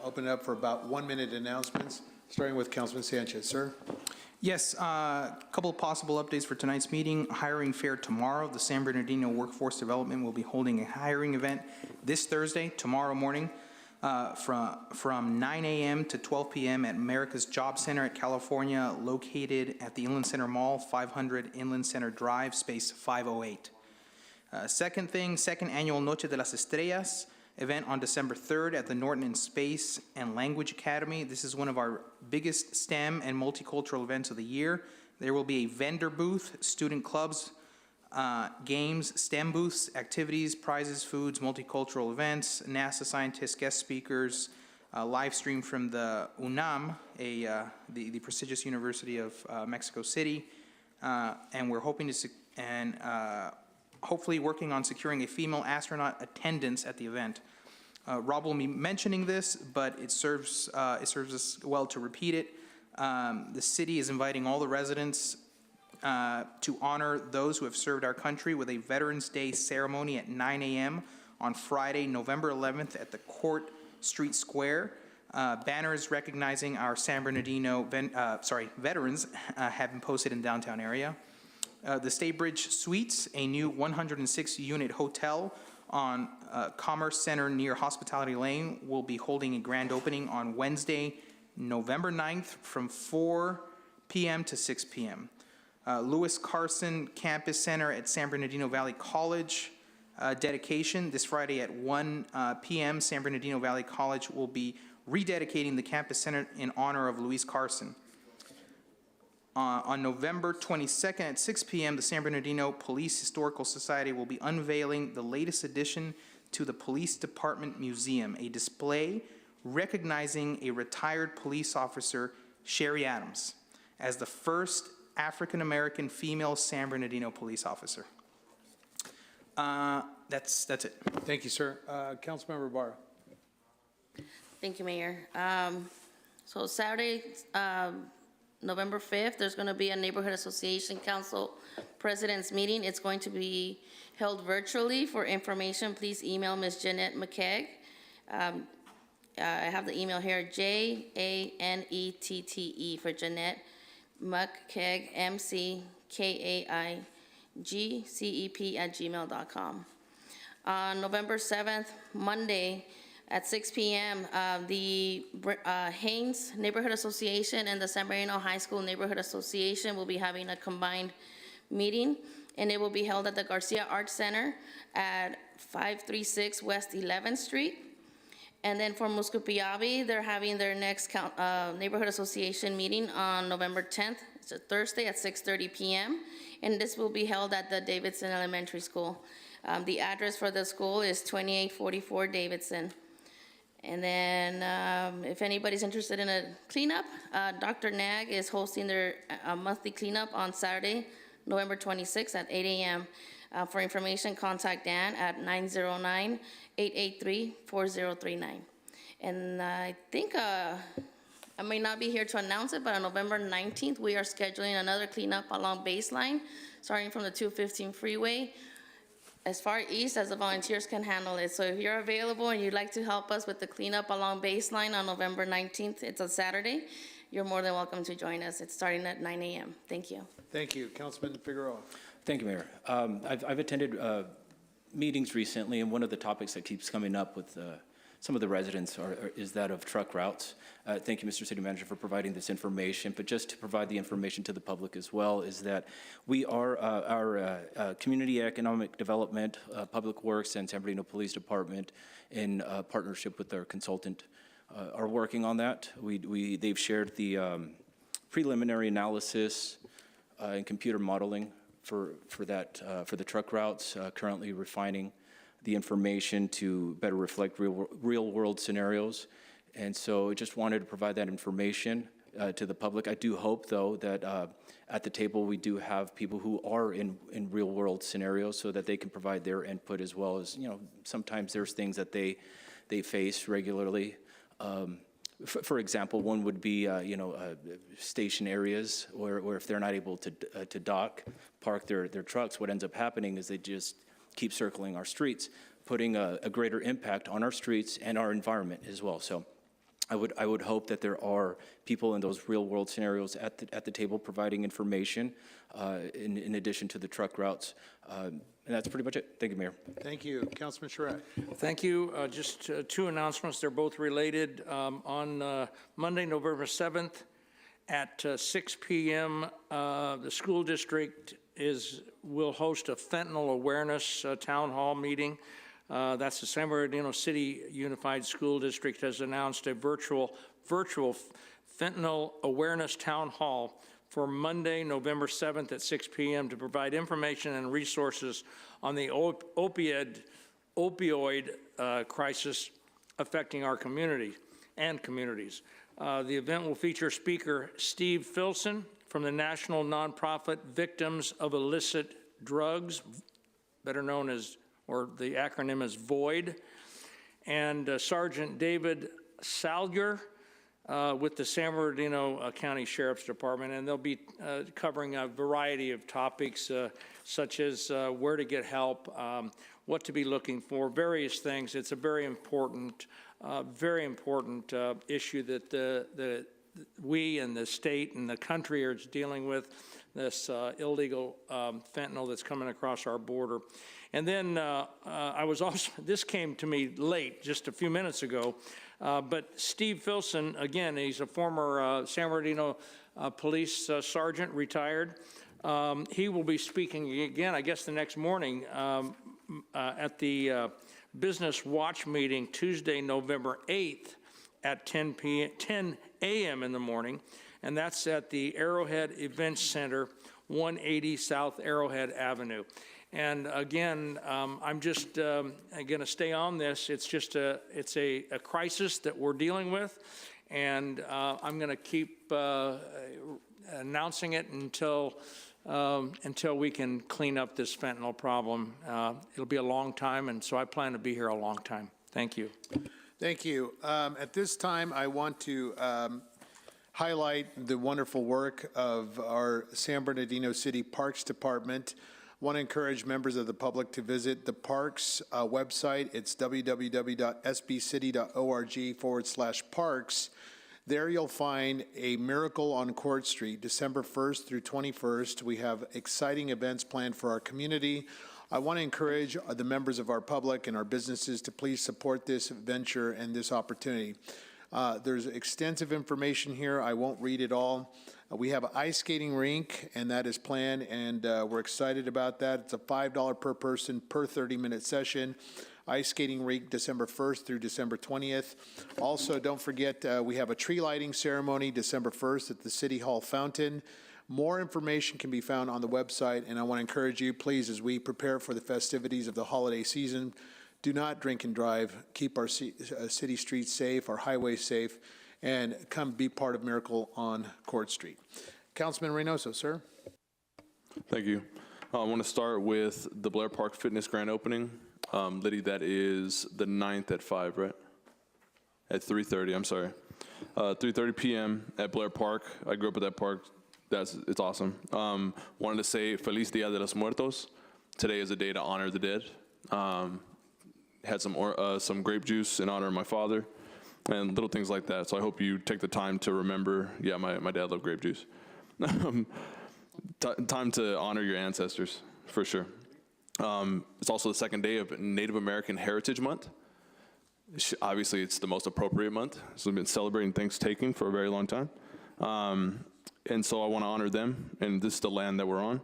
open it up for about 1 minute announcements, starting with Councilman Sanchez. Sir? Yes, a couple of possible updates for tonight's meeting. Hiring fair tomorrow. The San Bernardino Workforce Development will be holding a hiring event this Thursday, tomorrow morning, from 9 a.m. to 12 p.m. at America's Job Center at California, located at the Inland Center Mall, 500 Inland Center Drive, space 508. Second annual Noche de las Estrellas event on December 3rd at the Norton in Space and Language Academy. This is one of our biggest STEM and multicultural events of the year. There will be a vendor booth, student clubs, games, STEM booths, activities, prizes, foods, multicultural events, NASA scientists, guest speakers, live stream from the UNAM, the prestigious University of Mexico City, and we're hoping to hopefully working on securing a female astronaut attendance at the event. Rob will be mentioning this, but it serves us well to repeat it. The city is inviting all the residents to honor those who have served our country with a Veterans Day ceremony at 9 a.m. on Friday, November 11th at the Court Street Square. Banners recognizing our San Bernardino veterans have been posted in the downtown area. The State Bridge Suites, a new 106-unit hotel on Commerce Center near Hospitality Lane, will be holding a grand opening on Wednesday, November 9th from 4 p.m. to 6 p.m. Lewis Carson Campus Center at San Bernardino Valley College, dedication this Friday at 1 p.m. San Bernardino Valley College will be rededicating the campus center in honor of Luis Carson. On November 22nd at 6 p.m., the San Bernardino Police Historical Society will be unveiling the latest addition to the Police Department Museum, a display recognizing a retired police officer, Sherry Adams, as the first African-American female San Bernardino police officer. That's it. Thank you, sir. Councilmember Barra. Thank you, Mayor. So Saturday, November 5th, there's going to be a Neighborhood Association Council President's Meeting. It's going to be held virtually. For information, please email Ms. Jeanette McKeag. I have the email here, JANETTE for Jeanette McKeag, MCKAIGCEP@gmail.com. On November 7th, Monday, at 6 p.m., the Haynes Neighborhood Association and the San Bernardino High School Neighborhood Association will be having a combined meeting, and it will be held at the Garcia Arts Center at 536 West 11th Street. And then for Muscopiabi, they're having their next Neighborhood Association meeting on November 10th. It's a Thursday at 6:30 p.m., and this will be held at the Davidson Elementary School. The address for the school is 2844 Davidson. And then if anybody's interested in a cleanup, Dr. Nag is hosting their monthly cleanup on Saturday, November 26th at 8 a.m. For information, contact Dan at 909-883-4039. And I think I may not be here to announce it, but on November 19th, we are scheduling another cleanup along Baseline, starting from the 215 freeway, as far east as the volunteers can handle it. So if you're available and you'd like to help us with the cleanup along Baseline on November 19th, it's a Saturday, you're more than welcome to join us. It's starting at 9 a.m. Thank you. Thank you. Councilman Figueroa. Thank you, Mayor. I've attended meetings recently, and one of the topics that keeps coming up with some of the residents is that of truck routes. Thank you, Mr. City Manager, for providing this information. But just to provide the information to the public as well, is that we are, our Community Economic Development, Public Works, and San Bernardino Police Department, in partnership with our consultant, are working on that. They've shared the preliminary analysis and computer modeling for the truck routes, currently refining the information to better reflect real world scenarios. And so I just wanted to provide that information to the public. I do hope, though, that at the table we do have people who are in real world scenarios so that they can provide their input, as well as, you know, sometimes there's things that they face regularly. For example, one would be, station areas where if they're not able to park their trucks, what ends up happening is they just keep circling our streets, putting a greater impact on our streets and our environment as well. So I would hope that there are people in those real-world scenarios at the table providing information in addition to the truck routes. And that's pretty much it. Thank you, Mayor. Thank you. Councilman Charette. Thank you. Just two announcements. They're both related. On Monday, November 7th at 6 p.m., the school district will host a fentanyl awareness town hall meeting. That's the San Bernardino City Unified School District has announced a virtual fentanyl awareness town hall for Monday, November 7th at 6 p.m. to provide information and resources on the opioid crisis affecting our community and communities. The event will feature speaker Steve Filson from the national nonprofit Victims of Illicit Drugs, better known as, or the acronym is VOID, and Sergeant David Salger with the San Bernardino County Sheriff's Department, and they'll be covering a variety of topics such as where to get help, what to be looking for, various things. It's a very important issue that we and the state and the country are dealing with, this illegal fentanyl that's coming across our border. And then this came to me late, just a few minutes ago, but Steve Filson, again, he's a former San Bernardino police sergeant, retired. He will be speaking again, I guess the next morning, at the Business Watch meeting Tuesday, November 8th at 10 a.m. in the morning, and that's at the Arrowhead Event Center, 180 South Arrowhead Avenue. And again, I'm just going to stay on this. It's just it's a crisis that we're dealing with, and I'm going to keep announcing it until we can clean up this fentanyl problem. It'll be a long time, and so I plan to be here a long time. Thank you. Thank you. At this time, I want to highlight the wonderful work of our San Bernardino City Parks Department. I want to encourage members of the public to visit the Parks website. It's www.sbcity.org/parks. There you'll find a Miracle on Court Street, December 1st through 21st. We have exciting events planned for our community. I want to encourage the members of our public and our businesses to please support this venture and this opportunity. There's extensive information here. I won't read it all. We have an ice skating rink, and that is planned, and we're excited about that. It's a $5 per person per 30-minute session. Ice skating rink December 1st through December 20th. Also, don't forget, we have a tree lighting ceremony December 1st at the City Hall fountain. More information can be found on the website, and I want to encourage you, please, as we prepare for the festivities of the holiday season, do not drink and drive. Keep our city streets safe, our highways safe, and come be part of Miracle on Court Street. Councilman Reynoso, sir. Thank you. I want to start with the Blair Park Fitness grand opening. Liddy, that is the 9th at 5, right? At 3:30, I'm sorry. 3:30 p.m. at Blair Park. I grew up at that park. It's awesome. Wanted to say Feliz Dia de los Muertos. Today is a day to honor the dead. Had some grape juice in honor of my father and little things like that. So I hope you take the time to remember. Yeah, my dad loved grape juice. Time to honor your ancestors, for sure. It's also the second day of Native American Heritage Month. Obviously, it's the most appropriate month. So we've been celebrating Thanksgiving for a very long time. And so I want to honor them, and this is the land that we're on.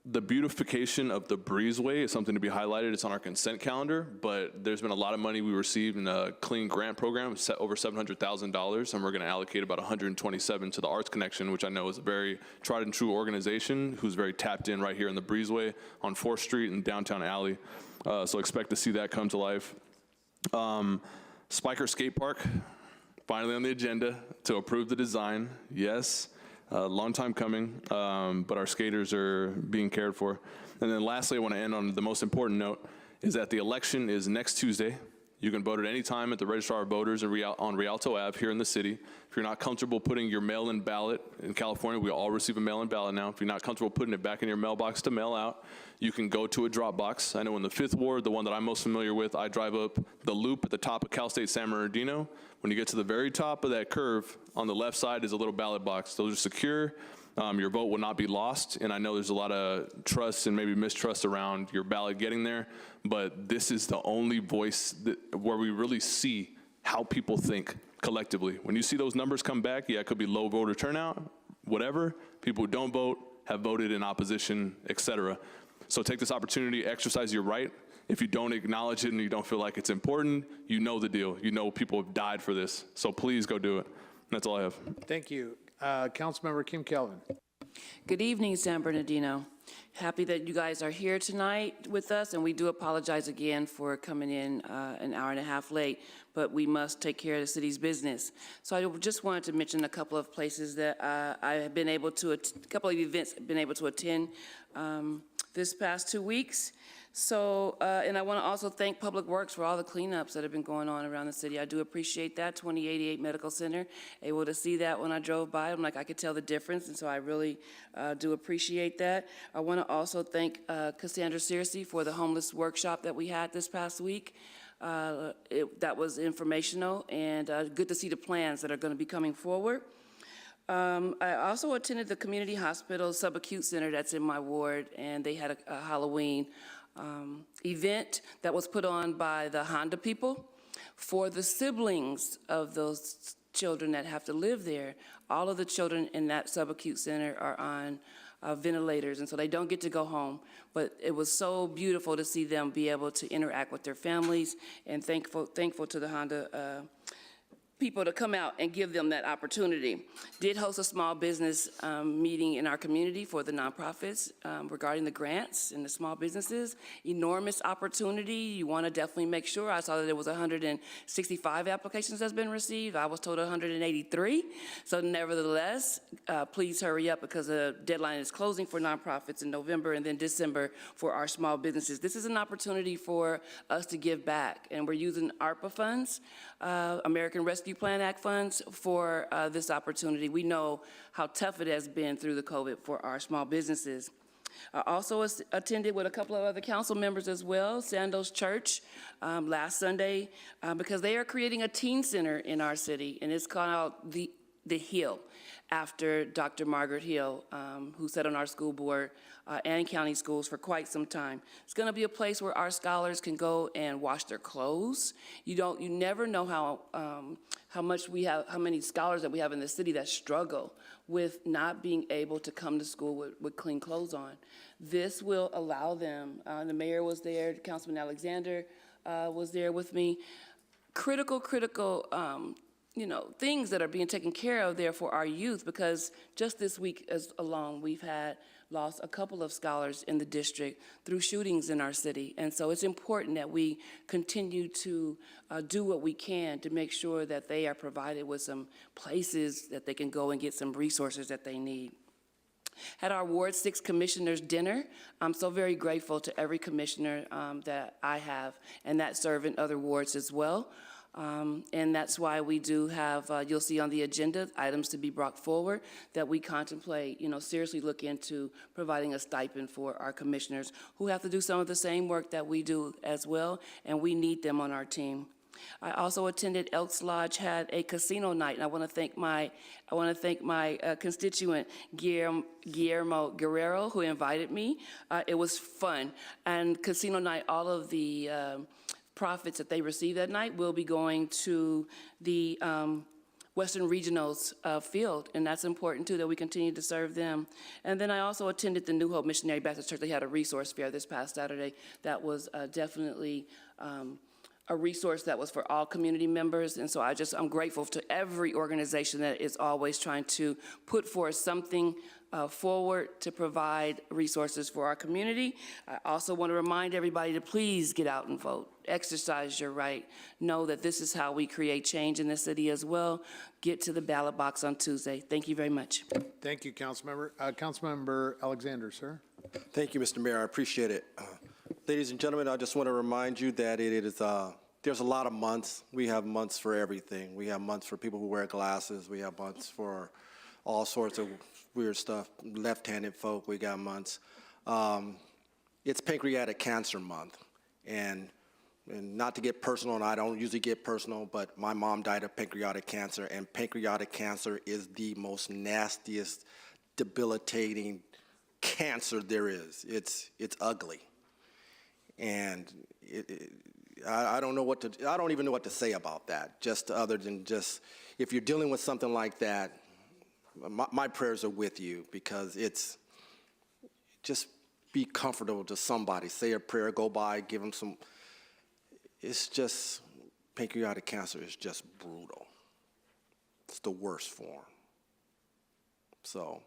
The beautification of the breezeway is something to be highlighted. It's on our consent calendar, but there's been a lot of money we received in a clean grant program, over $700,000, and we're going to allocate about $127 to the Arts Connection, which I know is a very tried and true organization who's very tapped in right here in the breezeway on 4th Street and downtown alley. So expect to see that come to life. Spiker Skate Park, finally on the agenda to approve the design. Yes. Long time coming, but our skaters are being cared for. And then lastly, I want to end on the most important note, is that the election is next Tuesday, You can vote at any time at the Registrar of Voters on Rialto Ave here in the city. If you're not comfortable putting your mail-in ballot, in California, we all receive a mail-in ballot now. If you're not comfortable putting it back in your mailbox to mail out, you can go to a drop box. I know in the 5th Ward, the one that I'm most familiar with, I drive up the loop at the top of Cal State San Bernardino. When you get to the very top of that curve, on the left side is a little ballot box. Those are secure. Your vote will not be lost, and I know there's a lot of trust and maybe mistrust around your ballot getting there, but this is the only voice where we really see how people think collectively. When you see those numbers come back, yeah, it could be low voter turnout, whatever. People who don't vote have voted in opposition, et cetera. So take this opportunity, exercise your right. If you don't acknowledge it and you don't feel like it's important, you know the deal. You know people have died for this, so please go do it. That's all I have. Thank you. Councilmember Kim Kelvin. Good evening, San Bernardino. Happy that you guys are here tonight with us, and we do apologize again for coming in an hour and a half late, but we must take care of the city's business. So I just wanted to mention a couple of places that I have been able to, a couple of events I've been able to attend this past 2 weeks. So, and I want to also thank Public Works for all the cleanups that have been going on around the city. I do appreciate that. 2088 Medical Center, able to see that when I drove by. I'm like, I could tell the difference, and so I really do appreciate that. I want to also thank Cassandra Searcy for the homeless workshop that we had this past week. That was informational, and good to see the plans that are going to be coming forward. I also attended the Community Hospital Subacute Center that's in my ward, and they had a Halloween event that was put on by the Honda people for the siblings of those children that have to live there. All of the children in that subacute center are on ventilators, and so they don't get to go home. But it was so beautiful to see them be able to interact with their families, and thankful to the Honda people to come out and give them that opportunity. Did host a small business meeting in our community for the nonprofits regarding the grants and the small businesses. Enormous opportunity. You want to definitely make sure. I saw that there was 165 applications that's been received. I was told 183. So nevertheless, please hurry up because the deadline is closing for nonprofits in November and then December for our small businesses. This is an opportunity for us to give back, and we're using ARPA funds, American Rescue Plan Act funds for this opportunity. We know how tough it has been through the COVID for our small businesses. I also attended with a couple of other council members as well, Sandoz Church last Sunday, because they are creating a teen center in our city, and it's called the Hill, after Dr. Margaret Hill, who sat on our school board and county schools for quite some time. It's going to be a place where our scholars can go and wash their clothes. You never know how many scholars that we have in the city that struggle with not being able to come to school with clean clothes on. This will allow them. The mayor was there, Councilman Alexander was there with me. Critical things that are being taken care of there for our youth, because just this week alone, we've lost a couple of scholars in the district through shootings in our city. And so it's important that we continue to do what we can to make sure that they are provided with some places that they can go and get some resources that they need. Had our Ward 6 Commissioners Dinner. I'm so very grateful to every commissioner that I have and that serve in other wards as well. And that's why we do have, you'll see on the agenda, items to be brought forward that we contemplate, seriously look into providing a stipend for our commissioners who have to do some of the same work that we do as well, and we need them on our team. I also attended Elks Lodge, had a casino night, and I want to thank my constituent Guillermo Guerrero, who invited me. It was fun, and casino night, all of the profits that they received that night will be going to the Western Regionals field, and that's important too, that we continue to serve them. And then I also attended the New Hope Missionary Baptist Church. They had a resource fair this past Saturday that was definitely a resource that was for all community members, and so I'm grateful to every organization that is always trying to put forth something forward to provide resources for our community. I also want to remind everybody to please get out and vote. Exercise your right. Know that this is how we create change in the city as well. Get to the ballot box on Tuesday. Thank you very much. Thank you, Councilmember. Councilmember Alexander, sir. Thank you, Mr. Mayor. I appreciate it. Ladies and gentlemen, I just want to remind you that it is there's a lot of months. We have months for everything. We have months for people who wear glasses. We have months for all sorts of weird stuff. Left-handed folk, we got months. It's Pancreatic Cancer Month, and not to get personal, and I don't usually get personal, but my mom died of pancreatic cancer, and pancreatic cancer is the most nastiest, debilitating cancer there is. It's ugly, and I don't know what to. I don't even know what to say about that. Just other than just if you're dealing with something like that, my prayers are with you, because it's just be comfortable to somebody. Say a prayer, go by, give them some. It's just, pancreatic cancer is just brutal. It's the worst form. So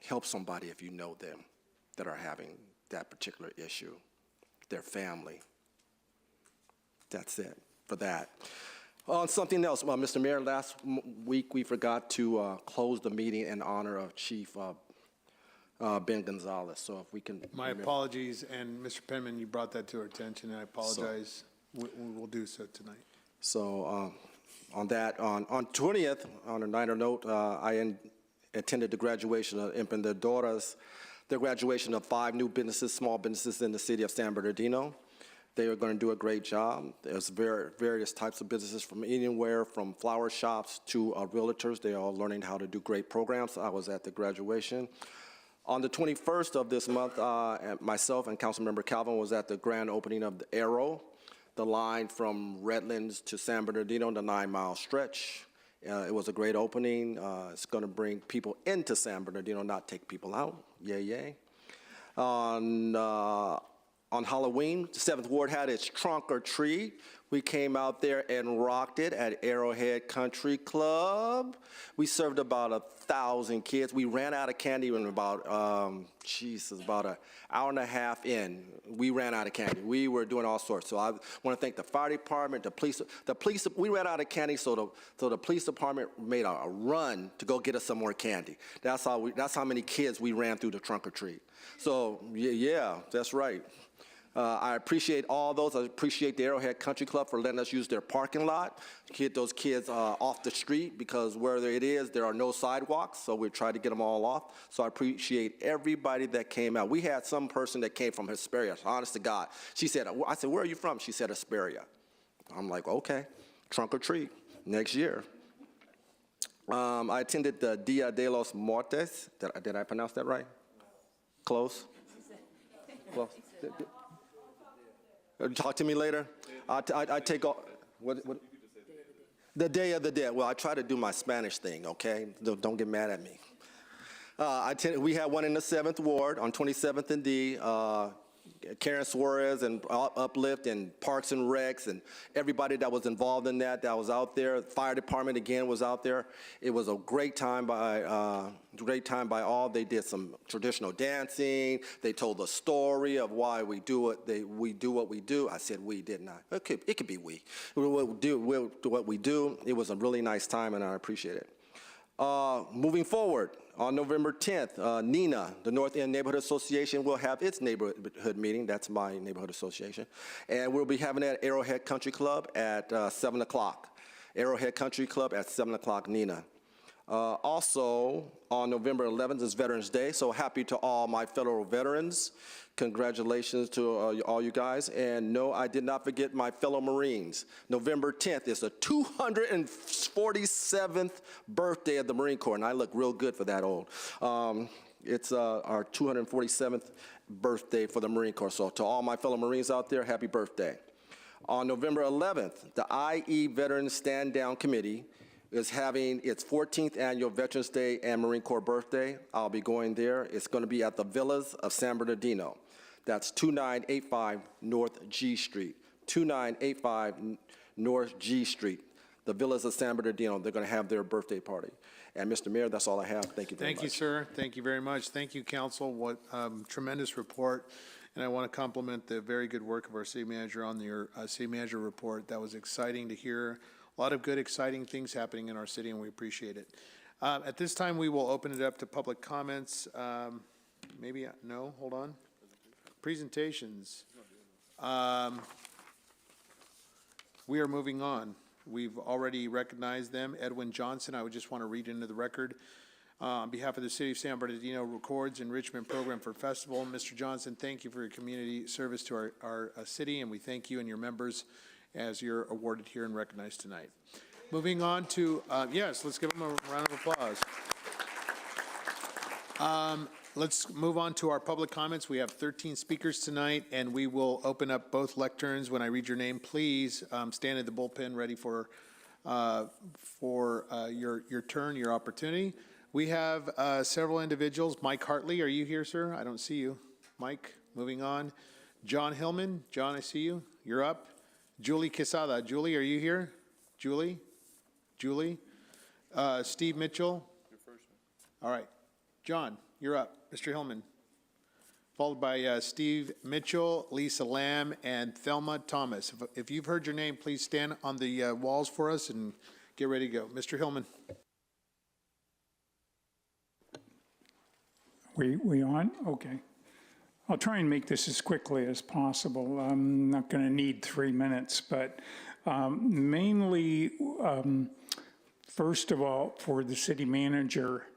help somebody if you know them that are having that particular issue, their family. That's it for that. On something else, Mr. Mayor, last week we forgot to close the meeting in honor of Chief Ben Gonzalez. So if we can. My apologies, and Mr. Penman, you brought that to our attention, and I apologize. We'll do so tonight. So on that, on 20th, on a lighter note, I attended the graduation of Emprendedoras, the graduation of 5 new businesses, small businesses in the city of San Bernardino. They are going to do a great job. There's various types of businesses, from anywhere from flower shops to realtors. They are all learning how to do great programs. I was at the graduation. On the 21st of this month, myself and Councilmember Calvin was at the grand opening of the Arrow, the line from Redlands to San Bernardino, the 9-mile stretch. It was a great opening. It's going to bring people into San Bernardino, not take people out. Yay, yay. On Halloween, the 7th Ward had its trunk or treat. We came out there and rocked it at Arrowhead Country Club. We served about 1,000 kids. We ran out of candy in about, about an hour and a half in. We ran out of candy. We were doing all sorts. So I want to thank the fire department, the police. We ran out of candy, so the police department made a run to go get us some more candy. That's how many kids we ran through the trunk or treat. So yeah, that's right. I appreciate all those. I appreciate the Arrowhead Country Club for letting us use their parking lot to get those kids off the street, because where it is, there are no sidewalks, so we try to get them all off. So I appreciate everybody that came out. We had some person that came from Hesperia, honest to God. I said, where are you from? She said, Hesperia. I'm like, okay, trunk or treat, next year. I attended the Dia de los Muertos. Did I pronounce that right? Close? Close. Talk to me later. I take all. What? The Day of the Dead. Well, I try to do my Spanish thing, okay? Don't get mad at me. We had one in the 7th Ward on 27th and D. Karen Suarez and Uplift and Parks and Recs and everybody that was involved in that was out there. Fire department again was out there. It was a great time by all. They did some traditional dancing. They told the story of why we do what we do. I said we, didn't I? It could be we. We'll do what we do. It was a really nice time, and I appreciate it. Moving forward, on November 10th, NENA, the North End Neighborhood Association, will have its neighborhood meeting. That's my neighborhood association. And we'll be having it at Arrowhead Country Club at 7 o'clock. Arrowhead Country Club at 7 o'clock, NENA. Also, on November 11th is Veterans Day, so happy to all my fellow veterans. Congratulations to all you guys. And no, I did not forget my fellow Marines. November 10th is the 247th birthday of the Marine Corps, and I look real good for that old. It's our 247th birthday for the Marine Corps. So to all my fellow Marines out there, happy birthday. On November 11th, the IE Veterans Stand Down Committee is having its 14th annual Veterans Day and Marine Corps birthday. I'll be going there. It's going to be at the Villas of San Bernardino. That's 2985 North G Street. 2985 North G Street. The Villas of San Bernardino. They're going to have their birthday party. And Mr. Mayor, that's all I have. Thank you very much. Thank you, sir. Thank you very much. Thank you, council. What tremendous report. And I want to compliment the very good work of our city manager on your city manager report. That was exciting to hear. A lot of good, exciting things happening in our city, and we appreciate it. At this time, we will open it up to public comments. No, hold on. Presentations. We are moving on. We've already recognized them. Edwin Johnson, I would just want to read into the record. On behalf of the City of San Bernardino Records Enrichment Program for Festival, Mr. Johnson, thank you for your community service to our city, and we thank you and your members as you're awarded here and recognized tonight. Moving on to, yes, let's give them a round of applause. Let's move on to our public comments. We have 13 speakers tonight, and we will open up both lecterns. When I read your name, please stand at the bullpen ready for your turn, your opportunity. We have several individuals. Mike Hartley, are you here, sir? I don't see you. Mike, moving on. John Hillman. John, I see you. You're up. Julie Quesada. Julie, are you here? Julie? Julie? Steve Mitchell? You're first. All right. John, you're up. Mr. Hillman. Followed by Steve Mitchell, Lisa Lamb, and Thelma Thomas. If you've heard your name, please stand on the walls for us and get ready to go. Mr. Hillman. We on? Okay. I'll try and make this as quickly as possible. I'm not going to need 3 minutes, but mainly, first of all, for the city manager,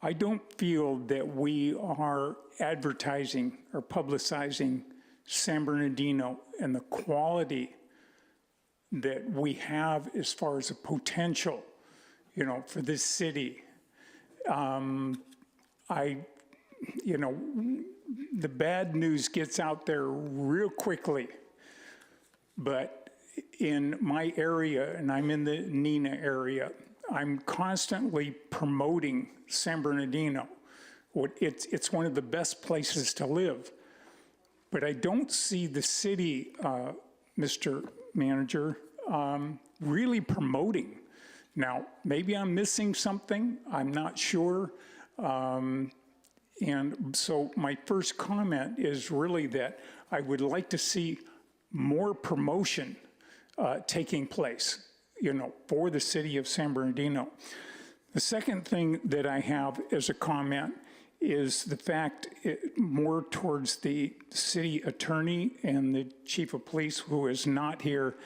I don't feel that we are advertising or publicizing San Bernardino and the quality that we have as far as a potential, for this city. The bad news gets out there real quickly, but in my area, and I'm in the Nina area, I'm constantly promoting San Bernardino. It's one of the best places to live, but I don't see the city, Mr. Manager, really promoting. Now, maybe I'm missing something, I'm not sure. And so my first comment is really that I would like to see more promotion taking place, for the city of San Bernardino. The second thing that I have as a comment is the fact, more towards the city attorney and the chief of police, who is not here,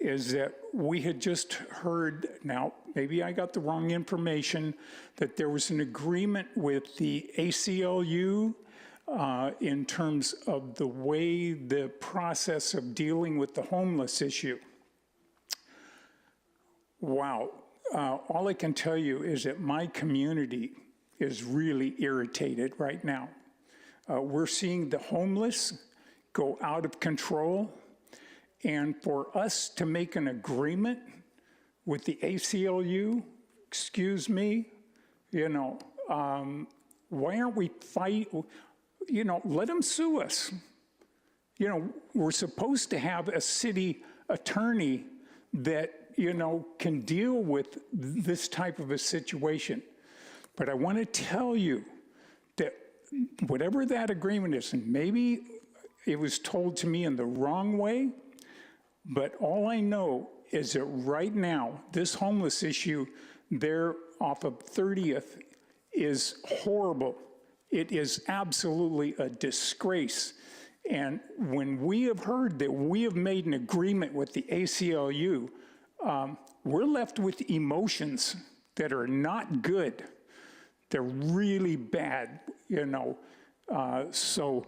is that we had just heard, now maybe I got the wrong information, that there was an agreement with the ACLU in terms of the way the process of dealing with the homeless issue. Wow. All I can tell you is that my community is really irritated right now. We're seeing the homeless go out of control. And for us to make an agreement with the ACLU, excuse me, why aren't we fighting? Let them sue us. We're supposed to have a city attorney that, can deal with this type of a situation. But I want to tell you that whatever that agreement is, and maybe it was told to me in the wrong way, but all I know is that right now, this homeless issue there off of 30th is horrible. It is absolutely a disgrace. And when we have heard that we have made an agreement with the ACLU, we're left with emotions that are not good. They're really bad, So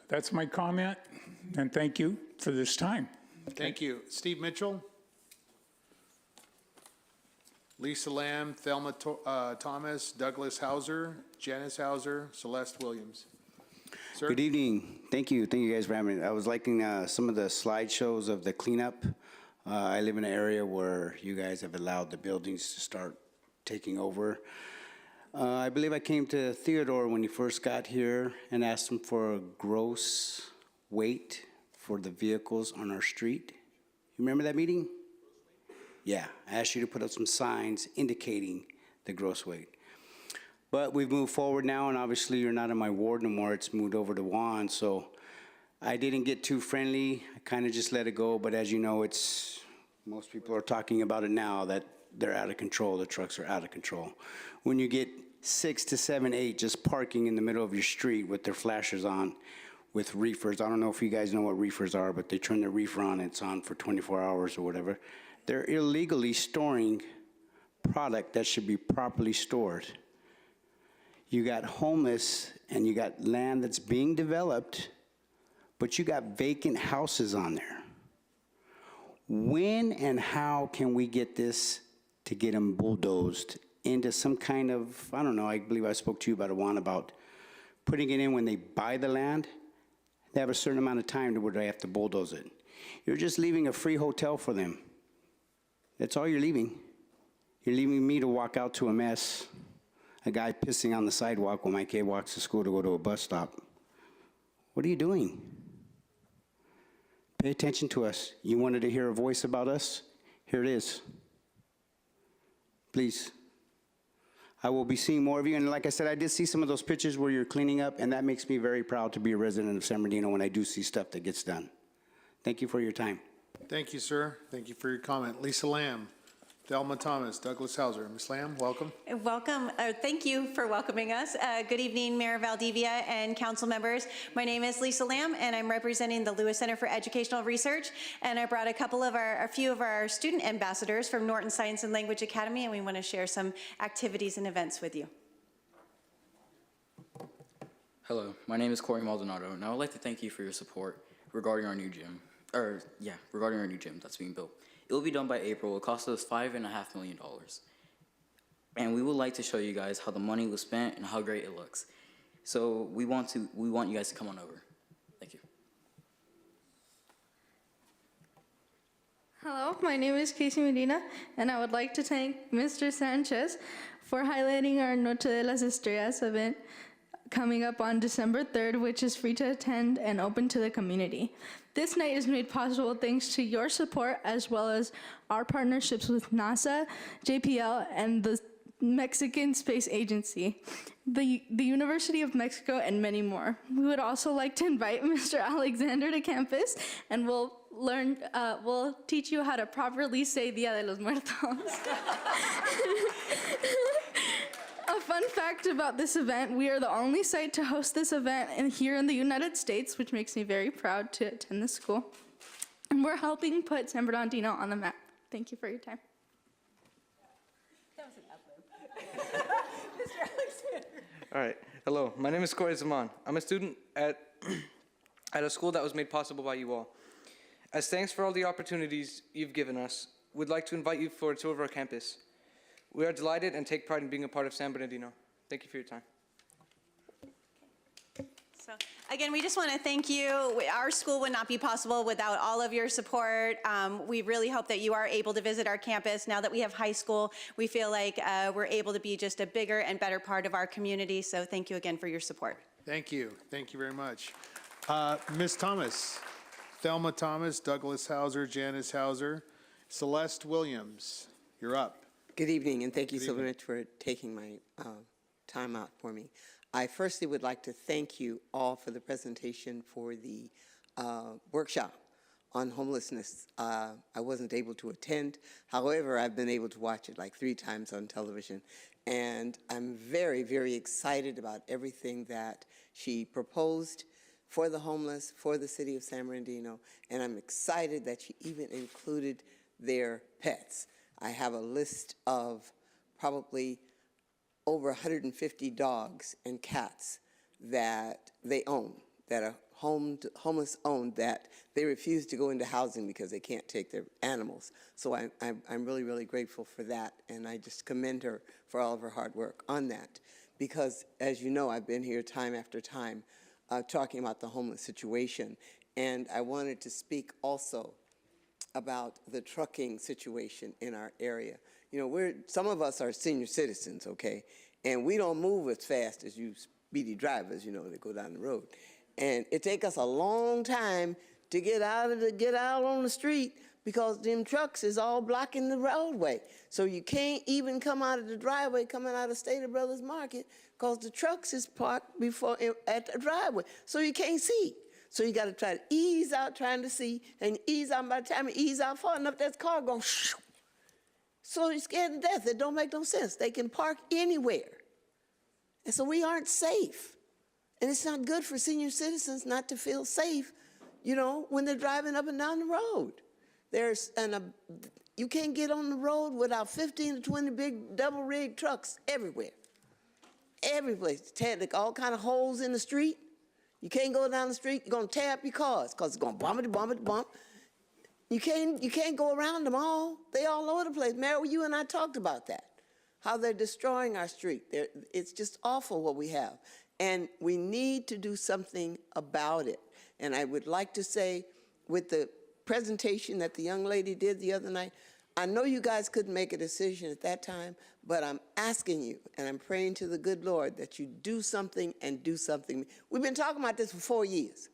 that's my comment, and thank you for this time. Thank you. Steve Mitchell? Lisa Lamb, Thelma Thomas, Douglas Hauser, Janice Hauser, Celeste Williams. Sir? Good evening. Thank you guys for having me. I was liking some of the slideshows of the cleanup. I live in an area where you guys have allowed the buildings to start taking over. I believe I came to Theodore when he first got here and asked him for a gross weight for the vehicles on our street. You remember that meeting? Yeah, I asked you to put up some signs indicating the gross weight. But we've moved forward now, and obviously you're not in my ward no more. It's moved over to Juan, so I didn't get too friendly. I kind of just let it go, but as you know, most people are talking about it now that they're out of control. The trucks are out of control. When you get 6 to 7, 8 just parking in the middle of your street with their flashers on, with reefers. I don't know if you guys know what reefers are, but they turn the reefer on, it's on for 24 hours or whatever. They're illegally storing product that should be properly stored. You got homeless and you got land that's being developed, but you got vacant houses on there. When and how can we get this to get them bulldozed into some kind of, I don't know, I believe I spoke to you about one about putting it in when they buy the land. They have a certain amount of time to where they have to bulldoze it. You're just leaving a free hotel for them. That's all you're leaving. You're leaving me to walk out to a mess, a guy pissing on the sidewalk when my kid walks to school to go to a bus stop. What are you doing? Pay attention to us. You wanted to hear a voice about us? Here it is. Please. I will be seeing more of you, and like I said, I did see some of those pictures where you're cleaning up, and that makes me very proud to be a resident of San Bernardino when I do see stuff that gets done. Thank you for your time. Thank you, sir. Thank you for your comment. Lisa Lamb, Thelma Thomas, Douglas Hauser. Ms. Lamb, welcome. Welcome. Thank you for welcoming us. Good evening, Mayor Valdivia and council members. My name is Lisa Lamb, and I'm representing the Lewis Center for Educational Research. And I brought a few of our student ambassadors from Norton Science and Language Academy, and we want to share some activities and events with you. Hello, my name is Corey Maldonado, and I would like to thank you for your support regarding our new gym. Regarding our new gym that's being built. It will be done by April. It cost us $5.5 million. And we would like to show you guys how the money was spent and how great it looks. So we want you guys to come on over. Thank you. Hello, my name is Casey Medina, and I would like to thank Mr. Sanchez for highlighting our Noche de las Estrellas event coming up on December 3rd, which is free to attend and open to the community. This night is made possible thanks to your support, as well as our partnerships with NASA, JPL, and the Mexican Space Agency, the University of Mexico, and many more. We would also like to invite Mr. Alexander to campus, and we'll teach you how to properly say Dia de los Muertos. A fun fact about this event, we are the only site to host this event here in the United States, which makes me very proud to attend this school. And we're helping put San Bernardino on the map. Thank you for your time. That was an uplift. Mr. Alexander. All right. Hello. My name is Corey Zaman. I'm a student at a school that was made possible by you all. As thanks for all the opportunities you've given us, we'd like to invite you for a tour of our campus. We are delighted and take pride in being a part of San Bernardino. Thank you for your time. So, again, we just want to thank you. Our school would not be possible without all of your support. We really hope that you are able to visit our campus. Now that we have high school, we feel like we're able to be just a bigger and better part of our community. So thank you again for your support. Thank you. Thank you very much. Ms. Thomas, Thelma Thomas, Douglas Hauser, Janice Hauser, Celeste Williams, you're up. Good evening, and thank you so much for taking my time out for me. I firstly would like to thank you all for the presentation for the workshop on homelessness. I wasn't able to attend. However, I've been able to watch it like 3 times on television. And I'm very, very excited about everything that she proposed for the homeless, for the city of San Bernardino. And I'm excited that she even included their pets. I have a list of probably over 150 dogs and cats that they own, that are homeless owned, that they refuse to go into housing because they can't take their animals. So I'm really, really grateful for that, and I just commend her for all of her hard work on that. Because, as you know, I've been here time after time talking about the homeless situation, and I wanted to speak also about the trucking situation in our area. You know, some of us are senior citizens, okay? And we don't move as fast as you speedy drivers, you know, that go down the road. And it takes us a long time to get out on the street because them trucks is all blocking the roadway. So you can't even come out of the driveway coming out of Stater Brothers Market because the trucks is parked at the driveway. So you can't see. So you got to try to ease out trying to see, and ease out. By the time you ease out far enough, that car going shoo. So you're scared to death. It don't make no sense. They can park anywhere. And so we aren't safe. And it's not good for senior citizens not to feel safe, you know, when they're driving up and down the road. You can't get on the road without 15 to 20 big double-rig trucks everywhere. Every place. All kind of holes in the street. You can't go down the street. You're going to tear up your cars because it's going to bump. You can't go around them all. They all over the place. Mary, you and I talked about that, how they're destroying our street. It's just awful what we have. And we need to do something about it. And I would like to say, with the presentation that the young lady did the other night, I know you guys couldn't make a decision at that time, but I'm asking you, and I'm praying to the good Lord that you do something and do something. We've been talking about this for 4 years,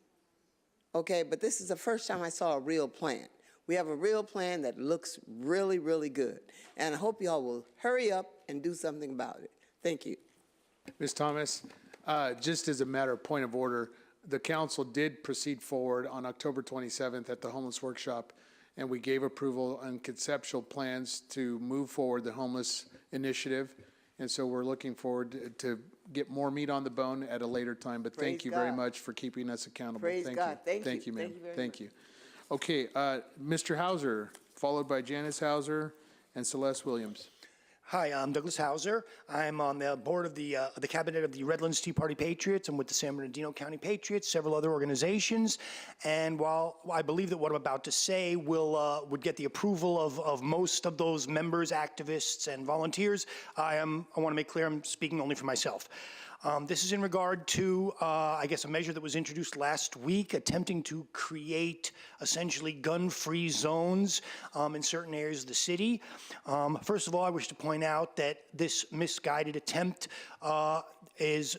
okay? But this is the first time I saw a real plan. We have a real plan that looks really, really good. And I hope y'all will hurry up and do something about it. Thank you. Ms. Thomas, just as a matter of point of order, the council did proceed forward on October 27th at the homeless workshop, and we gave approval on conceptual plans to move forward the homeless initiative. And so we're looking forward to get more meat on the bone at a later time. But thank you very much for keeping us accountable. Praise God. Thank you. Thank you, ma'am. Thank you very Thank you. Okay, Mr. Hauser, followed by Janice Hauser and Celeste Williams. Hi, I'm Douglas Hauser. I'm on the board of the cabinet of the Redlands Tea Party Patriots. I'm with the San Bernardino County Patriots, several other organizations. And while I believe that what I'm about to say would get the approval of most of those members, activists, and volunteers, I want to make clear I'm speaking only for myself. This is in regard to, I guess, a measure that was introduced last week, attempting to create essentially gun-free zones in certain areas of the city. First of all, I wish to point out that this misguided attempt is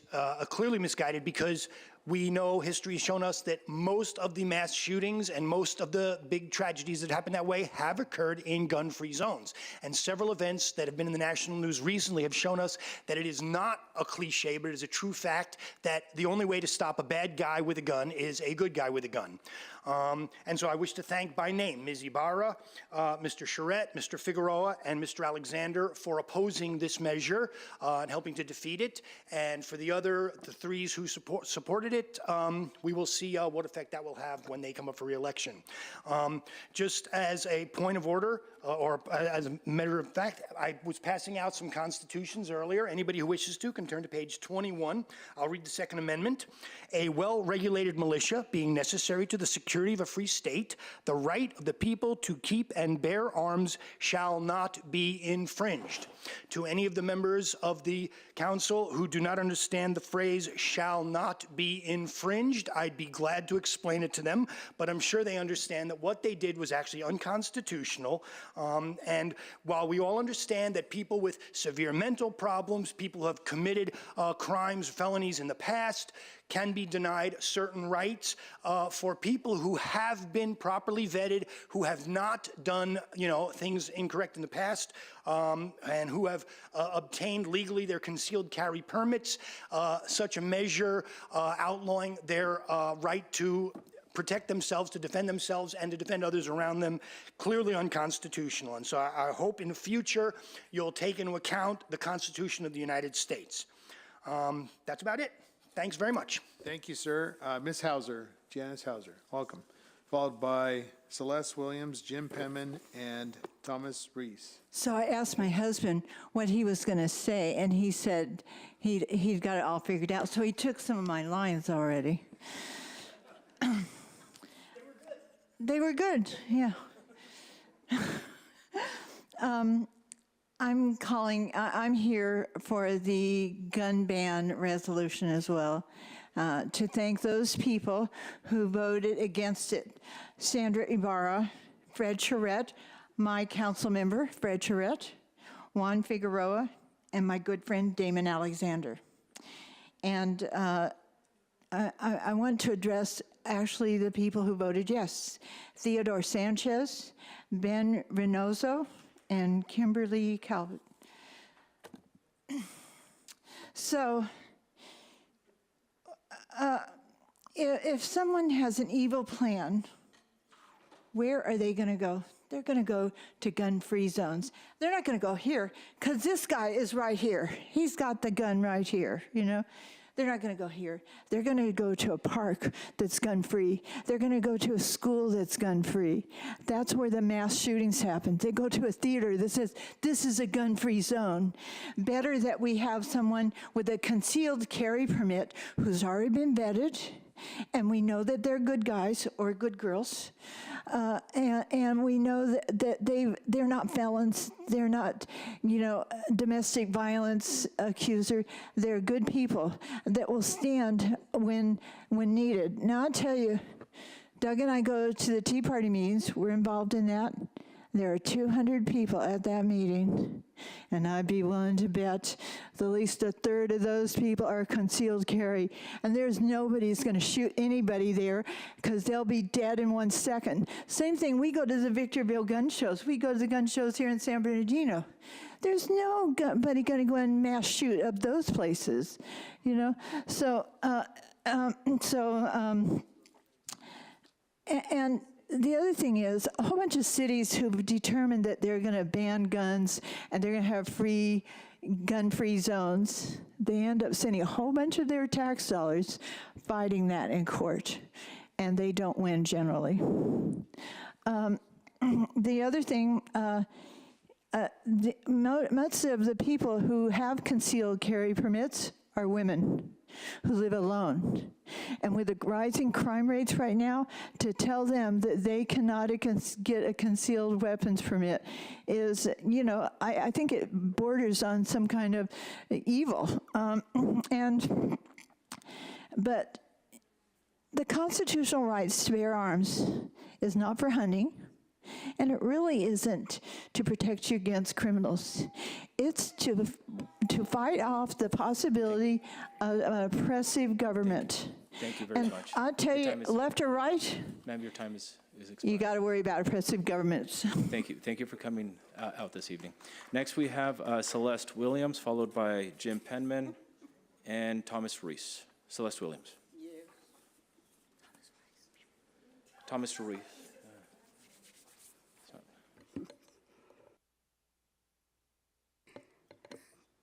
clearly misguided because we know history has shown us that most of the mass shootings and most of the big tragedies that happen that way have occurred in gun-free zones. And several events that have been in the national news recently have shown us that it is not a cliche, but it is a true fact that the only way to stop a bad guy with a gun is a good guy with a gun. And so I wish to thank by name Ms. Ibarra, Mr. Charette, Mr. Figueroa, and Mr. Alexander for opposing this measure and helping to defeat it. And for the threes who supported it, we will see what effect that will have when they come up for re-election. Just as a point of order, or as a matter of fact, I was passing out some constitutions earlier. Anybody who wishes to can turn to page 21. I'll read the Second Amendment. A well-regulated militia being necessary to the security of a free state, the right of the people to keep and bear arms shall not be infringed. To any of the members of the council who do not understand the phrase shall not be infringed, I'd be glad to explain it to them, but I'm sure they understand that what they did was actually unconstitutional. And while we all understand that people with severe mental problems, people who have committed crimes, felonies in the past, can be denied certain rights, for people who have been properly vetted, who have not done, things incorrect in the past, and who have obtained legally their concealed carry permits, such a measure outlawing their right to protect themselves, to defend themselves, and to defend others around them, clearly unconstitutional. And so I hope in the future you'll take into account the Constitution of the United States. That's about it. Thanks very much. Thank you, sir. Ms. Hauser, Janice Hauser, welcome. Followed by Celeste Williams, Jim Penman, and Thomas Reese. So I asked my husband what he was going to say, and he said he'd got it all figured out. So he took some of my lines already. They were good, yeah. I'm here for the gun ban resolution as well, to thank those people who voted against it. Sandra Ibarra, Fred Charette, my council member, Fred Charette, Juan Figueroa, and my good friend, Damon Alexander. And I want to address actually the people who voted yes. Theodore Sanchez, Ben Reynoso, and Kimberly Calvert. So, if someone has an evil plan, where are they going to go? They're going to go to gun-free zones. They're not going to go here, because this guy is right here. He's got the gun right here, they're not going to go here. They're going to go to a park that's gun-free. They're going to go to a school that's gun-free. That's where the mass shootings happen. They go to a theater that says, this is a gun-free zone. Better that we have someone with a concealed carry permit who's already been vetted, and we know that they're good guys or good girls, and we know that they're not felons, they're not, domestic violence accuser. They're good people that will stand when needed. Now, I'll tell you, Doug and I go to the Tea Party meetings. We're involved in that. There are 200 people at that meeting, and I'd be willing to bet at least a third of those people are concealed carry, and there's nobody's going to shoot anybody there because they'll be dead in 1 second. Same thing, we go to the Victorville gun shows. We go to the gun shows here in San Bernardino. There's nobody going to go and mass shoot up those places, And the other thing is, a whole bunch of cities who've determined that they're going to ban guns and they're going to have gun-free zones, they end up sending a whole bunch of their tax dollars fighting that in court, and they don't win generally. The other thing, most of the people who have concealed carry permits are women who live alone. And with the rising crime rates right now, to tell them that they cannot get a concealed weapons permit is, I think it borders on some kind of evil. But the constitutional rights to bear arms is not for hunting, and it really isn't to protect you against criminals. It's to fight off the possibility of an oppressive government. Thank you very much. I'll tell you, left or right, Ma'am, your time is expired. you got to worry about oppressive governments. Thank you. Thank you for coming out this evening. Next, we have Celeste Williams, followed by Jim Penman and Thomas Reese. Celeste Williams. Thomas Reese.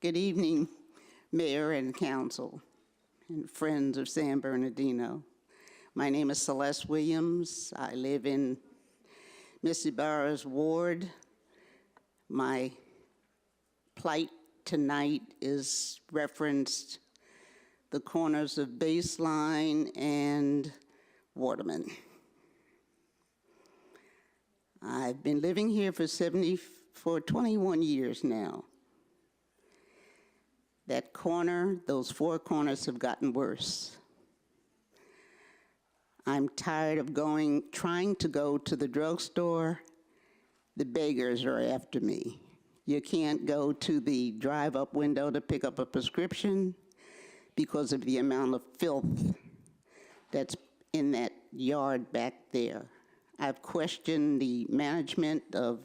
Good evening, Mayor and Council, and friends of San Bernardino. My name is Celeste Williams. I live in Miss Ibarra's ward. My plight tonight is referenced the corners of Baseline and Waterman. I've been living here for 21 years now. That corner, those four corners have gotten worse. I'm tired of trying to go to the drugstore. The beggars are after me. You can't go to the drive-up window to pick up a prescription because of the amount of filth that's in that yard back there. I've questioned the management of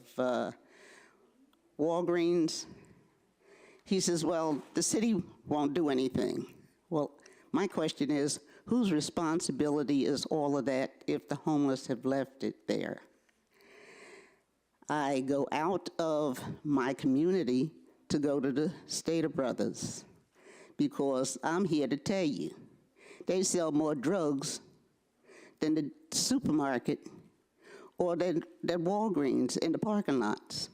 Walgreens. He says, well, the city won't do anything. Well, my question is, whose responsibility is all of that if the homeless have left it there? I go out of my community to go to the Stater Brothers because I'm here to tell you, they sell more drugs than the supermarket or than Walgreens in the parking lots.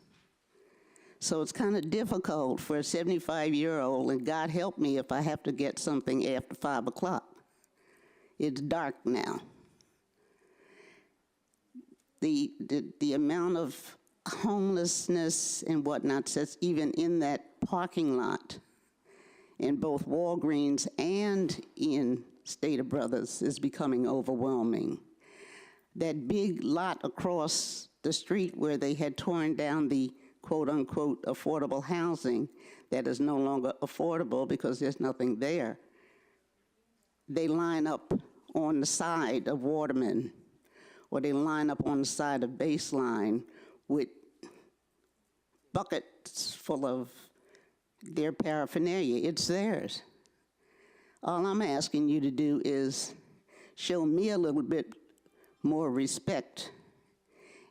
So it's kind of difficult for a 75-year-old, and God help me if I have to get something after 5 o'clock. It's dark now. The amount of homelessness and whatnot that's even in that parking lot in both Walgreens and in Stater Brothers is becoming overwhelming. That big lot across the street where they had torn down the quote-unquote affordable housing that is no longer affordable because there's nothing there. They line up on the side of Waterman, or they line up on the side of Baseline with buckets full of their paraphernalia. It's theirs. All I'm asking you to do is show me a little bit more respect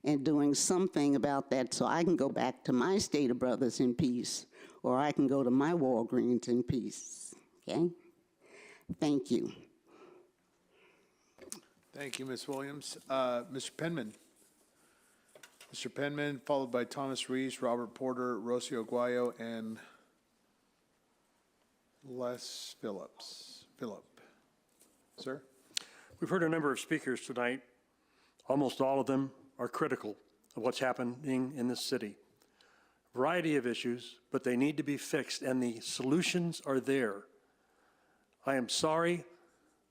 and doing something about that so I can go back to my Stater Brothers in peace, or I can go to my Walgreens in peace, okay? Thank you. Thank you, Ms. Williams. Mr. Penman. Mr. Penman, followed by Thomas Rees, Robert Porter, Rocio Aguayo, and Les Phillips. Philip. Sir? We've heard a number of speakers tonight. Almost all of them are critical of what's happening in this city. Variety of issues, but they need to be fixed, and the solutions are there. I am sorry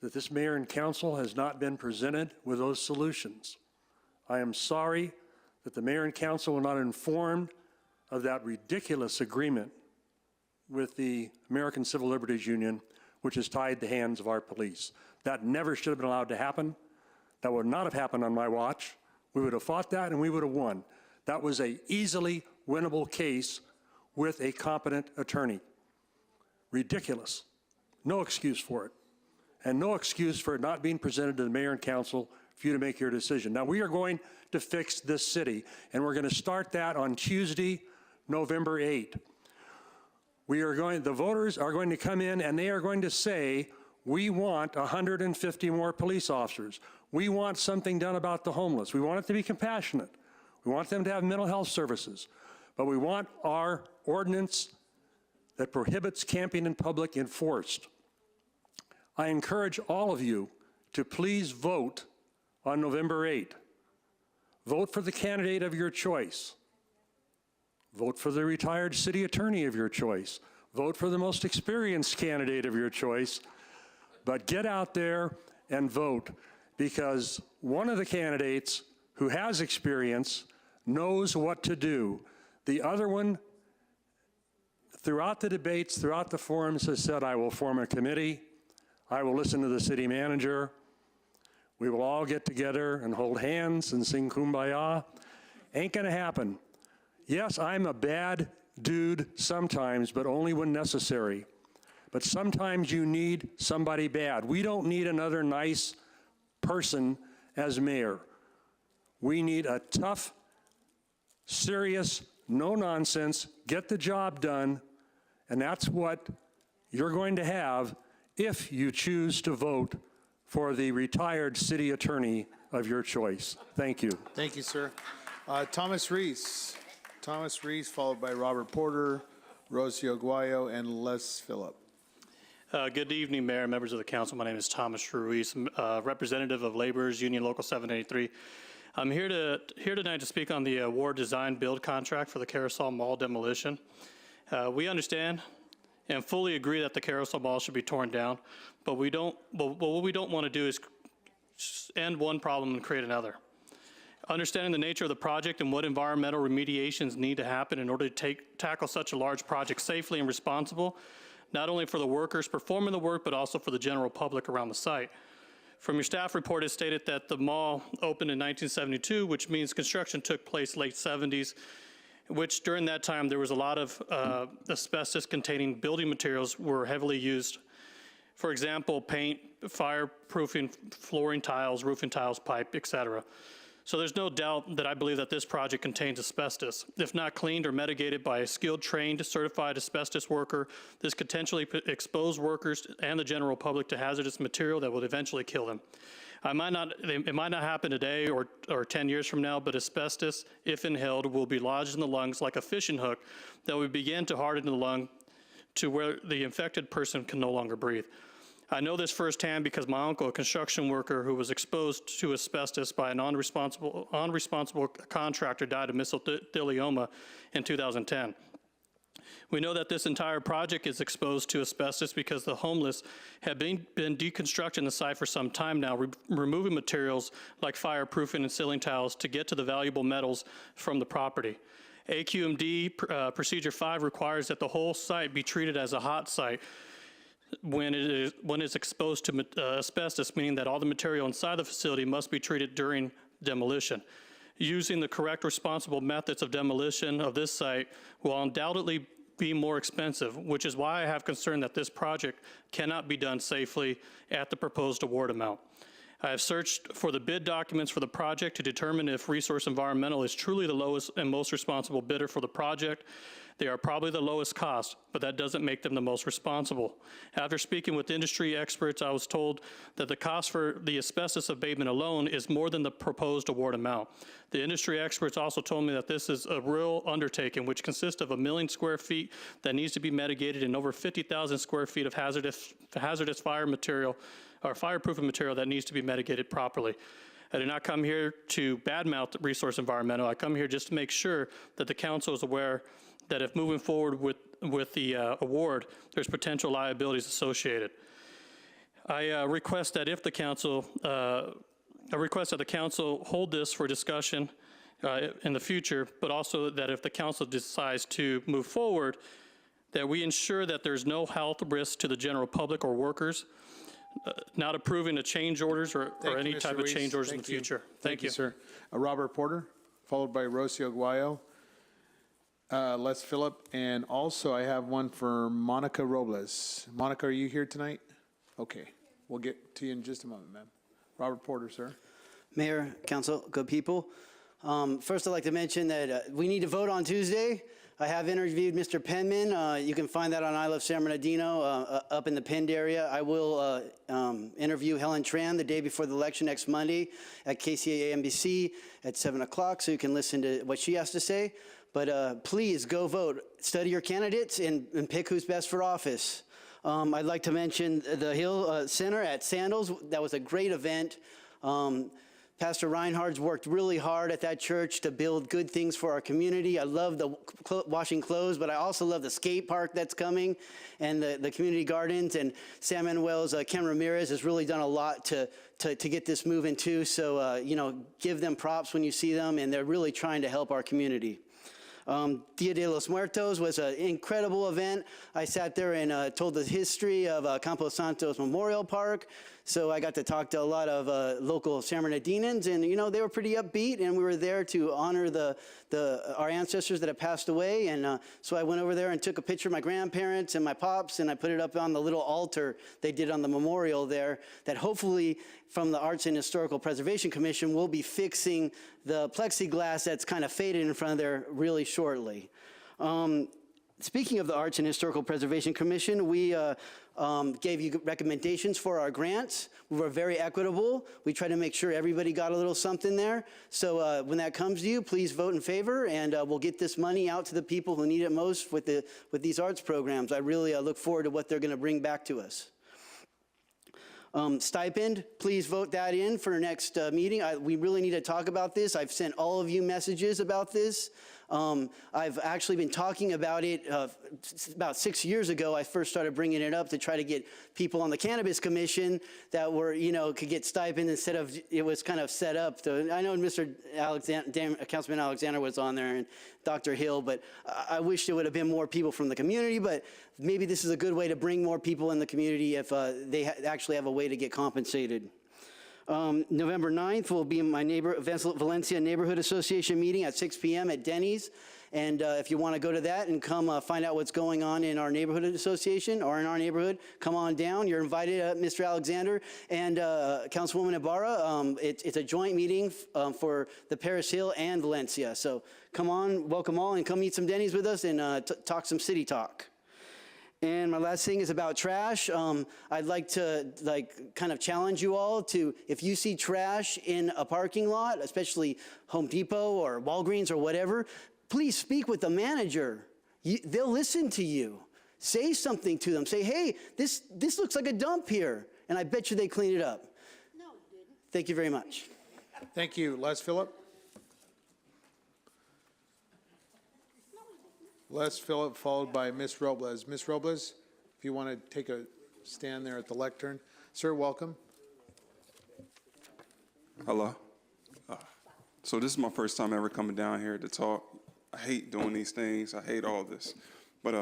that this mayor and council has not been presented with those solutions. I am sorry that the mayor and council were not informed of that ridiculous agreement with the American Civil Liberties Union, which has tied the hands of our police. That never should have been allowed to happen. That would not have happened on my watch. We would have fought that and we would have won. That was an easily winnable case with a competent attorney. Ridiculous. No excuse for it. And no excuse for it not being presented to the mayor and council for you to make your decision. Now, we are going to fix this city, and we're going to start that on Tuesday, November 8th. The voters are going to come in and they are going to say, we want 150 more police officers. We want something done about the homeless. We want it to be compassionate. We want them to have mental health services. But we want our ordinance that prohibits camping in public enforced. I encourage all of you to please vote on November 8th. Vote for the candidate of your choice. Vote for the retired city attorney of your choice. Vote for the most experienced candidate of your choice. But get out there and vote, because one of the candidates who has experience knows what to do. The other one, throughout the debates, throughout the forums, has said, I will form a committee. I will listen to the city manager. We will all get together and hold hands and sing Kumbaya. Ain't gonna happen. Yes, I'm a bad dude sometimes, but only when necessary. But sometimes you need somebody bad. We don't need another nice person as mayor. We need a tough, serious, no-nonsense, get the job done, and that's what you're going to have if you choose to vote for the retired city attorney of your choice. Thank you. Thank you, sir. Thomas Rees. Thomas Rees, followed by Robert Porter, Rocio Aguayo, and Les Phillip. Good evening, Mayor and members of the council. My name is Thomas Ruiz, representative of Laborers Union Local 783. I'm here tonight to speak on the award design build contract for the Carousel Mall demolition. We understand and fully agree that the Carousel Mall should be torn down, but what we don't want to do is end one problem and create another. Understanding the nature of the project and what environmental remediations need to happen in order to tackle such a large project safely and responsible, not only for the workers performing the work, but also for the general public around the site. From your staff report, it stated that the mall opened in 1972, which means construction took place late 70s, which during that time there was a lot of asbestos-containing building materials were heavily used. For example, paint, fireproofing, flooring tiles, roofing tiles, pipe, etc. So there's no doubt that I believe that this project contains asbestos. If not cleaned or mitigated by a skilled, trained, certified asbestos worker, this could potentially expose workers and the general public to hazardous material that would eventually kill them. It might not happen today or 10 years from now, but asbestos, if inhaled, will be lodged in the lungs like a fishing hook that would begin to harden the lung to where the infected person can no longer breathe. I know this firsthand because my uncle, a construction worker who was exposed to asbestos by an unresponsible contractor, died of mesothelioma in 2010. We know that this entire project is exposed to asbestos because the homeless have been deconstructing the site for some time now, removing materials like fireproofing and ceiling tiles to get to the valuable metals from the property. AQMD Procedure 5 requires that the whole site be treated as a hot site when it's exposed to asbestos, meaning that all the material inside the facility must be treated during demolition. Using the correct responsible methods of demolition of this site will undoubtedly be more expensive, which is why I have concern that this project cannot be done safely at the proposed award amount. I have searched for the bid documents for the project to determine if Resource Environmental is truly the lowest and most responsible bidder for the project. They are probably the lowest cost, but that doesn't make them the most responsible. After speaking with industry experts, I was told that the cost for the asbestos abatement alone is more than the proposed award amount. The industry experts also told me that this is a real undertaking, which consists of 1 million square feet that needs to be mitigated and over 50,000 square feet of hazardous fire material or fireproofing material that needs to be mitigated properly. I did not come here to badmouth Resource Environmental. I come here just to make sure that the council is aware that if moving forward with the award, there's potential liabilities associated. I request that if the council, hold this for discussion in the future, but also that if the council decides to move forward, that we ensure that there's no health risk to the general public or workers, not approving the change orders or any type of change orders in the future. Thank you, sir. Robert Porter, followed by Rocio Aguayo. Les Phillip, and also I have one for Monica Robles. Monica, are you here tonight? Okay, we'll get to you in just a moment, ma'am. Robert Porter, sir. Mayor, council, good people. First, I'd like to mention that we need to vote on Tuesday. I have interviewed Mr. Penman. You can find that on I Love San Bernardino up in the pinned area. I will interview Helen Tran the day before the election next Monday at KCAA NBC at 7 o'clock, so you can listen to what she has to say. But please go vote. Study your candidates and pick who's best for office. I'd like to mention the Hill Center at Sandals. That was a great event. Pastor Reinhardt's worked really hard at that church to build good things for our community. I love the washing clothes, but I also love the skate park that's coming and the community gardens. And San Manuel's Ken Ramirez has really done a lot to get this moving too. So, give them props when you see them, and they're really trying to help our community. Dia de los Muertos was an incredible event. I sat there and told the history of Campos Santos Memorial Park. So I got to talk to a lot of local San Bernardinans, and they were pretty upbeat, and we were there to honor our ancestors that have passed away. And so I went over there and took a picture of my grandparents and my pops, and I put it up on the little altar they did on the memorial there, that hopefully from the Arts and Historical Preservation Commission will be fixing the plexiglass that's kind of faded in front of there really shortly. Speaking of the Arts and Historical Preservation Commission, we gave you recommendations for our grants. We were very equitable. We tried to make sure everybody got a little something there. So when that comes to you, please vote in favor, and we'll get this money out to the people who need it most with these arts programs. I really look forward to what they're going to bring back to us. Stipend, please vote that in for next meeting. We really need to talk about this. I've sent all of you messages about this. I've actually been talking about it about 6 years ago. I first started bringing it up to try to get people on the Cannabis Commission that were, could get stipend instead of it was kind of set up. I know Mr. Councilman Alexander was on there and Dr. Hill, but I wish there would have been more people from the community, but maybe this is a good way to bring more people in the community if they actually have a way to get compensated. November 9th will be my Valencia Neighborhood Association meeting at 6 p.m. at Denny's. And if you want to go to that and come find out what's going on in our neighborhood association or in our neighborhood, come on down. You're invited, Mr. Alexander and Councilwoman Ibarra. It's a joint meeting for the Paris Hill and Valencia. So come on, welcome all, and come eat some Denny's with us and talk some city talk. And my last thing is about trash. I'd like to kind of challenge you all to, if you see trash in a parking lot, especially Home Depot or Walgreens or whatever, please speak with the manager. They'll listen to you. Say something to them. Say, hey, this looks like a dump here. And I bet you they clean it up. No, you didn't. Thank you very much. Thank you. Les Phillip. Les Phillip, followed by Ms. Robles. Ms. Robles, if you want to take a stand there at the lectern. Sir, welcome. Hello. So this is my first time ever coming down here to talk. I hate doing these things. I hate all this. But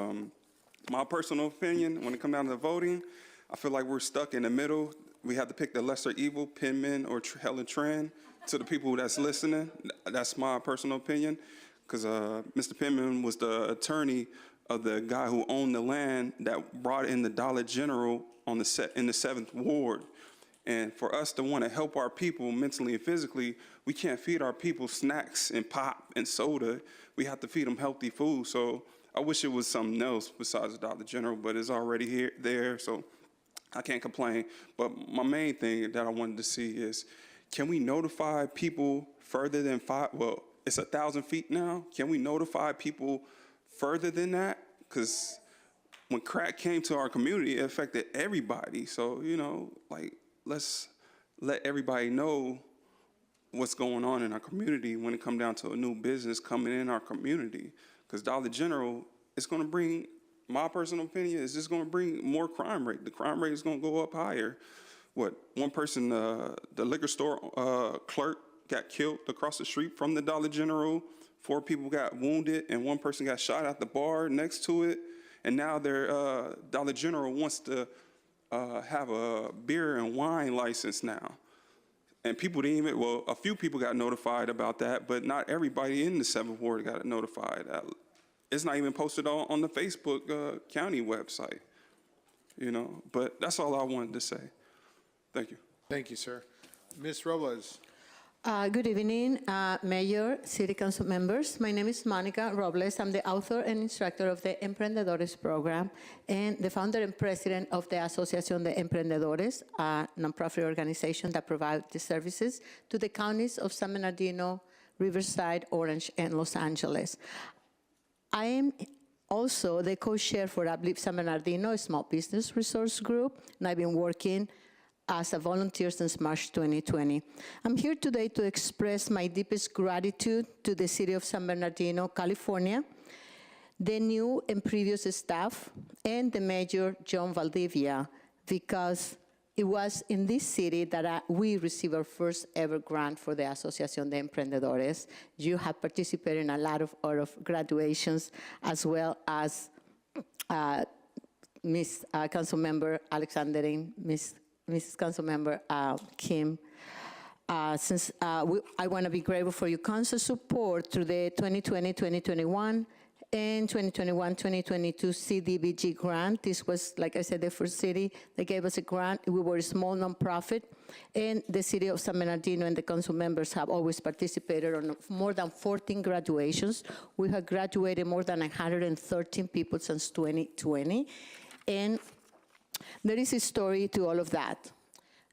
my personal opinion, when it comes down to voting, I feel like we're stuck in the middle. We have to pick the lesser evil, Penman or Helen Tran. To the people that's listening, that's my personal opinion. Because Mr. Penman was the attorney of the guy who owned the land that brought in the Dollar General in the 7th Ward. And for us to want to help our people mentally and physically, we can't feed our people snacks and pop and soda. We have to feed them healthy food. So I wish it was something else besides Dollar General, but it's already there, so I can't complain. But my main thing that I wanted to see is, can we notify people further than it's 1,000 feet now. Can we notify people further than that? Because when crack came to our community, it affected everybody. So, let's let everybody know what's going on in our community when it comes down to a new business coming in our community. Because Dollar General is going to bring, my personal opinion, is just going to bring more crime rate. The crime rate is going to go up higher. One person, the liquor store clerk got killed across the street from the Dollar General. 4 people got wounded, and 1 person got shot at the bar next to it. And now Dollar General wants to have a beer and wine license now. And people didn't even, a few people got notified about that, but not everybody in the 7th Ward got notified. It's not even posted on the Facebook county website, But that's all I wanted to say. Thank you. Thank you, sir. Ms. Robles. Good evening, Mayor, City Council members. My name is Monica Robles. I'm the author and instructor of the Emprendedores program and the founder and president of the Asociación de Emprendedores, a nonprofit organization that provides the services to the counties of San Bernardino, Riverside, Orange, and Los Angeles. I am also the co-chair for Uplift San Bernardino, a small business resource group, and I've been working as a volunteer since March 2020. I'm here today to express my deepest gratitude to the City of San Bernardino, California, the new and previous staff, and the Mayor, John Valdivia, because it was in this city that we received our first ever grant for the Asociación de Emprendedores. You have participated in a lot of graduations, as well as Ms. Councilmember Alexander and Mrs. Councilmember Kim. I want to be grateful for your constant support through the 2020-2021 and 2021-2022 CDBG grant. This was, like I said, the first city that gave us a grant. We were a small nonprofit, and the City of San Bernardino and the council members have always participated on more than 14 graduations. We have graduated more than 113 people since 2020, and there is a story to all of that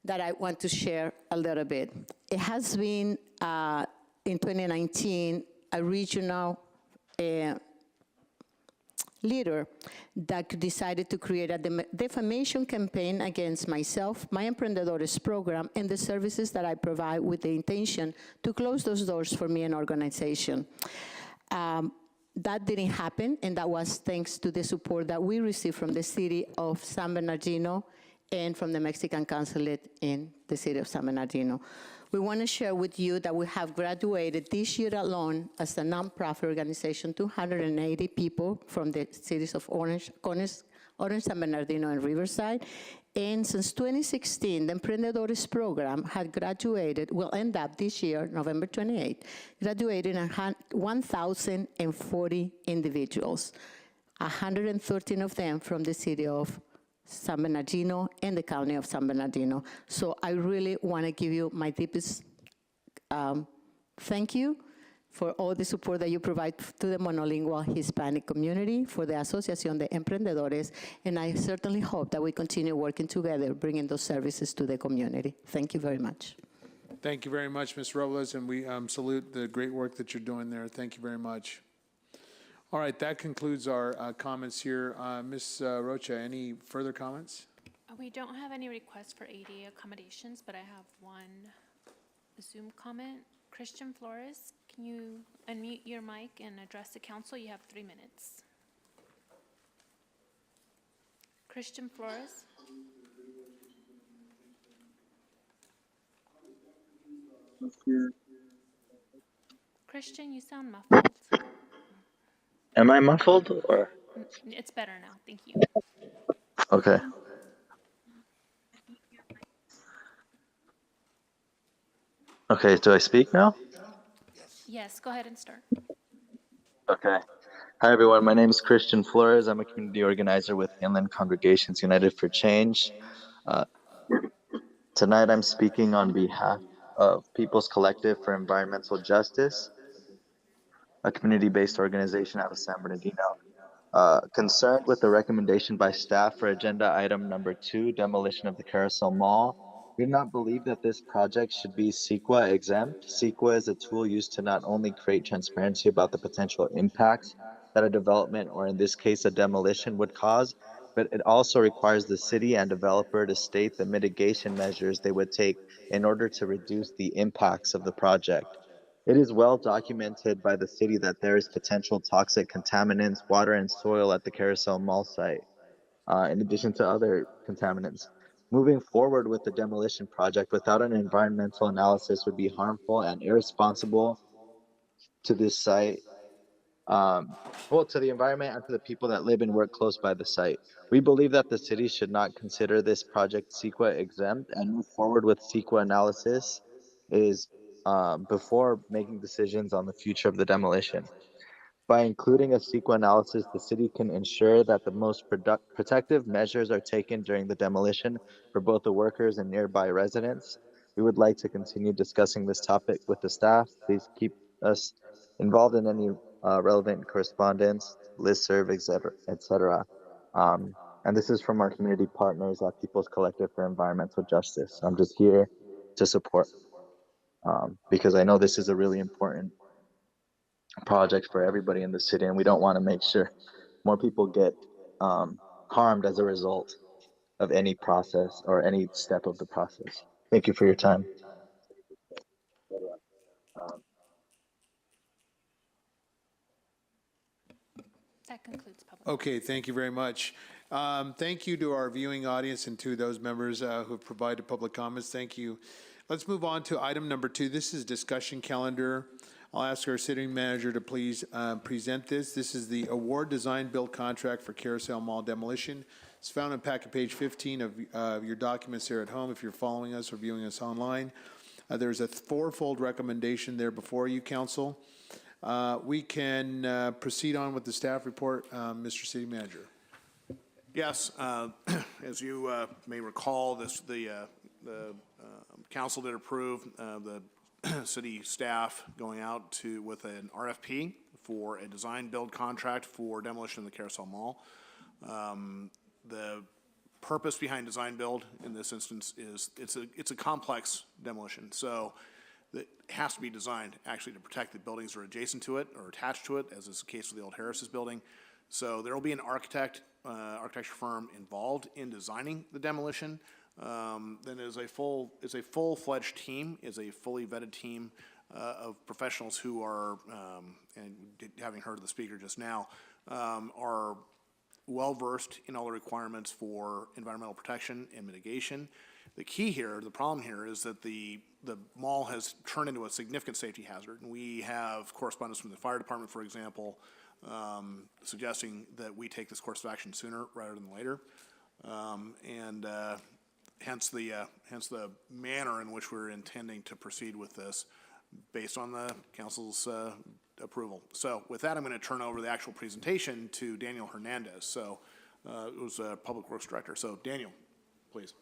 I want to share a little bit. It has been, in 2019, a regional leader that decided to create a defamation campaign against myself, my Emprendedores program, and the services that I provide, with the intention to close those doors for me and organization. That didn't happen, and that was thanks to the support that we received from the City of San Bernardino and from the Mexican Consulate in the City of San Bernardino. We want to share with you that we have graduated this year alone as a nonprofit organization, 280 people from the cities of Orange, San Bernardino, and Riverside. And since 2016, the Emprendedores program had graduated, will end up this year, November 28, graduating 1,040 individuals, 113 of them from the city of San Bernardino and the county of San Bernardino. So I really want to give you my deepest thank you for all the support that you provide to the monolingual Hispanic community, for the Asociación de Emprendedores, and I certainly hope that we continue working together, bringing those services to the community. Thank you very much. Thank you very much, Ms. Robles, and we salute the great work that you're doing there. Thank you very much. All right, that concludes our comments here. Ms. Rocha, any further comments? We don't have any requests for ADA accommodations, but I have one Zoom comment. Christian Flores, can you unmute your mic and address the council? You have 3 minutes. Christian Flores. Christian, you sound muffled. Am I muffled or? It's better now, thank you. Okay. Okay, do I speak now? Yes, go ahead and start. Okay. Hi, everyone. My name is Christian Flores. I'm a community organizer with Inland Congregations United for Change. Tonight I'm speaking on behalf of People's Collective for Environmental Justice, a community-based organization out of San Bernardino. Concerned with the recommendation by staff for agenda item number 2, demolition of the Carousel Mall, we do not believe that this project should be CEQA exempt. CEQA is a tool used to not only create transparency about the potential impacts that a development, or in this case, a demolition, would cause, but it also requires the city and developer to state the mitigation measures they would take in order to reduce the impacts of the project. It is well documented by the city that there is potential toxic contaminants, water and soil at the Carousel Mall site, in addition to other contaminants. Moving forward with the demolition project without an environmental analysis would be harmful and irresponsible to this site, well, to the environment and to the people that live and work close by the site. We believe that the city should not consider this project CEQA exempt and move forward with CEQA analysis is before making decisions on the future of the demolition. By including a CEQA analysis, the city can ensure that the most protective measures are taken during the demolition for both the workers and nearby residents. We would like to continue discussing this topic with the staff. Please keep us involved in any relevant correspondence, listserv, etc. And this is from our community partners at People's Collective for Environmental Justice. I'm just here to support because I know this is a really important project for everybody in the city, and we don't want to make sure more people get harmed as a result of any process or any step of the process. Thank you for your time. That concludes public. Okay, thank you very much. Thank you to our viewing audience and to those members who have provided public comments. Thank you. Let's move on to item number 2. This is discussion calendar. I'll ask our city manager to please present this. This is the award design build contract for Carousel Mall demolition. It's found in packet page 15 of your documents here at home if you're following us or viewing us online. There's a fourfold recommendation there before you, council. We can proceed on with the staff report. Mr. City Manager. Yes, as you may recall, the council did approve the city staff going out with an RFP for a design build contract for demolition of the Carousel Mall. The purpose behind design build in this instance is it's a complex demolition, so it has to be designed actually to protect the buildings that are adjacent to it or attached to it, as is the case with the old Harris's building. So there will be an architecture firm involved in designing the demolition. Then is a full-fledged team, is a fully vetted team of professionals who are, and having heard the speaker just now, are well-versed in all the requirements for environmental protection and mitigation. The key here, the problem here, is that the mall has turned into a significant safety hazard. And we have correspondence from the fire department, for example, suggesting that we take this course of action sooner rather than later. Hence the manner in which we're intending to proceed with this based on the council's approval. So with that, I'm going to turn over the actual presentation to Daniel Hernandez. So who's a Public Works Director. So Daniel, please.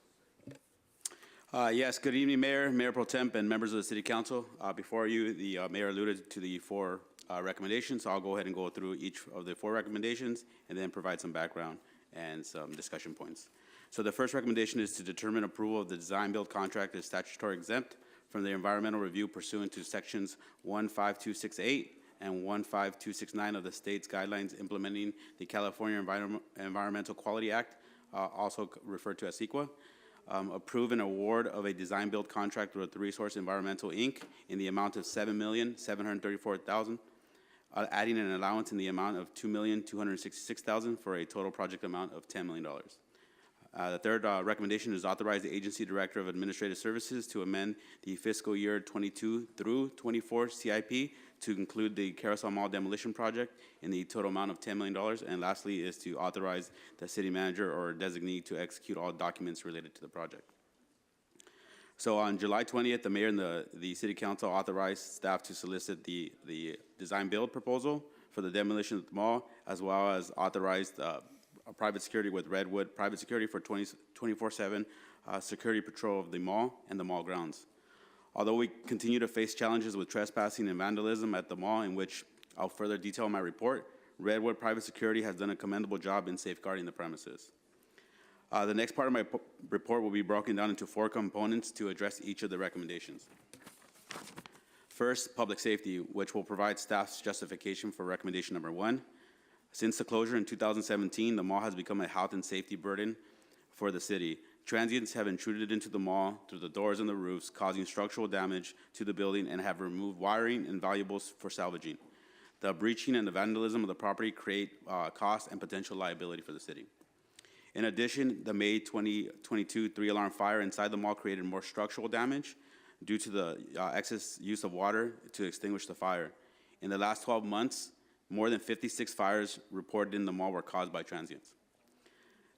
Yes, good evening, Mayor Pro Temp, and members of the City Council. Before you, the Mayor alluded to the 4 recommendations, so I'll go ahead and go through each of the 4 recommendations and then provide some background and some discussion points. So the first recommendation is to determine approval of the design build contract as statutory exempt from the environmental review pursuant to sections 15268 and 15269 of the state's guidelines implementing the California Environmental Quality Act, also referred to as CEQA. Approve an award of a design build contract with Resource Environmental, Inc. in the amount of $7,734,000, adding an allowance in the amount of $2,266,000 for a total project amount of $10 million. The third recommendation is authorize the Agency Director of Administrative Services to amend the fiscal year 22 through 24 CIP to include the Carousel Mall demolition project in the total amount of $10 million. And lastly is to authorize the city manager or designee to execute all documents related to the project. So on July 20th, the mayor and the city council authorized staff to solicit the design build proposal for the demolition of the mall, as well as authorized a private security with Redwood Private Security for 24/7 security patrol of the mall and the mall grounds. Although we continue to face challenges with trespassing and vandalism at the mall, in which I'll further detail in my report, Redwood Private Security has done a commendable job in safeguarding the premises. The next part of my report will be broken down into 4 components to address each of the recommendations. First, public safety, which will provide staff's justification for recommendation number 1. Since the closure in 2017, the mall has become a health and safety burden for the city. Transients have intruded into the mall through the doors and the roofs, causing structural damage to the building and have removed wiring and valuables for salvaging. The breaching and the vandalism of the property create cost and potential liability for the city. In addition, the May 2022 3-alarm fire inside the mall created more structural damage due to the excess use of water to extinguish the fire. In the last 12 months, more than 56 fires reported in the mall were caused by transients.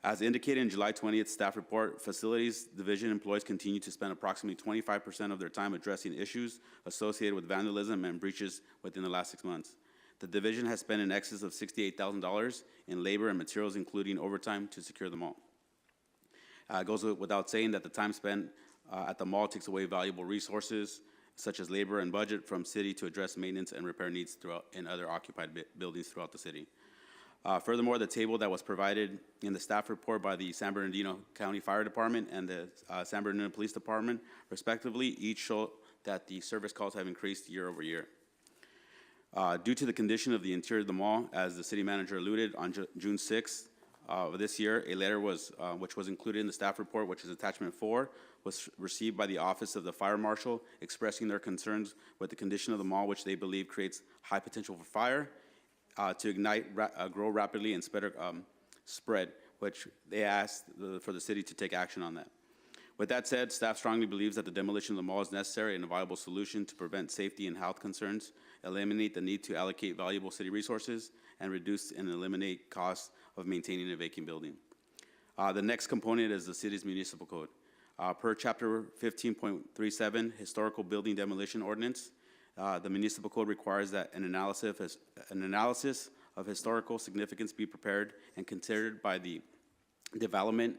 As indicated in July 20th staff report, Facilities Division employees continue to spend approximately 25% of their time addressing issues associated with vandalism and breaches within the last 6 months. The division has spent in excess of $68,000 in labor and materials, including overtime, to secure the mall. It goes without saying that the time spent at the mall takes away valuable resources, such as labor and budget from city to address maintenance and repair needs in other occupied buildings throughout the city. Furthermore, the table that was provided in the staff report by the San Bernardino County Fire Department and the San Bernardino Police Department, respectively, each show that the service calls have increased year over year. Due to the condition of the interior of the mall, as the city manager alluded, on June 6th of this year, a letter which was included in the staff report, which is attachment 4, was received by the Office of the Fire Marshal, expressing their concerns with the condition of the mall, which they believe creates high potential for fire, to ignite, grow rapidly, and spread, which they asked for the city to take action on that. With that said, staff strongly believes that the demolition of the mall is necessary and a viable solution to prevent safety and health concerns, eliminate the need to allocate valuable city resources, and reduce and eliminate costs of maintaining a vacant building. The next component is the city's municipal code. Per Chapter 15.37, Historical Building Demolition Ordinance, the municipal code requires that an analysis of historical significance be prepared and considered by the Development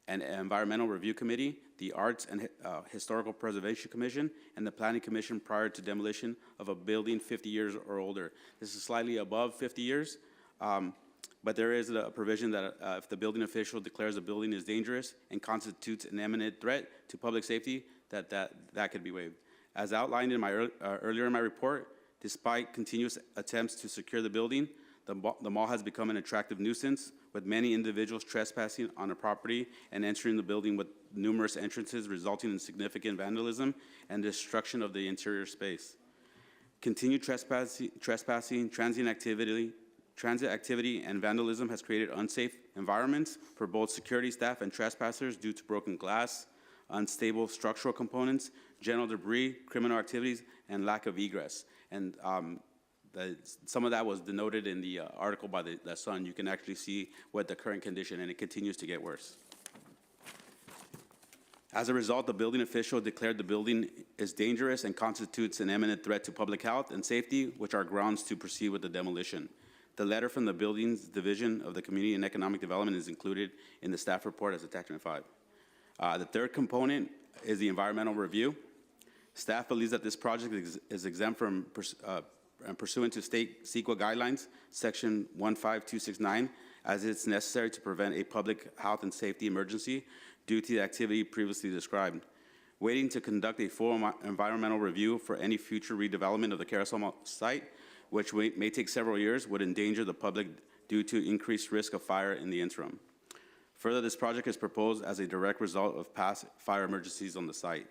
and Environmental Review Committee, the Arts and Historical Preservation Commission, and the Planning Commission prior to demolition of a building 50 years or older. This is slightly above 50 years, but there is a provision that if the building official declares a building is dangerous and constitutes an imminent threat to public safety, that could be waived. As outlined in my earlier in my report, despite continuous attempts to secure the building, the mall has become an attractive nuisance, with many individuals trespassing on a property and entering the building with numerous entrances, resulting in significant vandalism and destruction of the interior space. Continued trespassing, transient activity, and vandalism has created unsafe environments for both security staff and trespassers due to broken glass, unstable structural components, general debris, criminal activities, and lack of egress. And some of that was denoted in the article by the Sun. You can actually see what the current condition, and it continues to get worse. As a result, the building official declared the building is dangerous and constitutes an imminent threat to public health and safety, which are grounds to proceed with the demolition. The letter from the Buildings Division of the Community and Economic Development is included in the staff report as attachment 5. The third component is the environmental review. Staff believes that this project is exempt from pursuant to state CEQA guidelines, section 15269, as it's necessary to prevent a public health and safety emergency due to the activity previously described. Waiting to conduct a full environmental review for any future redevelopment of the Carousel Mall site, which may take several years, would endanger the public due to increased risk of fire in the interim. Further, this project is proposed as a direct result of past fire emergencies on the site.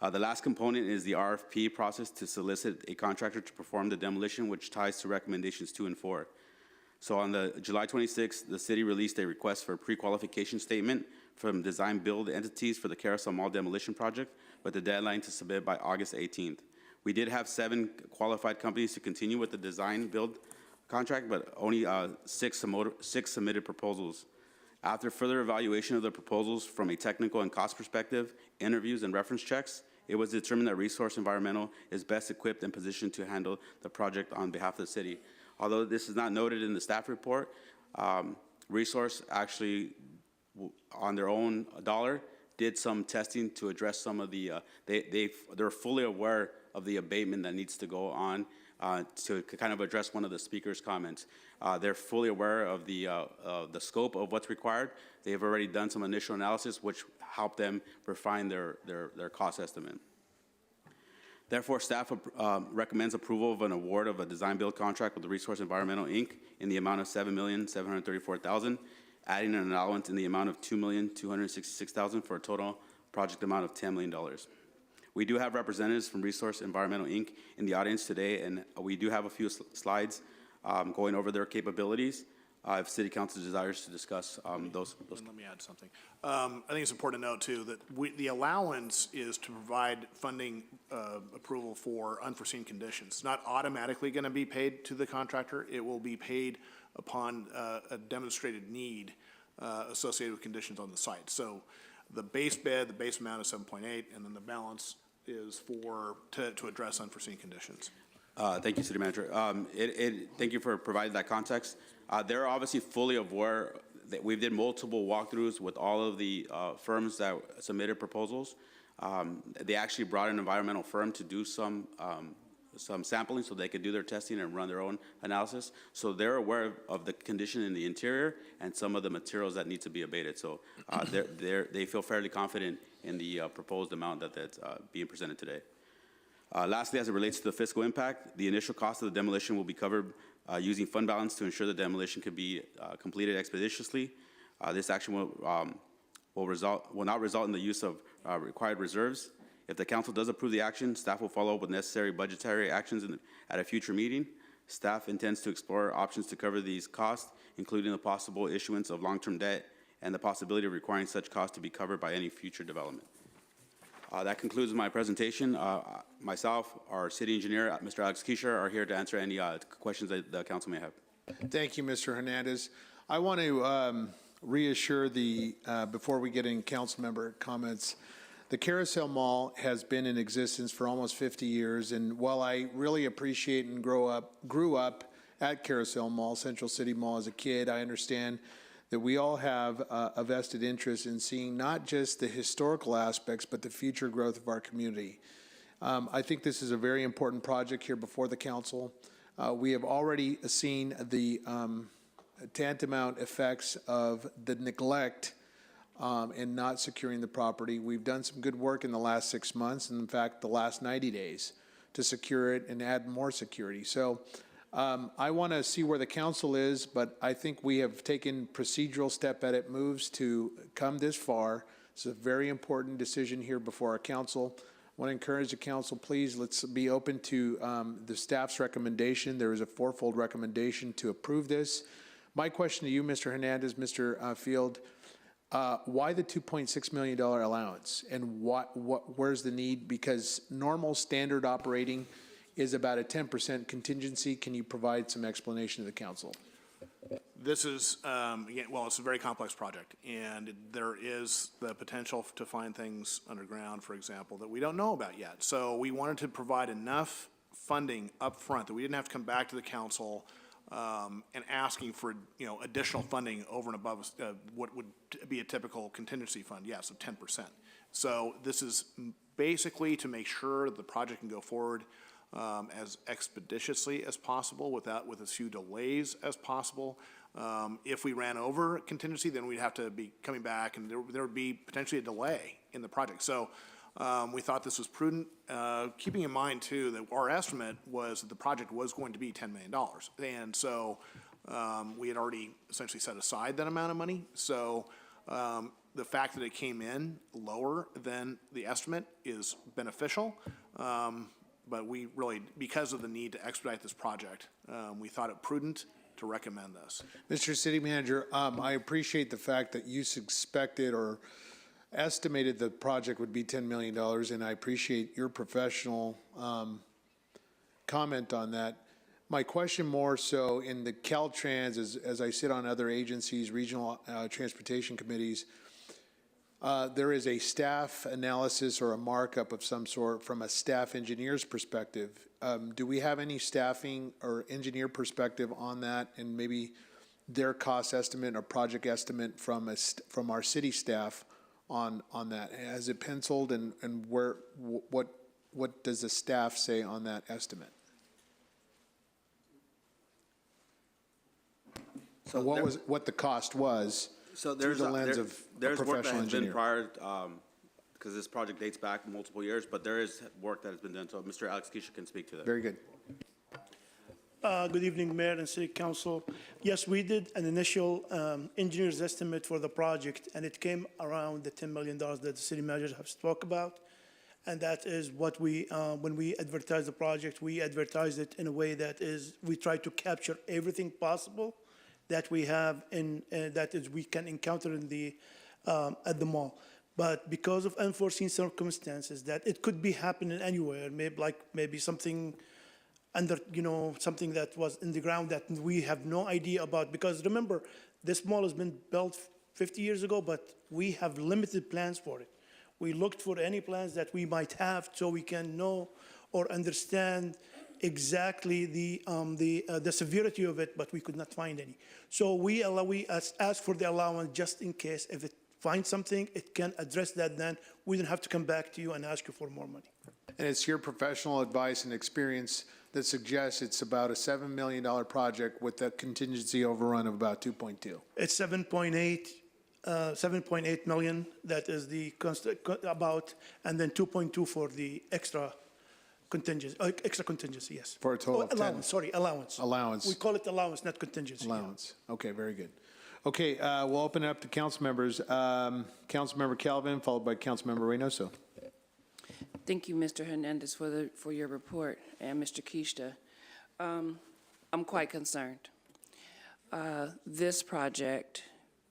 The last component is the RFP process to solicit a contractor to perform the demolition, which ties to recommendations 2 and 4. So on the July 26th, the city released a request for a pre-qualification statement from design build entities for the Carousel Mall demolition project, with the deadline to submit by August 18th. We did have 7 qualified companies to continue with the design build contract, but only 6 submitted proposals. After further evaluation of the proposals from a technical and cost perspective, interviews and reference checks, it was determined that Resource Environmental is best equipped and positioned to handle the project on behalf of the city. Although this is not noted in the staff report, Resource actually, on their own dollar, did some testing to address some of the, they're fully aware of the abatement that needs to go on to kind of address one of the speaker's comments. They're fully aware of the scope of what's required. They have already done some initial analysis, which helped them refine their cost estimate. Therefore, staff recommends approval of an award of a design-build contract with the Resource Environmental, Inc. in the amount of $7,734,000, adding an allowance in the amount of $2,266,000 for a total project amount of $10 million. We do have representatives from Resource Environmental, Inc. in the audience today, and we do have a few slides going over their capabilities. If City Council desires to discuss those. Let me add something. I think it's important to note, too, that the allowance is to provide funding approval for unforeseen conditions. It's not automatically going to be paid to the contractor. It will be paid upon a demonstrated need associated with conditions on the site. So the base bid, the base amount is 7.8, and then the balance is to address unforeseen conditions. Thank you, City Manager. Thank you for providing that context. They're obviously fully aware that we did multiple walkthroughs with all of the firms that submitted proposals. They actually brought an environmental firm to do some sampling so they could do their testing and run their own analysis. So they're aware of the condition in the interior and some of the materials that need to be abated. So they feel fairly confident in the proposed amount that's being presented today. Lastly, as it relates to the fiscal impact, the initial cost of the demolition will be covered using fund balance to ensure the demolition can be completed expeditiously. This action will not result in the use of required reserves. If the council does approve the action, staff will follow up with necessary budgetary actions at a future meeting. Staff intends to explore options to cover these costs, including the possible issuance of long-term debt and the possibility of requiring such costs to be covered by any future development. That concludes my presentation. Myself, our city engineer, Mr. Alex Keisha, are here to answer any questions that the council may have. Thank you, Mr. Hernandez. I want to reassure before we get in council member comments, the Carousel Mall has been in existence for almost 50 years, and while I really appreciate and grew up at Carousel Mall, Central City Mall as a kid, I understand that we all have a vested interest in seeing not just the historical aspects, but the future growth of our community. I think this is a very important project here before the council. We have already seen the tantamount effects of the neglect in not securing the property. We've done some good work in the last 6 months, and in fact, the last 90 days to secure it and add more security. So I want to see where the council is, but I think we have taken procedural step-at-it moves to come this far. It's a very important decision here before our council. I want to encourage the council, please, let's be open to the staff's recommendation. There is a fourfold recommendation to approve this. My question to you, Mr. Hernandez, Mr. Field, why the $2.6 million allowance, and where's the need? Because normal standard operating is about a 10% contingency. Can you provide some explanation to the council? This is, again, well, it's a very complex project, and there is the potential to find things underground, for example, that we don't know about yet. So we wanted to provide enough funding up front that we didn't have to come back to the council and asking for, additional funding over and above what would be a typical contingency fund, yes, of 10%. So this is basically to make sure the project can go forward as expeditiously as possible with as few delays as possible. If we ran over contingency, then we'd have to be coming back, and there would be potentially a delay in the project. So we thought this was prudent, keeping in mind, too, that our estimate was that the project was going to be $10 million. And so we had already essentially set aside that amount of money. So the fact that it came in lower than the estimate is beneficial. But we really, because of the need to expedite this project, we thought it prudent to recommend this. Mr. City Manager, I appreciate the fact that you suspected or estimated the project would be $10 million, and I appreciate your professional comment on that. My question more so in the Caltrans, as I sit on other agencies, regional transportation committees, there is a staff analysis or a markup of some sort from a staff engineer's perspective. Do we have any staffing or engineer perspective on that, and maybe their cost estimate or project estimate from our city staff on that? Has it penciled, and what does the staff say on that estimate? So what the cost was So through the lens of a there's work that professional has been engineer? prior, because this project dates back multiple years, but there is work that has been done. So Mr. Alex Keisha can speak to that. Very good. Good evening, Mayor and City Council. Yes, we did an initial engineer's estimate for the project, and it came around the $10 million that the city managers have spoke about. And that is what we, when we advertise the project, we advertise it in a way that is, we try to capture everything possible that we have that is we can encounter in the, at the mall. But because of unforeseen circumstances, that it could be happening anywhere, maybe something under, something that was in the ground that we have no idea about. Because remember, this mall has been built 50 years ago, but we have limited plans for it. We looked for any plans that we might have so we can know or understand exactly the severity of it, but we could not find any. So we ask for the allowance just in case if it finds something, it can address that then. We don't have to come back to you and ask you for more money. And it's your professional advice and experience that suggests it's about a $7 million project with a contingency overrun of about 2.2. It's 7.8 million, that is the about, and then 2.2 for the extra contingency, yes. For a total of 10. Allowance, sorry, allowance. Allowance. We call it allowance, not contingency. yeah. Allowance. Okay, very good. Okay, we'll open it up to council members. Councilmember Calvin, followed by Councilmember Reynoso. Thank you, Mr. Hernandez, for your report, and Mr. Keisha. I'm quite concerned. This project,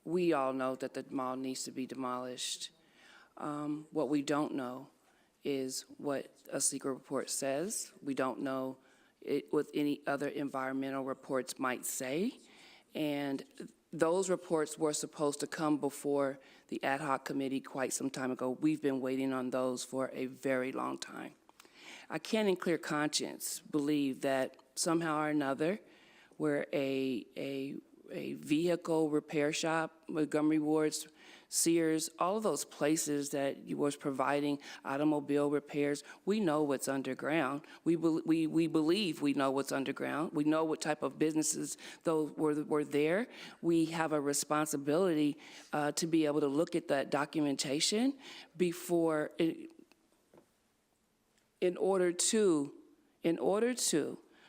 we all know that the mall needs to be demolished. What we don't know is what a secret report says. We don't know what any other environmental reports might say. And those reports were supposed to come before the ad hoc committee quite some time ago. We've been waiting on those for a very long time. I can in clear conscience believe that somehow or another, where a vehicle repair shop, Montgomery Ward's, Sears, all of those places that was providing automobile repairs, we know what's underground. We believe we know what's underground. We know what type of businesses those were there. We have a responsibility to be able to look at that documentation before, in order to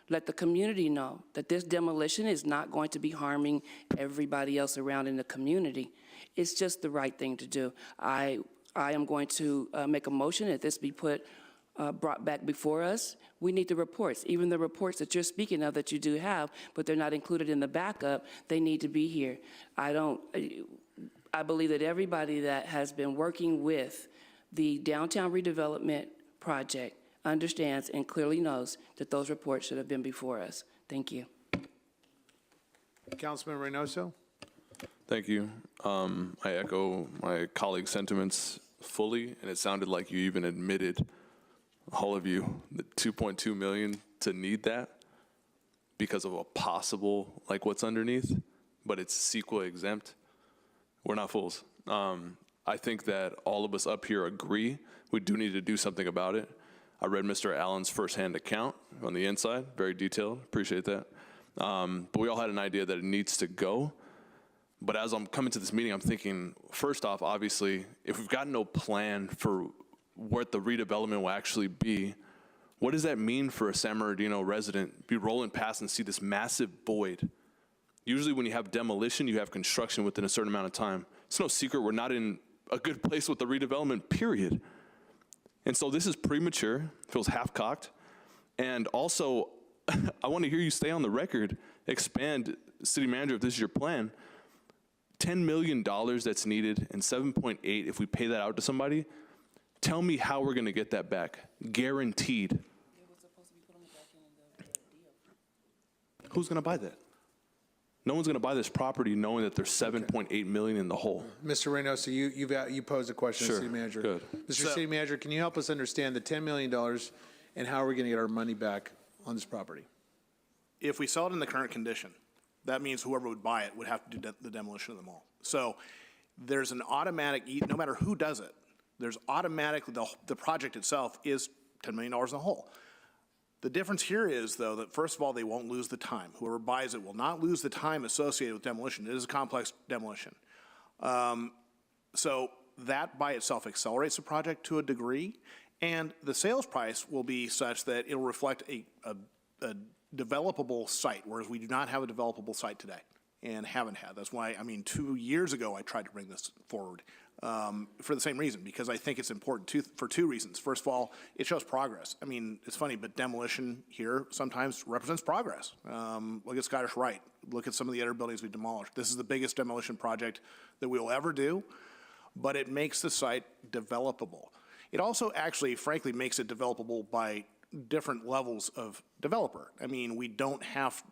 let the community know that this demolition is not going to be harming everybody else around in the community. It's just the right thing to do. I am going to make a motion that this be brought back before us. We need the reports, even the reports that you're speaking of that you do have, but they're not included in the backup. They need to be here. I believe that everybody that has been working with the downtown redevelopment project understands and clearly knows that those reports should have been before us. Thank you. Councilman Reynoso? Thank you. I echo my colleague's sentiments fully, and it sounded like you even admitted, all of you, the 2.2 million to need that because of a possible, like what's underneath, but it's CEQA exempt. We're not fools. I think that all of us up here agree we do need to do something about it. I read Mr. Allen's firsthand account on the inside, very detailed, appreciate that. But we all had an idea that it needs to go. But as I'm coming to this meeting, I'm thinking, first off, obviously, if we've got no plan for what the redevelopment will actually be, what does that mean for a San Bernardino resident be rolling past and see this massive void? Usually when you have demolition, you have construction within a certain amount of time. It's no secret we're not in a good place with the redevelopment, period. And so this is premature, feels half-cocked. And also, I want to hear you stay on the record, expand, city manager, if this is your plan, $10 million that's needed and 7.8 if we pay that out to somebody, tell me how we're going to get that back, guaranteed. Who's going to buy that? No one's going to buy this property knowing that there's 7.8 million in the hole. Mr. Reynoso, you posed a question to Sure. the city manager. Good. Mr. City Manager, can you help us understand the $10 million and how are we going to get our money back on this property? If we sell it in the current condition, that means whoever would buy it would have to do the demolition of the mall. So there's an automatic, no matter who does it, there's automatically, the project itself is $10 million in the hole. The difference here is, though, that first of all, they won't lose the time. Whoever buys it will not lose the time associated with demolition. It is a complex demolition. So that by itself accelerates the project to a degree, and the sales price will be such that it'll reflect a developable site, whereas we do not have a developable site today and haven't had. That's why, 2 years ago, I tried to bring this forward for the same reason, because I think it's important for two reasons. First of all, it shows progress. It's funny, but demolition here sometimes represents progress. Look at Scottish Rite. Look at some of the other buildings we demolished. This is the biggest demolition project that we will ever do, but it makes the site developable. It also actually, frankly, makes it developable by different levels of developer. You don't have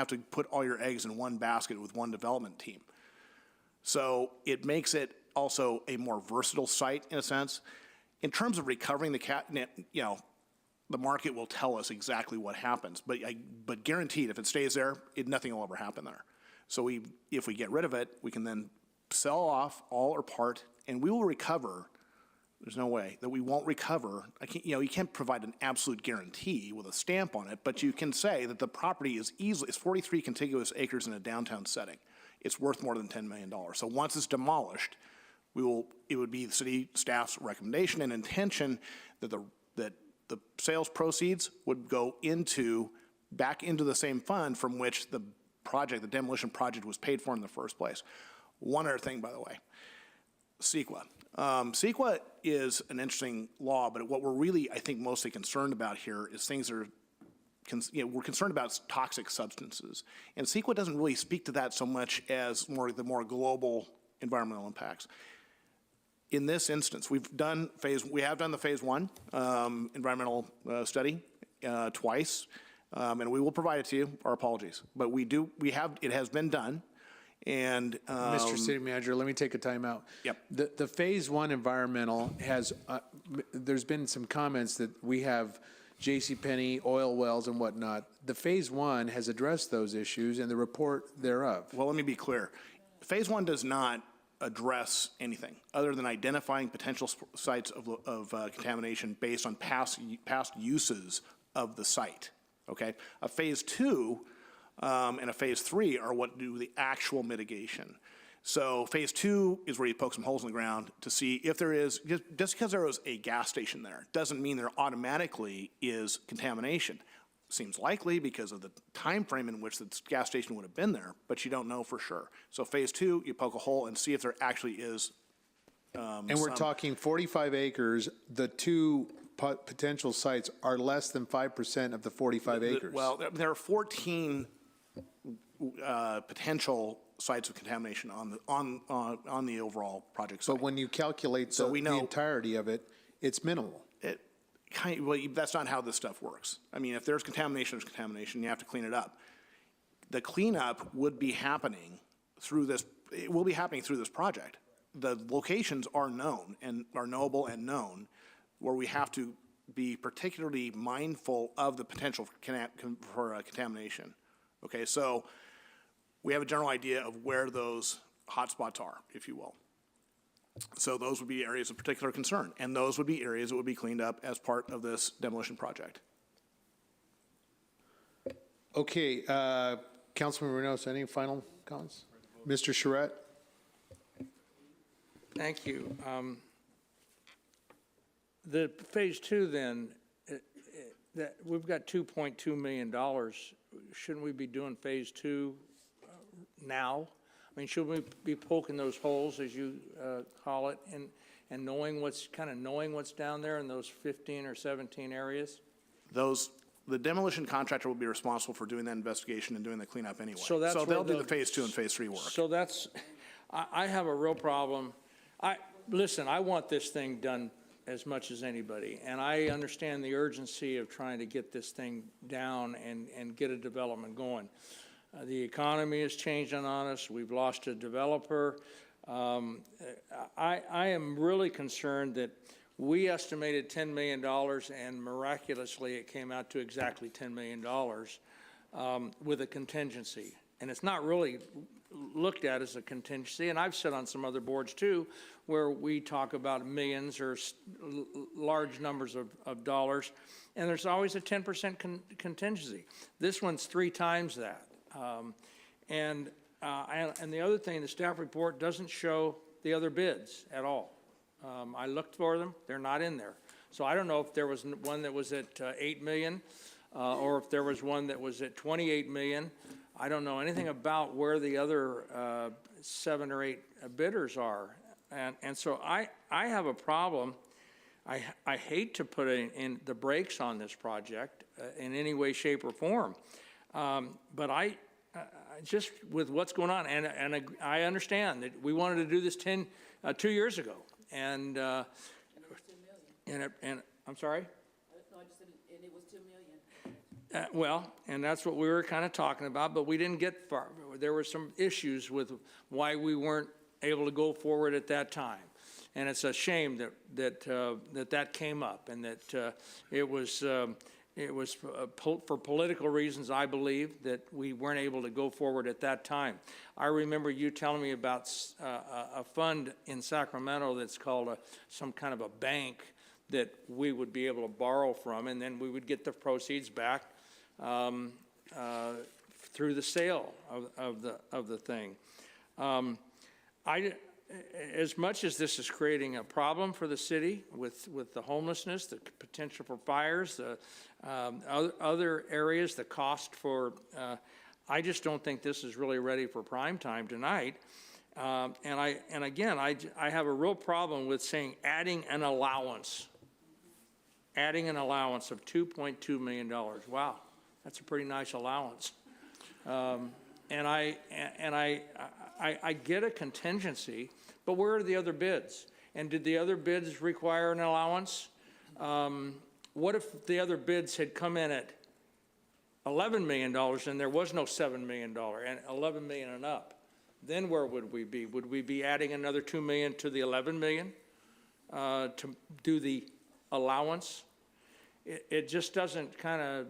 to put all your eggs in one basket with one development team. So it makes it also a more versatile site in a sense. In terms of recovering the market will tell us exactly what happens, but guaranteed if it stays there, nothing will ever happen there. So if we get rid of it, we can then sell off all or part, and we will recover. There's no way that we won't recover. You can't provide an absolute guarantee with a stamp on it, but you can say that the property is 43 contiguous acres in a downtown setting. It's worth more than $10 million. So once it's demolished, it would be the city staff's recommendation and intention that the sales proceeds would go back into the same fund from which the demolition project was paid for in the first place. One other thing, by the way, CEQA. CEQA is an interesting law, but what we're really, I think, mostly concerned about here is things that are, we're concerned about toxic substances. And CEQA doesn't really speak to that so much as the more global environmental impacts. In this instance, we have done the phase one environmental study twice, and we will provide it to you. Our apologies, but it has been done. And Mr. City Manager, let me take a time out. Yep. The phase one environmental has, there's been some comments that we have JCPenney, oil wells and whatnot. The phase one has addressed those issues and the report thereof. Well, let me be clear. Phase one does not address anything other than identifying potential sites of contamination based on past uses of the site. Okay, a phase two and a phase three are what do the actual mitigation. So phase two is where you poke some holes in the ground to see if there is, just because there was a gas station there doesn't mean there automatically is contamination. Seems likely because of the time frame in which the gas station would have been there, but you don't know for sure. So phase two, you poke a hole and see if there actually is. And we're talking 45 acres. The two potential sites are less than 5% of the 45 acres. Well, there are 14 potential sites of contamination on the overall project site. But when you calculate the entirety of it, it's minimal. That's not how this stuff works. If there's contamination, there's contamination. You have to clean it up. The cleanup would be happening through this. It will be happening through this project. The locations are known and are knowable and known, where we have to be particularly mindful of the potential for contamination. Okay, so we have a general idea of where those hotspots are, if you will. So those would be areas of particular concern, and those would be areas that would be cleaned up as part of this demolition project. Okay, Councilman Reynoso, any final comments? Mr. Charette? Thank you. The phase two then, that we've got $2.2 million. Shouldn't we be doing phase two now? Should we be poking those holes, as you call it, and knowing what's down there in those 15 or 17 areas? The demolition contractor will be responsible for doing that investigation and doing the cleanup anyway. So they'll do the phase two and phase three work. So I have a real problem. Listen, I want this thing done as much as anybody, and I understand the urgency of trying to get this thing down and get a development going. The economy is changing on us. We've lost a developer. I am really concerned that we estimated $10 million, and miraculously it came out to exactly $10 million with a contingency. And it's not really looked at as a contingency, and I've sat on some other boards too, where we talk about millions or large numbers of dollars, and there's always a 10% contingency. This one's 3 times that. And the other thing, the staff report doesn't show the other bids at all. I looked for them, they're not in there. So I don't know if there was one that was at 8 million, or if there was one that was at 28 million. I don't know anything about where the other 7 or 8 bidders are. And so I have a problem. I hate to put in the brakes on this project in any way, shape, or form. But I just with what's going on, and I understand that we wanted to do this 2 years ago. And I'm sorry? No, I just said, and it was 10 million. Well, and that's what we were kind of talking about, but we didn't get far. There were some issues with why we weren't able to go forward at that time. And it's a shame that came up, and that it was for political reasons, I believe, that we weren't able to go forward at that time. I remember you telling me about a fund in Sacramento that's called some kind of a bank that we would be able to borrow from, and then we would get the proceeds back through the sale of the thing. As much as this is creating a problem for the city with the homelessness, the potential for fires, the other areas, the cost for, I just don't think this is really ready for prime time tonight. And again, I have a real problem with saying adding an allowance of $2.2 million. Wow, that's a pretty nice allowance. And I get a contingency, but where are the other bids? And did the other bids require an allowance? What if the other bids had come in at $11 million and there was no $7 million and $11 million and up? Then where would we be? Would we be adding another $2 million to the $11 million to do the allowance? It just doesn't kind of,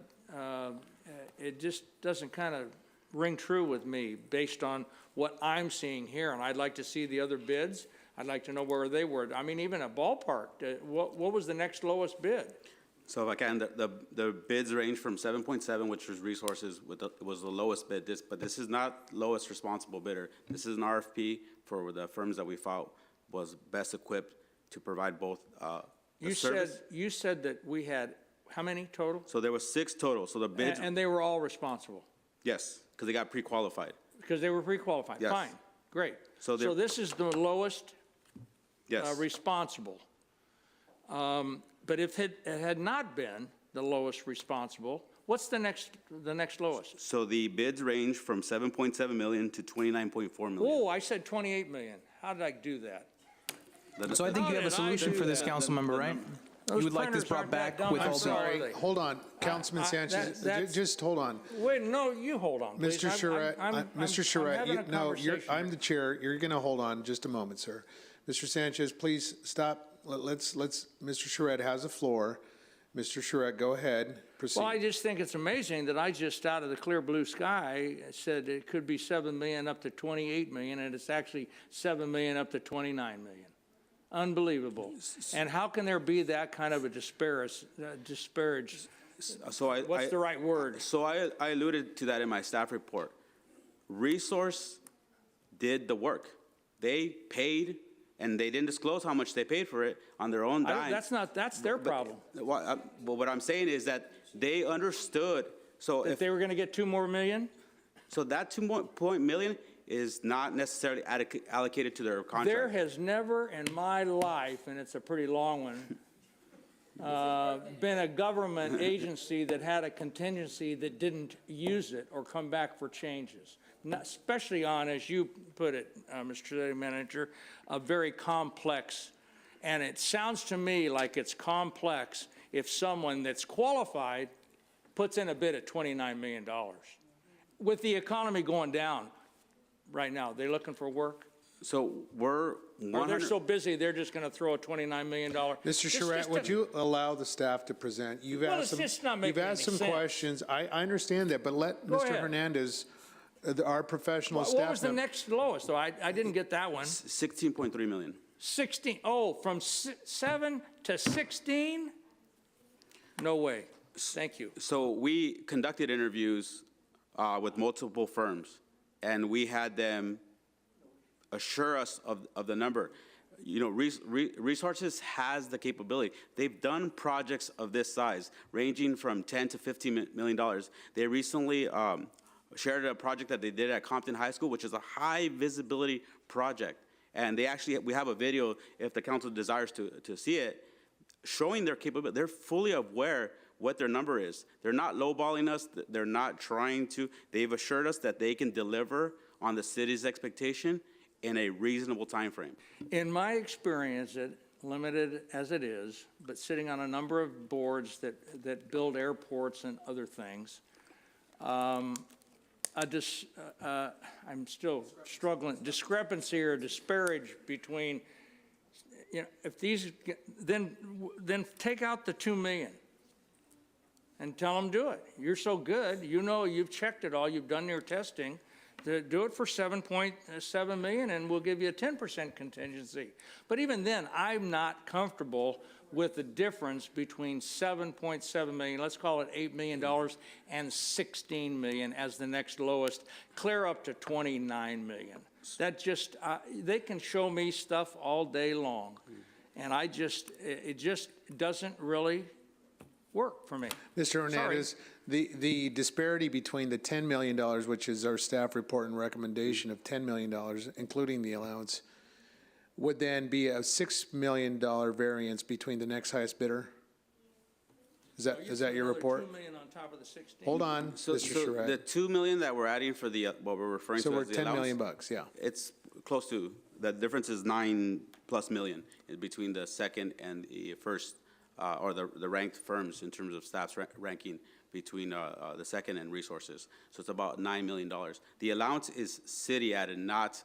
ring true with me based on what I'm seeing here. And I'd like to see the other bids. I'd like to know where they were. I mean, even a ballpark, what was the next lowest bid? So if I can, the bids range from 7.7, which was resources, was the lowest bid. But this is not lowest responsible bidder. This is an RFP for the firms that we felt was best equipped to provide both You said that we had how many total? So there was 6 total. So the bids. And they were all responsible? Yes, because they got pre-qualified. Because they were pre-qualified? Yes. Fine, great. So this is the lowest yes. Responsible. But if it had not been the lowest responsible, what's the next lowest? So the bids range from 7.7 million to 29.4 million. Oh, I said 28 million. How did I do that? So I think you have a solution for this, council member, right? You would like this brought back with all I'm the... sorry, hold on, Councilman Sanchez, just hold on. Wait, no, you hold on, please. Mr. Charette, Mr. Charette, no, I'm the chair. You're going to hold on just a moment, sir. Mr. Sanchez, please stop. Mr. Charette has the floor. Mr. Charette, go ahead. Proceed. Well, I just think it's amazing that I just out of the clear blue sky said it could be 7 million up to 28 million, and it's actually 7 million up to 29 million. Unbelievable. And how can there be that kind of a disparage? So what's the right word? So I alluded to that in my staff report. Resource did the work. They paid, and they didn't disclose how much they paid for it on their own dime. That's their problem. But what I'm saying is that they understood. So if they were going to get 2 more million? So that 2 million is not necessarily allocated to their contract. There has never in my life, and it's a pretty long one, been a government agency that had a contingency that didn't use it or come back for changes. Not, especially on, as you put it, Mr. City Manager, a very complex. And it sounds to me like it's complex if someone that's qualified puts in a bid at $29 million. With the economy going down right now, they looking for work? So we're 100. Or they're so busy, they're just going to throw a $29 million. Mr. Charette, would you allow the staff to present? You've asked some questions. I understand that, but let Mr. Hernandez Our professional What staff. was the next lowest, though? I didn't get that one. 16.3 million. 16, oh, from 7 to 16? No way. Thank you. So we conducted interviews with multiple firms, and we had them assure us of the number. You know, Resources has the capability. They've done projects of this size, ranging from $10 to $15 million. They recently shared a project that they did at Compton High School, which is a high visibility project. And we have a video, if the council desires to see it, showing their capability. They're fully aware what their number is. They're not lowballing us. They're not trying to. They've assured us that they can deliver on the city's expectation in a reasonable time frame. In my experience, limited as it is, but sitting on a number of boards that build airports and other things, I'm still struggling. Discrepancy or disparage between, you know, if these, then take out the 2 million and tell them do it. You're so good. You know, you've checked it all. You've done your testing. Do it for 7.7 million, and we'll give you a 10% contingency. But even then, I'm not comfortable with the difference between 7.7 million, let's call it $8 million, and 16 million as the next lowest, clear up to 29 million. That just, they can show me stuff all day long, and it just doesn't really work for me. Mr. Hernandez, the disparity between the $10 million, which is our staff report and recommendation of $10 million, including the allowance, would then be a $6 million variance between the next highest bidder? Is that your report? 2 million on top of the 16. Hold on, So Mr. Charette. the 2 million that we're adding for the what we're referring So to we're as the 10 allowance, million bucks, yeah. it's close to, the difference is 9+ million between the second and the first, or the ranked firms in terms of staff's ranking between the second and Resources. So it's about $9 million. The allowance is city added, not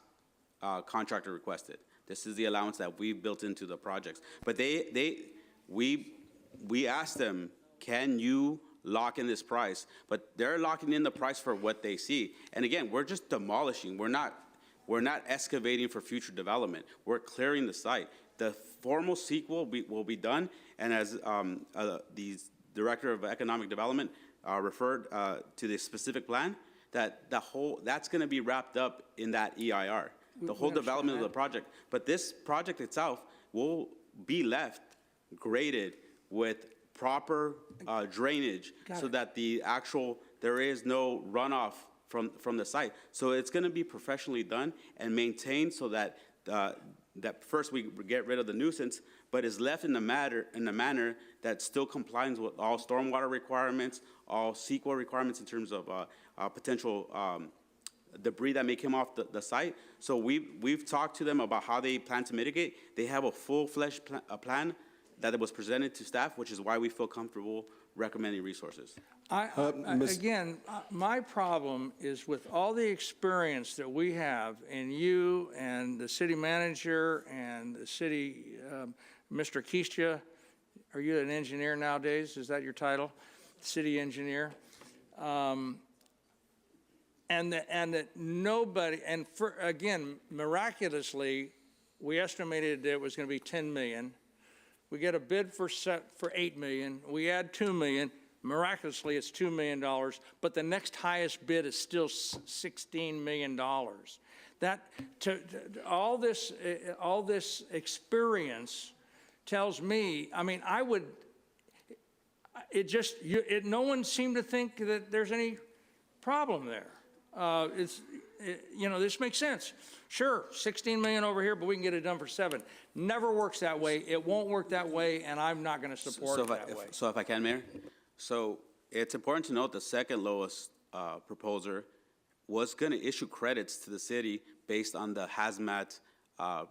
contractor requested. This is the allowance that we built into the projects. But we asked them, can you lock in this price? But they're locking in the price for what they see. And again, we're just demolishing. We're not excavating for future development. We're clearing the site. The formal sequel will be done, and as the Director of Economic Development referred to the specific plan, that's going to be wrapped up in that EIR, the whole development of the project. But this project itself will be left graded with proper drainage so that there is no runoff from the site. So it's going to be professionally done and maintained so that that first we get rid of the nuisance, but is left in a manner that still complies with all stormwater requirements, all CEQA requirements in terms of potential debris that may come off the site. So we've talked to them about how they plan to mitigate. They have a full-fledged plan that was presented to staff, which is why we feel comfortable recommending Resources. Again, my problem is with all the experience that we have, and you and the city manager and the city, Mr. Keisha, are you an engineer nowadays? Is that your title? City engineer? And that nobody, and again, miraculously, we estimated that it was going to be 10 million. We get a bid for 8 million. We add 2 million. Miraculously, it's $2 million, but the next highest bid is still $16 million. All this experience tells me, I mean, no one seemed to think that there's any problem there. This makes sense. Sure, 16 million over here, but we can get it done for 7. Never works that way. It won't work that way, and I'm not going to support it that way. So if I can, Mayor? So it's important to note the second lowest proposer was going to issue credits to the city based on the hazmat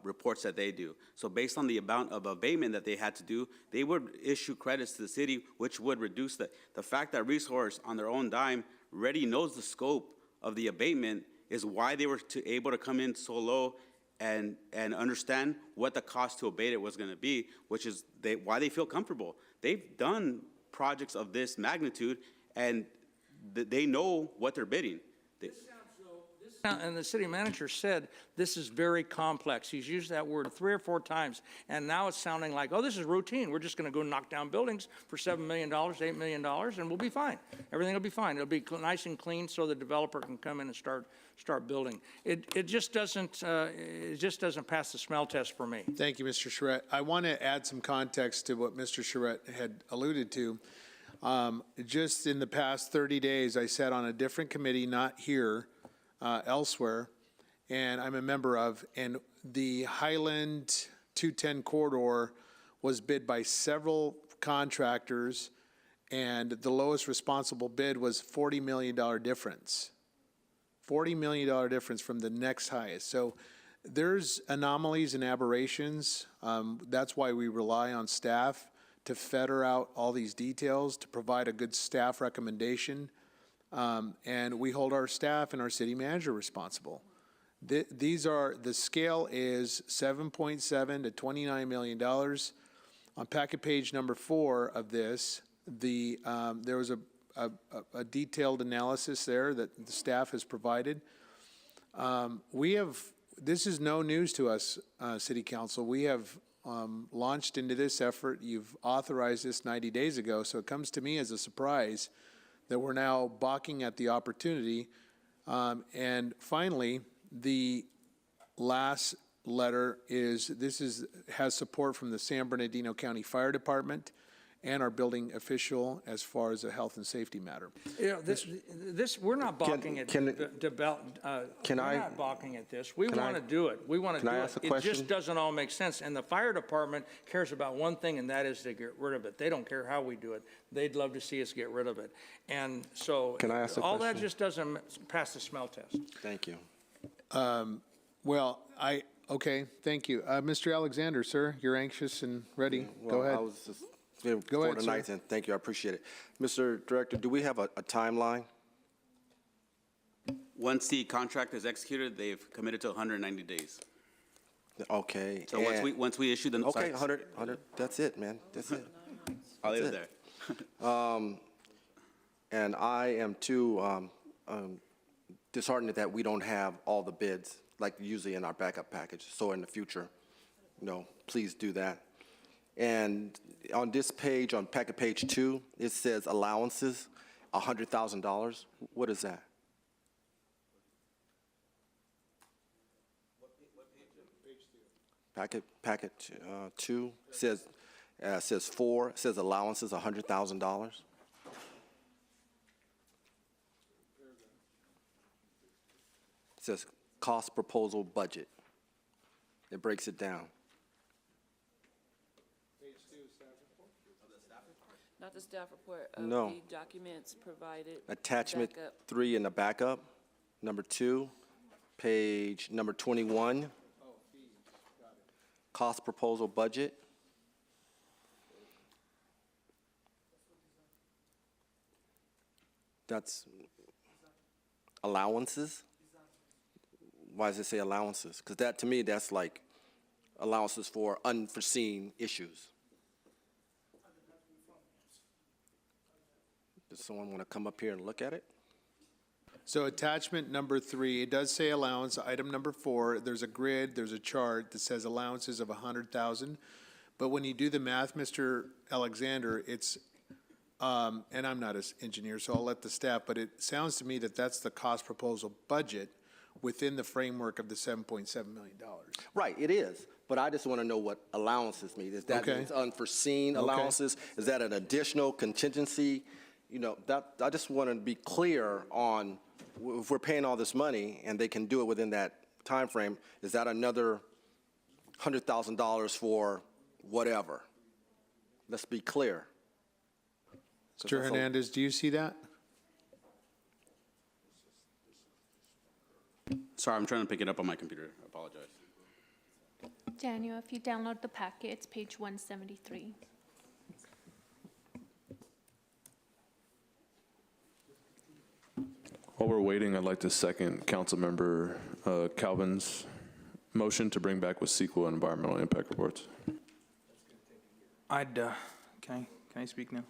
reports that they do. So based on the amount of abatement that they had to do, they would issue credits to the city, which would reduce the fact that Resource on their own dime already knows the scope of the abatement is why they were able to come in so low and understand what the cost to abate it was going to be, which is why they feel comfortable. They've done projects of this magnitude, and they know what they're bidding. This sounds so And the city manager said, this is very complex. He's used that word 3 or 4 times, and now it's sounding like, oh, this is routine. We're just going to go knock down buildings for $7 million, $8 million, and we'll be fine. Everything will be fine. It'll be nice and clean so the developer can come in and start building. It just doesn't pass the smell test for me. Thank you, Mr. Charette. I want to add some context to what Mr. Charette had alluded to. Just in the past 30 days, I sat on a different committee, not here, elsewhere, and I'm a member of, and the Highland 210 corridor was bid by several contractors, and the lowest responsible bid was $40 million difference. $40 million difference from the next highest. So there's anomalies and aberrations. That's why we rely on staff to fetter out all these details, to provide a good staff recommendation. And we hold our staff and our city manager responsible. The scale is 7.7 to $29 million. On packet page number 4 of this, there was a detailed analysis there that the staff has provided. This is no news to us, City Council. We have launched into this effort. You've authorized this 90 days ago, so it comes to me as a surprise that we're now balking at the opportunity. And finally, the last letter has support from the San Bernardino County Fire Department and our building official as far as a health and safety matter. You know, we're not balking at we're not balking at this. We want to do it. We want to do it. It just doesn't all make sense. And the fire department cares about one thing, and that is to get rid of it. They don't care how we do it. They'd love to see us get rid of it. And so all that just doesn't pass the smell test. Thank you. Okay, thank you. Mr. Alexander, sir, you're anxious and ready. Go ahead. I was just Go ahead, tonight, and thank you. I appreciate it. Mr. Director, do we have a timeline? Once the contract is executed, they've committed to 190 days. Okay. So once we issue the okay, 100. That's it, man. That's it. I'll leave it there. And I am too disheartened that we don't have all the bids like usually in our backup package. So in the future, please do that. And on this page, on packet page 2, it says allowances, $100,000. What is that? Packet 2 says 4 says allowances, $100,000. It says cost proposal budget. It breaks it down. Not the staff report, of No. the documents provided. Attachment backup. 3 in the backup, number 2, page number 21. Cost proposal budget. That's allowances. Why does it say allowances? Because that, to me, that's like allowances for unforeseen issues. Does someone want to come up here and look at it? So attachment number 3, it does say allowance. Item number 4, there's a grid, there's a chart that says allowances of 100,000. But when you do the math, Mr. Alexander, it's, and I'm not an engineer, so I'll let the staff, but it sounds to me that that's the cost proposal budget within the framework of the $7.7 million. Right, it is. But I just want to know what allowances mean. Is that unforeseen allowances? Is that an additional contingency? I just want to be clear on if we're paying all this money and they can do it within that time frame, is that another $100,000 for whatever? Let's be clear. Mr. Hernandez, do you see that? Sorry, I'm trying to pick it up on my computer. I apologize. Daniel, if you download the packet, it's page 173. While we're waiting, I'd like to second Councilmember Calvin's motion to bring back with CEQA and environmental impact reports. Can I speak now?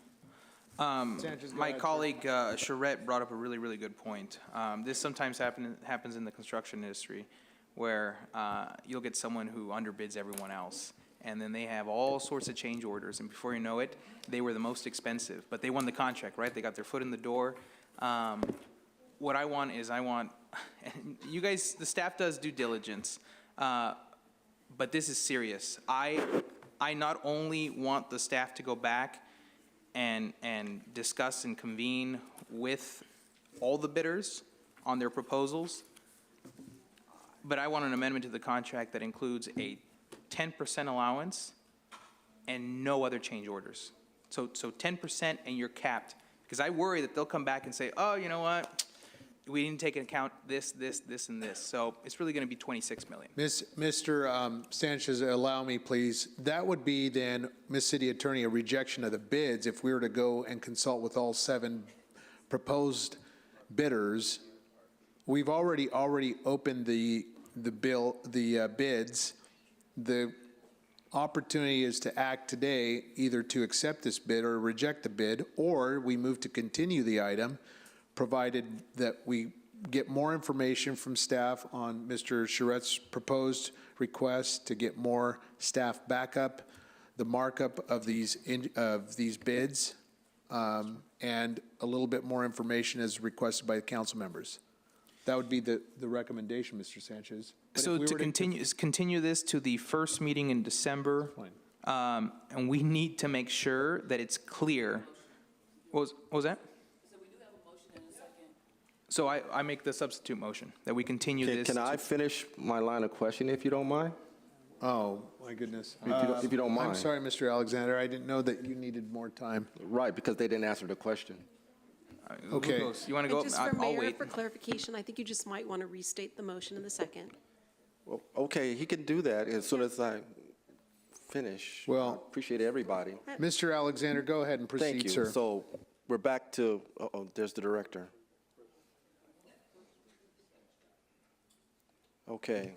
Sanchez, go My ahead, sir. colleague Charette brought up a really, really good point. This sometimes happens in the construction industry, where you'll get someone who underbids everyone else, and then they have all sorts of change orders, and before you know it, they were the most expensive, but they won the contract, right? They got their foot in the door. What I want is, you guys, the staff does due diligence, but this is serious. I not only want the staff to go back and discuss and convene with all the bidders on their proposals, but I want an amendment to the contract that includes a 10% allowance and no other change orders. So 10% and you're capped, because I worry that they'll come back and say, oh, you know what? We didn't take into account this, and this. So it's really going to be 26 million. Mr. Sanchez, allow me, please. That would be then, Ms. City Attorney, a rejection of the bids if we were to go and consult with all 7 proposed bidders. We've already opened the bids. The opportunity is to act today, either to accept this bid or reject the bid, or we move to continue the item, provided that we get more information from staff on Mr. Charette's proposed request to get more staff backup, the markup of these bids, and a little bit more information as requested by the council members. That would be the recommendation, Mr. Sanchez. But So if we to were continue this to the first meeting in December, and we need to make sure that it's clear. What was that? So I make the substitute motion, that we continue this. Can I finish my line of questioning, if you don't mind? Oh, my goodness. If you don't mind. I'm sorry, Mr. Alexander. I didn't know that you needed more time. Right, because they didn't answer the question. Okay. Who goes? You want to go? And just for I'll Mayor, wait. for clarification, I think you just might want to restate the motion in the second. Well, okay, he can do that as soon as I finish. Well- I appreciate everybody. Mr. Alexander, go ahead and Thank proceed, you. sir. So we're back to, there's the director. Okay.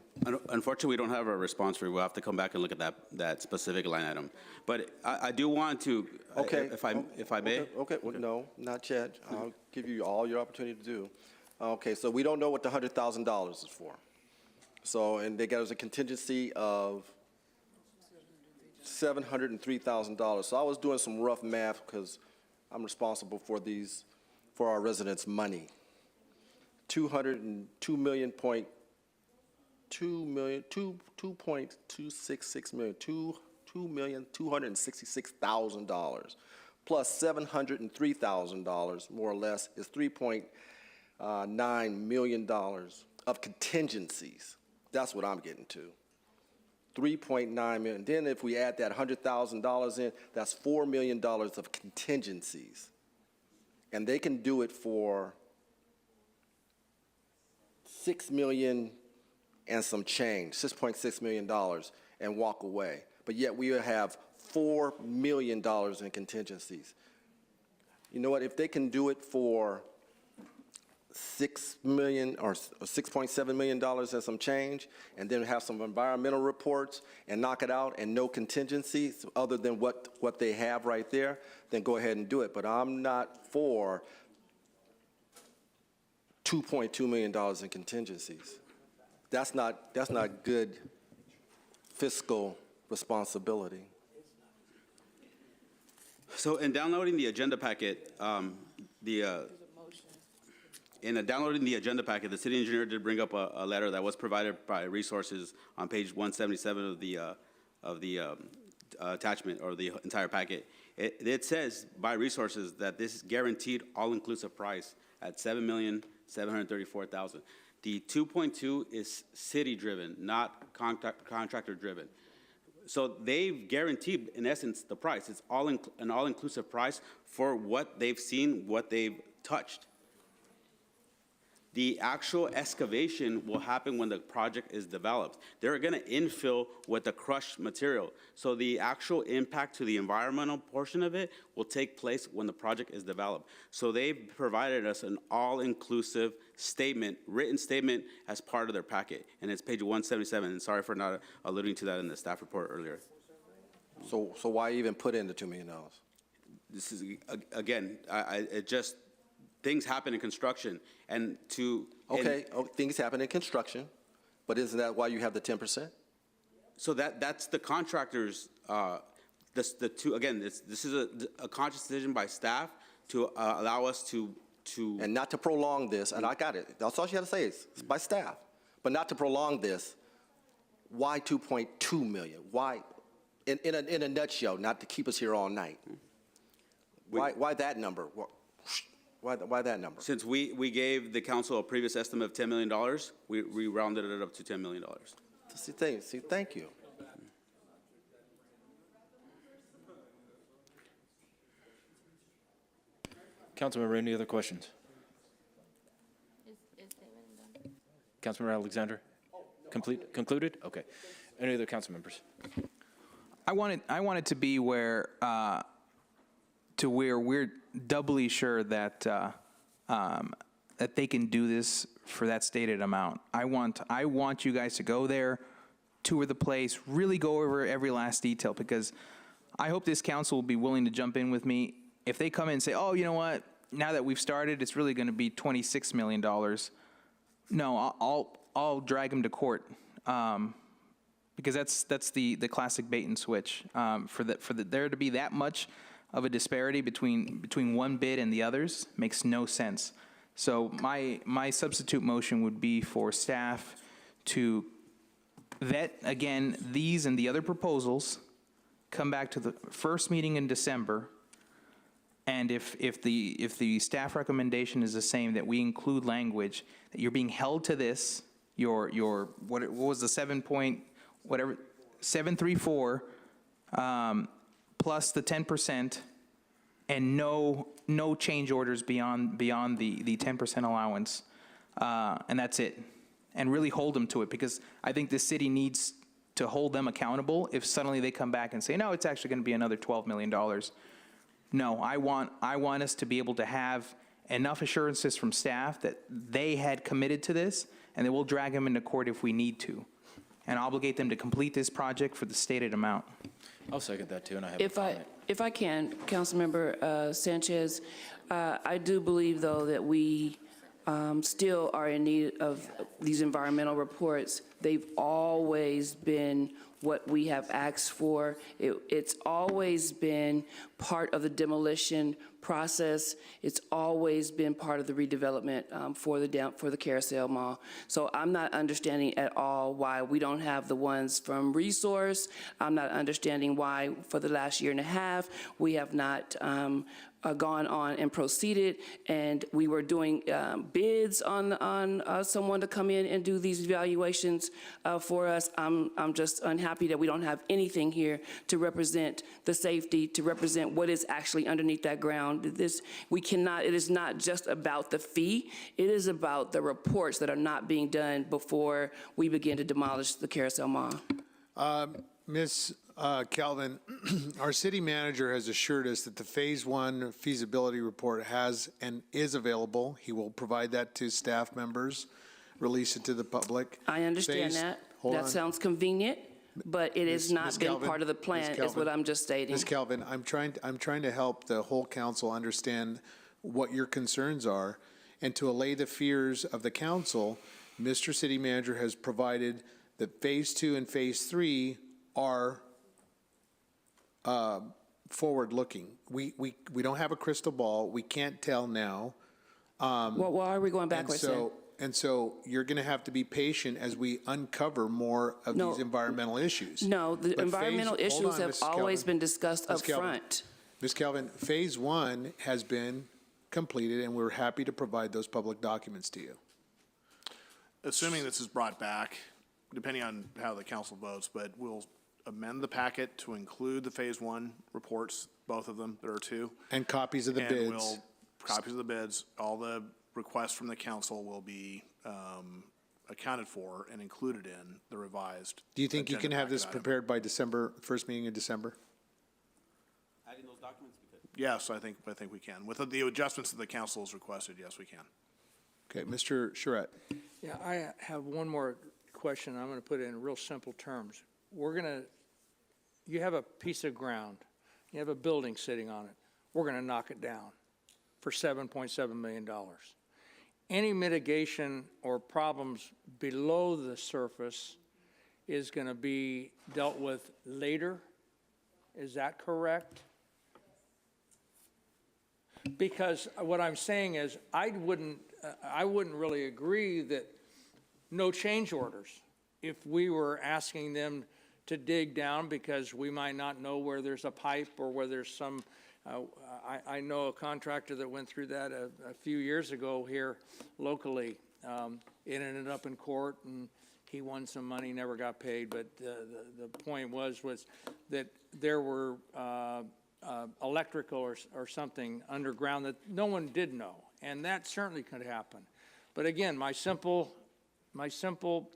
Unfortunately, we don't have a response for you. We'll have to come back and look at that specific line item. But I do want to, Okay. if I may. Okay, well, no, not yet. I'll give you all your opportunity to do. Okay, so we don't know what the $100,000 is for. So, and they got us a contingency of $703,000. So I was doing some rough math because I'm responsible for our residents' money. 2.266 million, $2,266,000 plus $703,000, more or less, is $3.9 million of contingencies. That's what I'm getting to. 3.9 million. Then if we add that $100,000 in, that's $4 million of contingencies. And they can do it for $6 million and some change, $6.6 million, and walk away. But yet we have $4 million in contingencies. You know what? If they can do it for $6 million or $6.7 million and some change, and then have some environmental reports and knock it out and no contingencies other than what they have right there, then go ahead and do it. But I'm not for $2.2 million in contingencies. That's not good fiscal responsibility. So in downloading the agenda packet, downloading the agenda packet, the city engineer did bring up a letter that was provided by Resources on page 177 of the attachment or the entire packet. It says by Resources that this is guaranteed all-inclusive price at $7,734,000. The 2.2 is city-driven, not contractor-driven. So they've guaranteed, in essence, the price. It's an all-inclusive price for what they've seen, what they've touched. The actual excavation will happen when the project is developed. They're going to infill with the crushed material. So the actual impact to the environmental portion of it will take place when the project is developed. So they've provided us an all-inclusive statement, written statement as part of their packet. And it's page 177. And sorry for not alluding to that in the staff report earlier. So why even put in the $2 million? this is, again, it just, things happen in construction, and to. Okay, things happen in construction, but isn't that why you have the 10%? So that's the contractors, the two, again, this is a conscious decision by staff to allow us to. And not to prolong this, and I got it, that's all you have to say is, it's by staff, but not to prolong this, why 2.2 million? Why, in a nutshell, not to keep us here all night? Why that number? Why that number? Since we gave the council a previous estimate of $10 million, we rounded it up to $10 million. See, thank you. Councilmember, any other questions? Councilmember Alexander? Concluded? Okay. Any other council members? I want it to be where we're doubly sure that that they can do this for that stated amount. I want you guys to go there, tour the place, really go over every last detail, because I hope this council will be willing to jump in with me. If they come in and say, oh, you know what, now that we've started, it's really going to be $26 million. No, I'll drag them to court, because that's the classic bait and switch. For there to be that much of a disparity between one bid and the others makes no sense. So my substitute motion would be for staff to vet again these and the other proposals, come back to the first meeting in December, and if the staff recommendation is the same, that we include language that you're being held to this, your what was the 734 plus the 10%, and no change orders beyond the 10% allowance, and that's it. And really hold them to it, because I think the city needs to hold them accountable if suddenly they come back and say, no, it's actually going to be another $12 million. No, I want us to be able to have enough assurances from staff that they had committed to this, and that we'll drag them into court if we need to, and obligate them to complete this project for the stated amount. I'll second that too, and I have a comment. If I can, Councilmember Sanchez, I do believe, though, that we still are in need of these environmental reports. They've always been what we have asked for. It's always been part of the demolition process. It's always been part of the redevelopment for the Carousel Mall. So I'm not understanding at all why we don't have the ones from Resource. I'm not understanding why for the last year and a half we have not gone on and proceeded, and we were doing bids on someone to come in and do these evaluations for us. I'm just unhappy that we don't have anything here to represent the safety, to represent what is actually underneath that ground. It is not just about the fee, it is about the reports that are not being done before we begin to demolish the Carousel Mall. Ms. Calvin, our city manager has assured us that the Phase 1 feasibility report has and is available. He will provide that to staff members, release it to the public. I understand that. That sounds convenient, but it has not been part of the plan, is what I'm just stating. Ms. Calvin, I'm trying to help the whole council understand what your concerns are, and to allay the fears of the council, Mr. City Manager has provided that Phase 2 and Phase 3 are forward-looking. We don't have a crystal ball. We can't tell now. Well, why are we going backwards then? And so you're going to have to be patient as we uncover more of these environmental issues. No, the environmental issues have always been discussed up front. Ms. Calvin, Phase 1 has been completed, and we're happy to provide those public documents to you. Assuming this is brought back, depending on how the council votes, but we'll amend the packet to include the Phase 1 reports, both of them, there are two. And copies of the bids. Copies of the bids. All the requests from the council will be accounted for and included in the revised. Do you think you can have this prepared by December, first meeting in December? Adding those documents, we could. Yes, I think we can. With the adjustments that the council has requested, yes, we can. Okay, Mr. Charette. Yeah, I have one more question. I'm going to put it in real simple terms. You have a piece of ground. You have a building sitting on it. we're going to knock it down for $7.7 million. Any mitigation or problems below the surface is going to be dealt with later. Is that correct? Because what I'm saying is I wouldn't really agree that no change orders if we were asking them to dig down because we might not know where there's a pipe or where there's some, I know a contractor that went through that a few years ago here locally. It ended up in court and he won some money, never got paid, but the point was that there were electrical or something underground that no one did know, and that certainly could happen. But again, my simple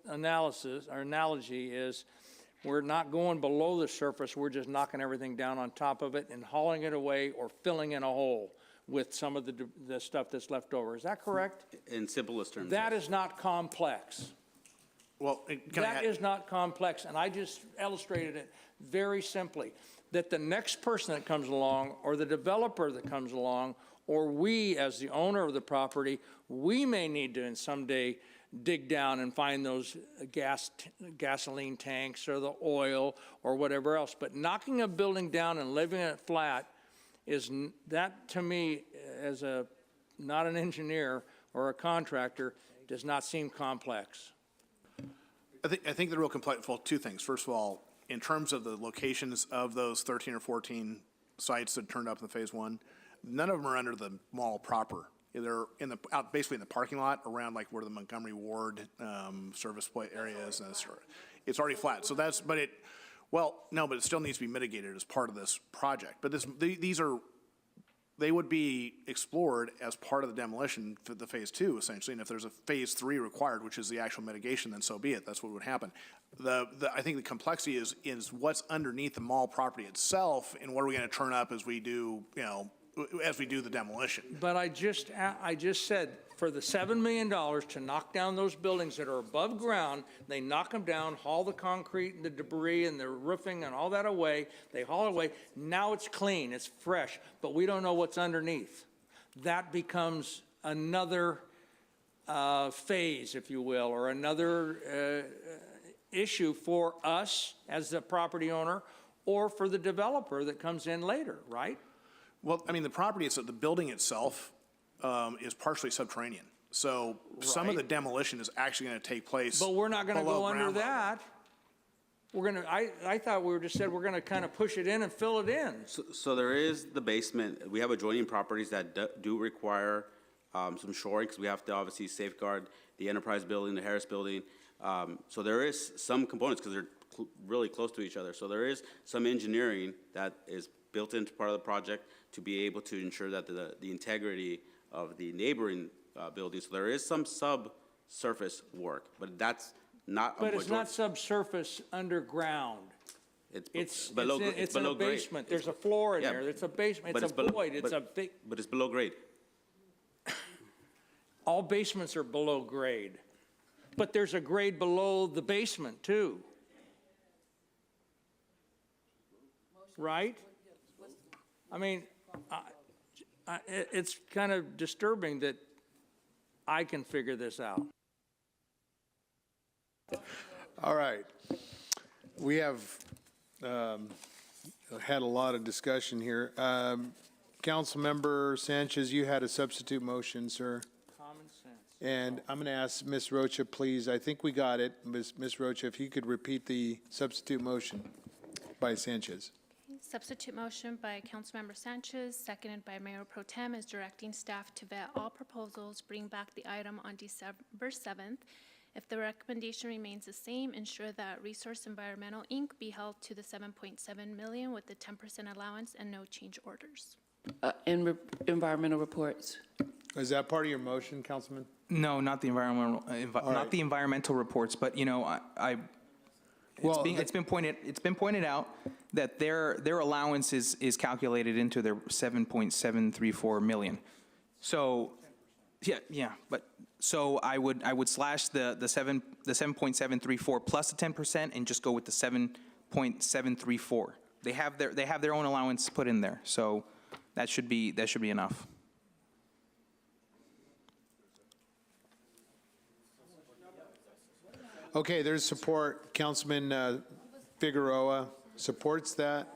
analysis or analogy is we're not going below the surface, we're just knocking everything down on top of it and hauling it away or filling in a hole with some of the stuff that's left over. Is that correct? In simplest terms. That is not complex. Well, That is not complex, and I just illustrated it very simply, that the next person that comes along, or the developer that comes along, or we as the owner of the property, we may need to someday dig down and find those gasoline tanks or the oil or whatever else. But knocking a building down and leaving it flat that to me, as not an engineer or a contractor, does not seem complex. I think the real complex, well, two things. First of all, in terms of the locations of those 13 or 14 sites that turned up in phase one, none of them are under the mall proper. They're basically in the parking lot around like where the Montgomery Ward service point area is. And it's already flat. So but it still needs to be mitigated as part of this project. But they would be explored as part of the demolition for the phase two, essentially. And if there's a phase three required, which is the actual mitigation, then so be it. That's what would happen. I think the complexity is what's underneath the mall property itself, and what are we going to turn up as we do, the demolition. But I just said, for the $7 million to knock down those buildings that are above ground, they knock them down, haul the concrete and the debris and the roofing and all that away. They haul it away. Now it's clean, it's fresh, but we don't know what's underneath. That becomes another phase, if you will, or another issue for us as the property owner or for the developer that comes in later, right? Well, I mean, the building itself is partially subterranean. So some of the demolition is actually going to take place. But we're not going to go under that. We're going to, I thought we just said we're going to kind of push it in and fill it in. So there is the basement. We have adjoining properties that do require some shoring, because we have to obviously safeguard the Enterprise building, the Harris building. So there is some components, because they're really close to each other. So there is some engineering that is built into part of the project to be able to ensure that the integrity of the neighboring buildings. So there is some subsurface work, but that's not. But it's not subsurface underground. It's below grade. It's in a basement. There's a floor in there. It's a basement. It's a void. It's a big. But it's below grade. All basements are below grade, but there's a grade below the basement too. Right? I mean, it's kind of disturbing that I can figure this out. All right. We have had a lot of discussion here. Councilmember Sanchez, you had a substitute motion, sir. Common sense. And I'm going to ask Ms. Rocha, please. I think we got it. Ms. Rocha, if you could repeat the substitute motion by Sanchez. Substitute motion by Councilmember Sanchez, seconded by Mayor Pro Tem, is directing staff to vet all proposals, bring back the item on December 7th. If the recommendation remains the same, ensure that Resource Environmental, Inc. be held to the $7.7 million with the 10% allowance and no change orders. Environmental reports. Is that part of your motion, Councilman? No, not the environmental, not the environmental reports, but it's been pointed out that their allowance is calculated into their 7.734 million. So, but so I would slash the 7.734 plus the 10% and just go with the 7.734. They have their own allowance put in there. So That should be enough. Okay, there's support. Councilman Figueroa supports that.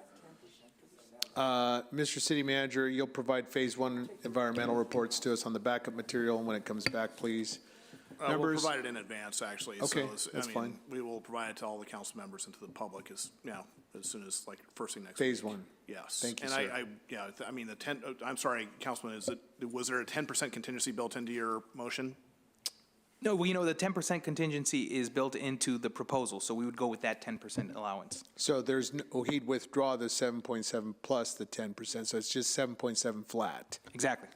Mr. City Manager, you'll provide Phase 1 environmental reports to us on the backup material when it comes back, please. We'll Members? provide it in advance, actually. Okay, So, that's fine. We will provide it to all the council members and to the public as soon as, like, first thing next week. Phase 1. Yes. Thank you, and sir. I mean, the 10, I'm sorry, Councilman, was there a 10% contingency built into your motion? No, well, the 10% contingency is built into the proposal, so we would go with that 10% allowance. So he'd withdraw the 7.7 plus the 10%, so it's just 7.7 flat. Exactly.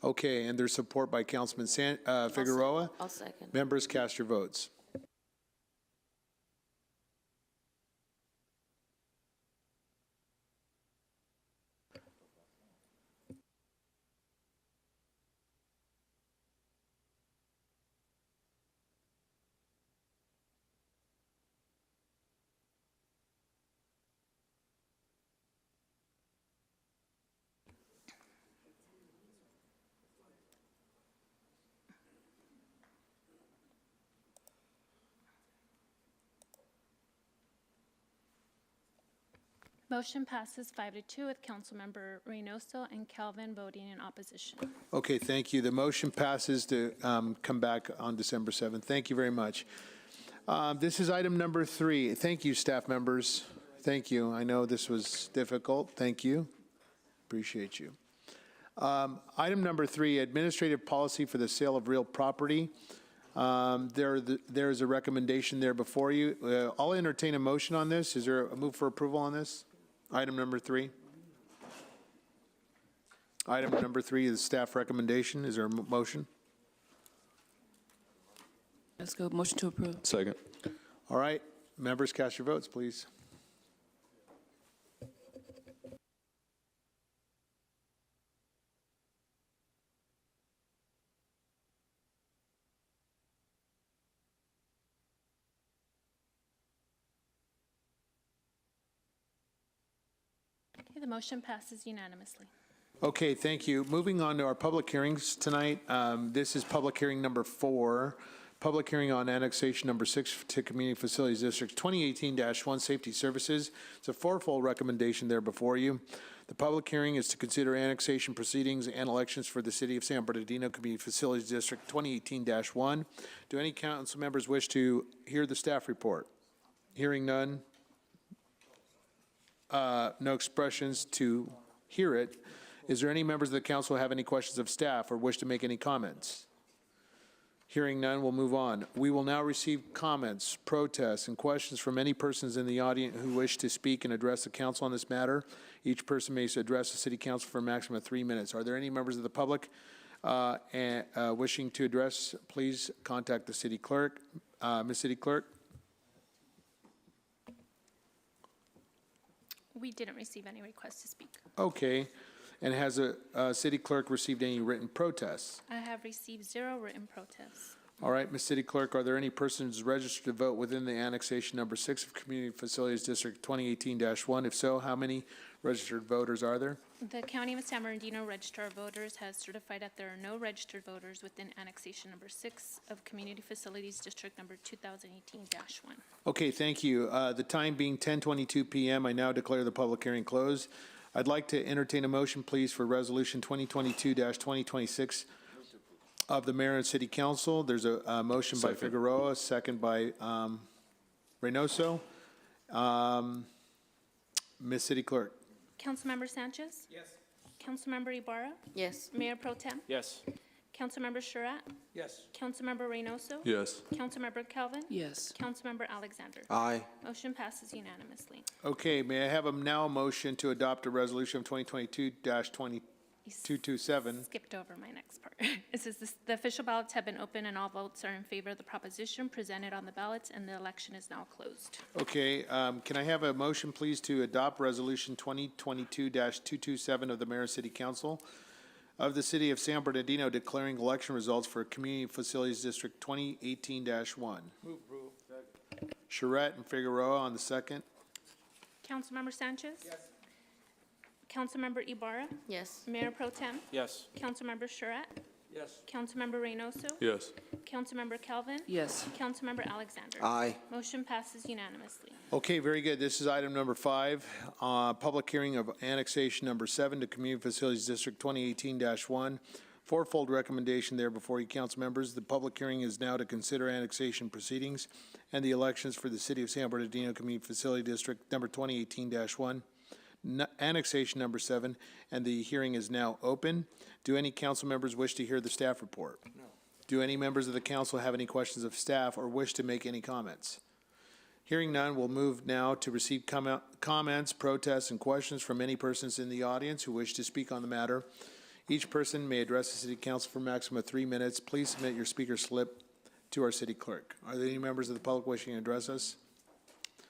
Okay, and there's support by Councilman Figueroa. Oh. I'll second. Members, cast your votes. Motion passes 5-2 with Councilmember Reynoso and Calvin voting in opposition. Okay, thank you. The motion passes to come back on December 7th. Thank you very much. This is item number 3. Thank you, staff members. Thank you. I know this was difficult. Thank you. Appreciate you. Item number 3, administrative policy for the sale of real property. There is a recommendation there before you. I'll entertain a motion on this. Is there a move for approval on this? Item number 3. Item number 3 is staff recommendation. Is there a motion? Let's go. Motion to approve. Second. All right. Members, cast your votes, please. Okay, the motion passes unanimously. Okay, thank you. Moving on to our public hearings tonight. This is public hearing number 4, public hearing on annexation number 6 to Community Facilities District 2018-1 Safety Services. It's a fourfold recommendation there before you. The public hearing is to consider annexation proceedings and elections for the City of San Bernardino Community Facilities District 2018-1. Do any council members wish to hear the staff report? Hearing none. No expressions to hear it. Is there any members of the council who have any questions of staff or wish to make any comments? Hearing none, we'll move on. We will now receive comments, protests, and questions from any persons in the audience who wish to speak and address the council on this matter. Each person may address the city council for a maximum of 3 minutes. Are there any members of the public wishing to address? Please contact the city clerk. Ms. City Clerk? We didn't receive any requests to speak. Okay. And has a city clerk received any written protests? I have received 0 written protests. All right, Ms. City Clerk, are there any persons registered to vote within the annexation number 6 of Community Facilities District 2018-1? If so, how many registered voters are there? The County of San Bernardino Register of Voters has certified that there are no registered voters within annexation number 6 of Community Facilities District number 2018-1. Okay, thank you. The time being 10:22 p.m., I now declare the public hearing closed. I'd like to entertain a motion, please, for Resolution 2022-2026 of the Mayor and City Council. There's a motion by Figueroa, second by Reynoso. Ms. City Clerk. Councilmember Sanchez? Yes. Councilmember Ibarra? Yes. Mayor Pro Tem? Yes. Councilmember Surratt? Yes. Councilmember Reynoso? Yes. Councilmember Calvin? Yes. Councilmember Alexander? Aye. Motion passes unanimously. Okay, may I have now a motion to adopt a resolution of 2022-227? Skipped over my next part. It says the official ballots have been open and all votes are in favor of the proposition presented on the ballots, and the election is now closed. Okay, can I have a motion, please, to adopt Resolution 2022-227 of the Mayor and City Council of the City of San Bernardino declaring election results for Community Facilities District 2018-1? Move approval. Charette and Figueroa on the second. Councilmember Sanchez? Yes. Councilmember Ibarra, Yes. Mayor Pro Tem, Yes. Councilmember Surratt, Yes. Councilmember Reynoso, Yes. Councilmember Calvin, Yes. Councilmember Alexander. Aye. Motion passes unanimously. Okay, very good. This is item number 5, public hearing of annexation number 7 to Community Facilities District 2018-1. Fourfold recommendation there before you, council members. The public hearing is now to consider annexation proceedings and the elections for the City of San Bernardino Community Facility District number 2018-1, annexation number 7, and the hearing is now open. Do any council members wish to hear the staff report? No. Do any members of the council have any questions of staff or wish to make any comments? Hearing none, we'll move now to receive comments, protests, and questions from any persons in the audience who wish to speak on the matter. Each person may address the city council for a maximum of 3 minutes. Please submit your speaker slip to our city clerk. Are there any members of the public wishing to address us?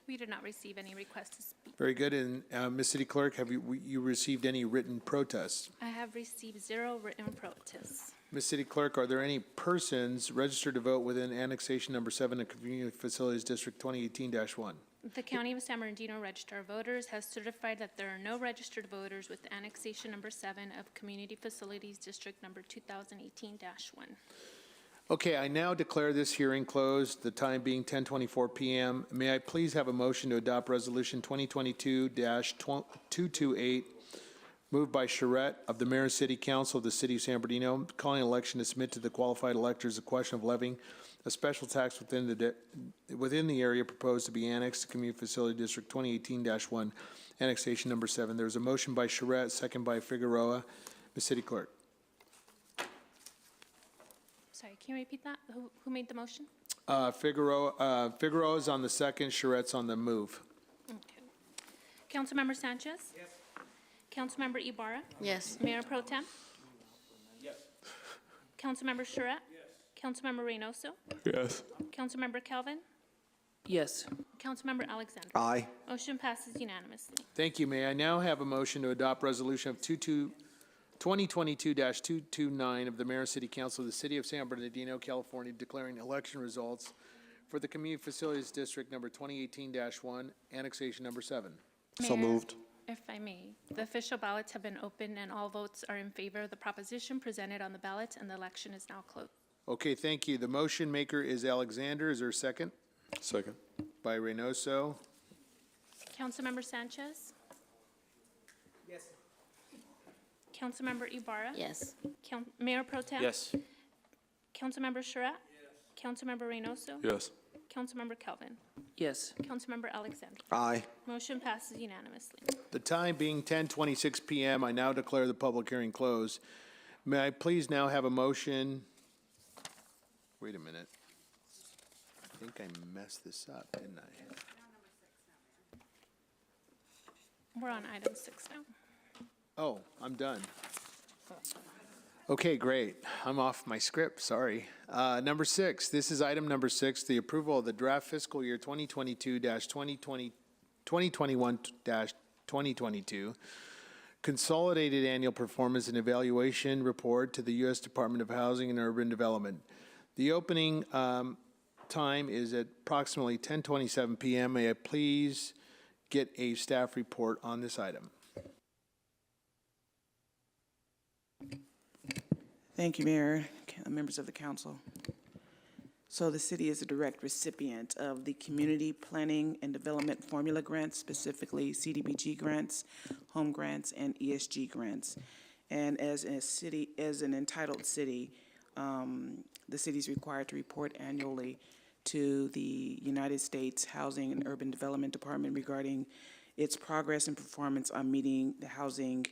We did not receive any requests to speak. Very good. And Ms. City Clerk, have you received any written protests? I have received 0 written protests. Ms. City Clerk, are there any persons registered to vote within annexation number 7 of Community Facilities District 2018-1? The County of San Bernardino Register of Voters has certified that there are no registered voters with annexation number 7 of Community Facilities District number 2018-1. Okay, I now declare this hearing closed, the time being 10:24 p.m. May I please have a motion to adopt Resolution 2022-228, moved by Charette of the Mayor and City Council of the City of San Bernardino, calling an election to submit to the qualified electors the question of levying a special tax within the area proposed to be annexed to Community Facility District 2018-1, annexation number 7. There's a motion by Charette, second by Figueroa. Ms. City Clerk. Sorry, can you repeat that? Who made the motion? Figueroa is on the second, Charette's on the move. Okay. Councilmember Sanchez? Yes. Councilmember Ibarra? Yes. Mayor Pro Tem? Yes. Councilmember Surratt? Yes. Councilmember Reynoso? Yes. Councilmember Calvin? Yes. Councilmember Alexander? Aye. Motion passes unanimously. Thank you. May I now have a motion to adopt resolution of 2022-229 of the Mayor and City Council of the City of San Bernardino, California, declaring election results for the Community Facilities District number 2018-1, annexation number 7. So Mayor, moved. If I may, the official ballots have been opened and all votes are in favor of the proposition presented on the ballot, and the election is now closed. Okay, thank you. The motion maker is Alexander. Is there a second? Second. By Reynoso. Councilmember Sanchez? Yes. Councilmember Ibarra? Yes. Mayor Pro Tem? Yes. Councilmember Surratt? Yes. Councilmember Reynoso? Yes. Councilmember Calvin? Yes. Councilmember Alexander? Aye. Motion passes unanimously. The time being 10:26 p.m., I now declare the public hearing closed. May I please now have a motion? Wait a minute. I think I messed this up, didn't I? We're on item 6 now. Oh, I'm done. Okay, great. I'm off my script, sorry. Number 6, this is item number 6, the approval of the draft fiscal year 2021-2022 consolidated annual performance and evaluation report to the U.S. Department of Housing and Urban Development. The opening time is at approximately 10:27 p.m. May I please get a staff report on this item? Thank you, Mayor, members of the council. So the city is a direct recipient of the Community Planning and Development Formula Grants, specifically CDBG grants, home grants, and ESG grants. And as a city, as an entitled city, the city is required to report annually to the United States Housing and Urban Development Department regarding its progress and performance on meeting the housing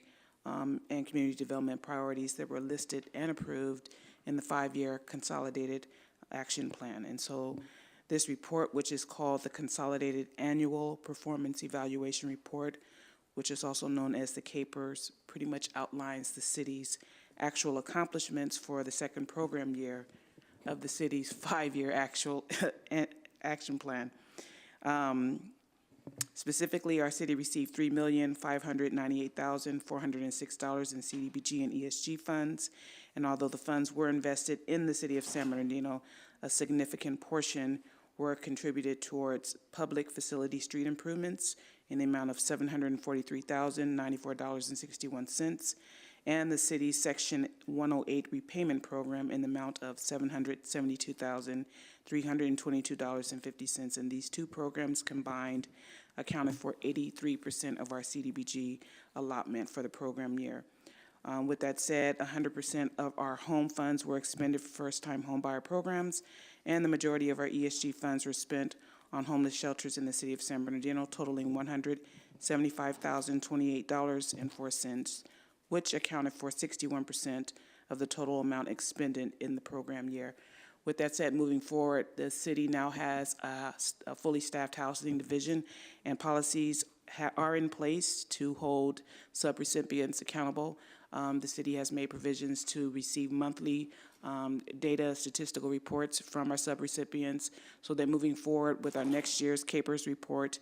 and community development priorities that were listed and approved in the 5-year consolidated action plan. And so this report, which is called the Consolidated Annual Performance Evaluation Report, which is also known as the CAPERS, pretty much outlines the city's actual accomplishments for the second program year of the city's 5-year actual action plan. Specifically, our city received $3,598,406 in CDBG and ESG funds, and although the funds were invested in the city of San Bernardino, a significant portion were contributed towards public facility street improvements in the amount of $743,094.61, and the city's Section 108 repayment program in the amount of $772,322.50. And these two programs combined accounted for 83% of our CDBG allotment for the program year. With that said, 100% of our home funds were expended for first-time homebuyer programs, and the majority of our ESG funds were spent on homeless shelters in the city of San Bernardino, totaling $175,028.04, which accounted for 61% of the total amount expended in the program year. With that said, moving forward, the city now has a fully staffed housing division, and policies are in place to hold subrecipients accountable. The city has made provisions to receive monthly data statistical reports from our subrecipients, so that moving forward with our next year's CAPERS report,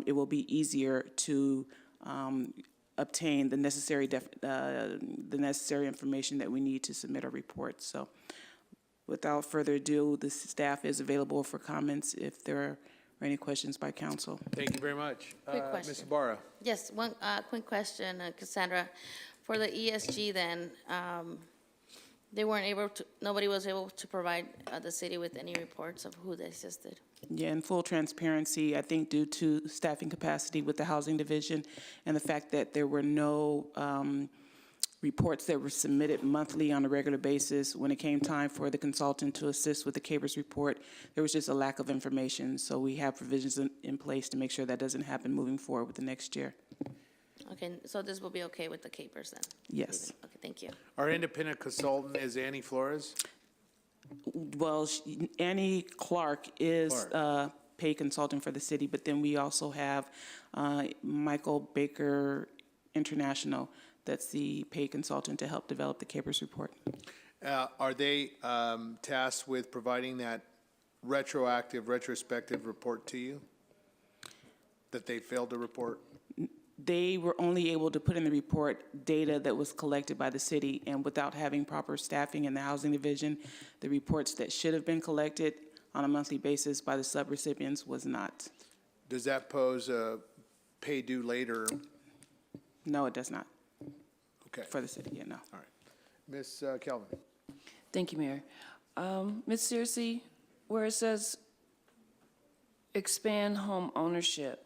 it will be easier to obtain the necessary information that we need to submit our report. So without further ado, the staff is available for comments if there are any questions by council. Thank you very much. Quick question. Ms. Ibarra. Yes, one quick question, Cassandra. For the ESG then, nobody was able to provide the city with any reports of who they assisted. Yeah, in full transparency, I think due to staffing capacity with the housing division and the fact that there were no reports that were submitted monthly on a regular basis, when it came time for the consultant to assist with the CAPERS report, there was just a lack of information. So we have provisions in place to make sure that doesn't happen moving forward with the next year. Okay, so this will be okay with the CAPERS then? Yes. Okay, thank you. Our independent consultant is Annie Flores. Well, Annie Clark is paid consultant for the city, but then we also have Michael Baker International, that's the paid consultant to help develop the CAPERS report. Are they tasked with providing that retrospective report to you that they failed to report? They were only able to put in the report data that was collected by the city, and without having proper staffing in the housing division, the reports that should have been collected on a monthly basis by the subrecipients was not. Does that pose a pay due later? No, it does not. Okay. For the city, yeah, no. All right. Ms. Kelvin. Thank you, Mayor. Ms. Searcy, where it says expand home ownership,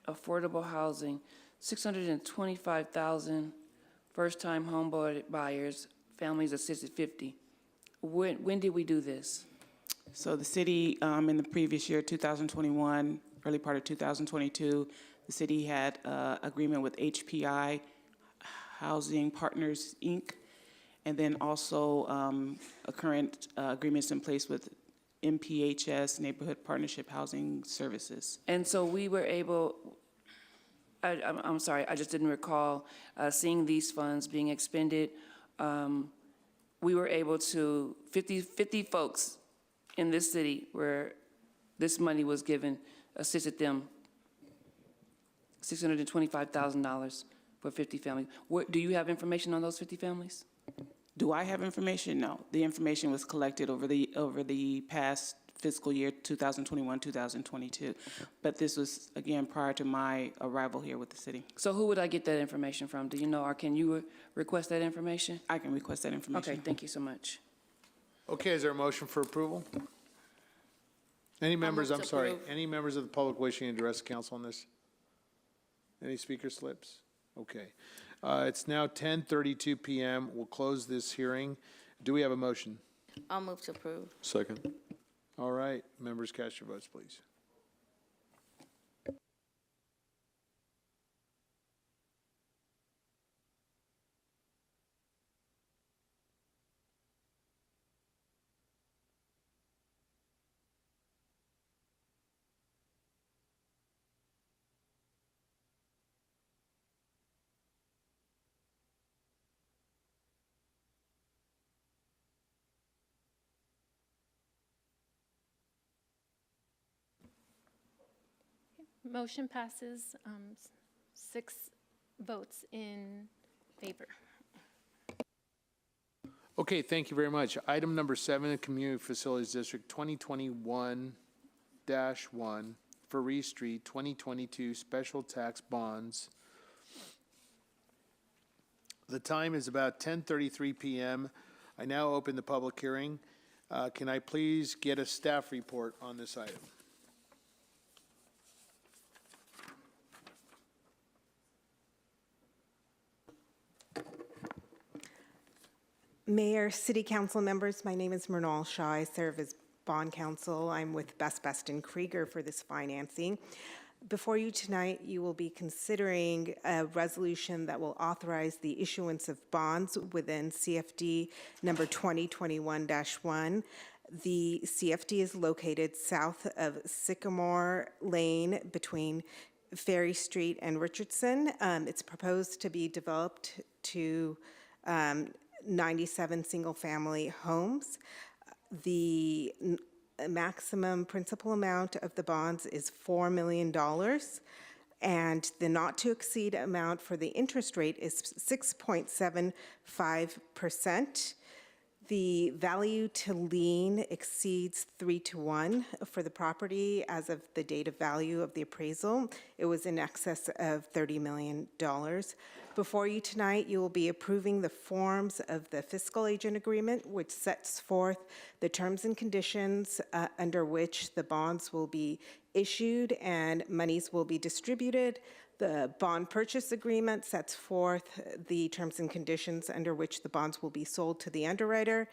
affordable housing, 625,000 first-time home buyers, families assisted 50. When did we do this? So the city, in the previous year, 2021, early part of 2022, the city had agreement with HPI, Housing Partners, Inc., and then also a current agreements in place with MPHS, Neighborhood Partnership Housing Services. And so we were able, I'm sorry, I just didn't recall seeing these funds being expended. We were able to, 50 folks in this city where this money was given, assisted them, $625,000 for 50 families. Do you have information on those 50 families? Do I have information? No. The information was collected over the past fiscal year, 2021, 2022. But this was, again, prior to my arrival here with the city. So who would I get that information from? Do you know, or can you request that information? I can request that information. Okay, thank you so much. Okay, is there a motion for approval? Any members, move to approve. any members of the public wishing to address the council on this? Any speaker slips? Okay. It's now 10:32 p.m. We'll close this hearing. Do we have a motion? I'll move to approve. Second. All right, members, cast your votes, please. Motion passes 6 votes in favor. Okay, thank you very much. Item number 7, Community Facilities District 2021 Furry Street 2022 special tax bonds. The time is about 10:33 p.m. I now open the public hearing. Can I please get a staff report on this item? Mayor, City Council members, my name is Mernal Shaw. I serve as bond counsel. I'm with Best and Krieger for this financing. Before you tonight, you will be considering a resolution that will authorize the issuance of bonds within CFD number 2021-1. The CFD is located south of Sycamore Lane between Ferry Street and Richardson. It's proposed to be developed to 97 single-family homes. The maximum principal amount of the bonds is $4 million, and the not-to-exceed amount for the interest rate is 6.75%. The value to lien exceeds 3-to-1 for the property as of the date of value of the appraisal. It was in excess of $30 million. Before you tonight, you will be approving the forms of the fiscal agent agreement, which sets forth the terms and conditions under which the bonds will be issued and monies will be distributed. The bond purchase agreement sets forth the terms and conditions under which the bonds will be sold to the underwriter.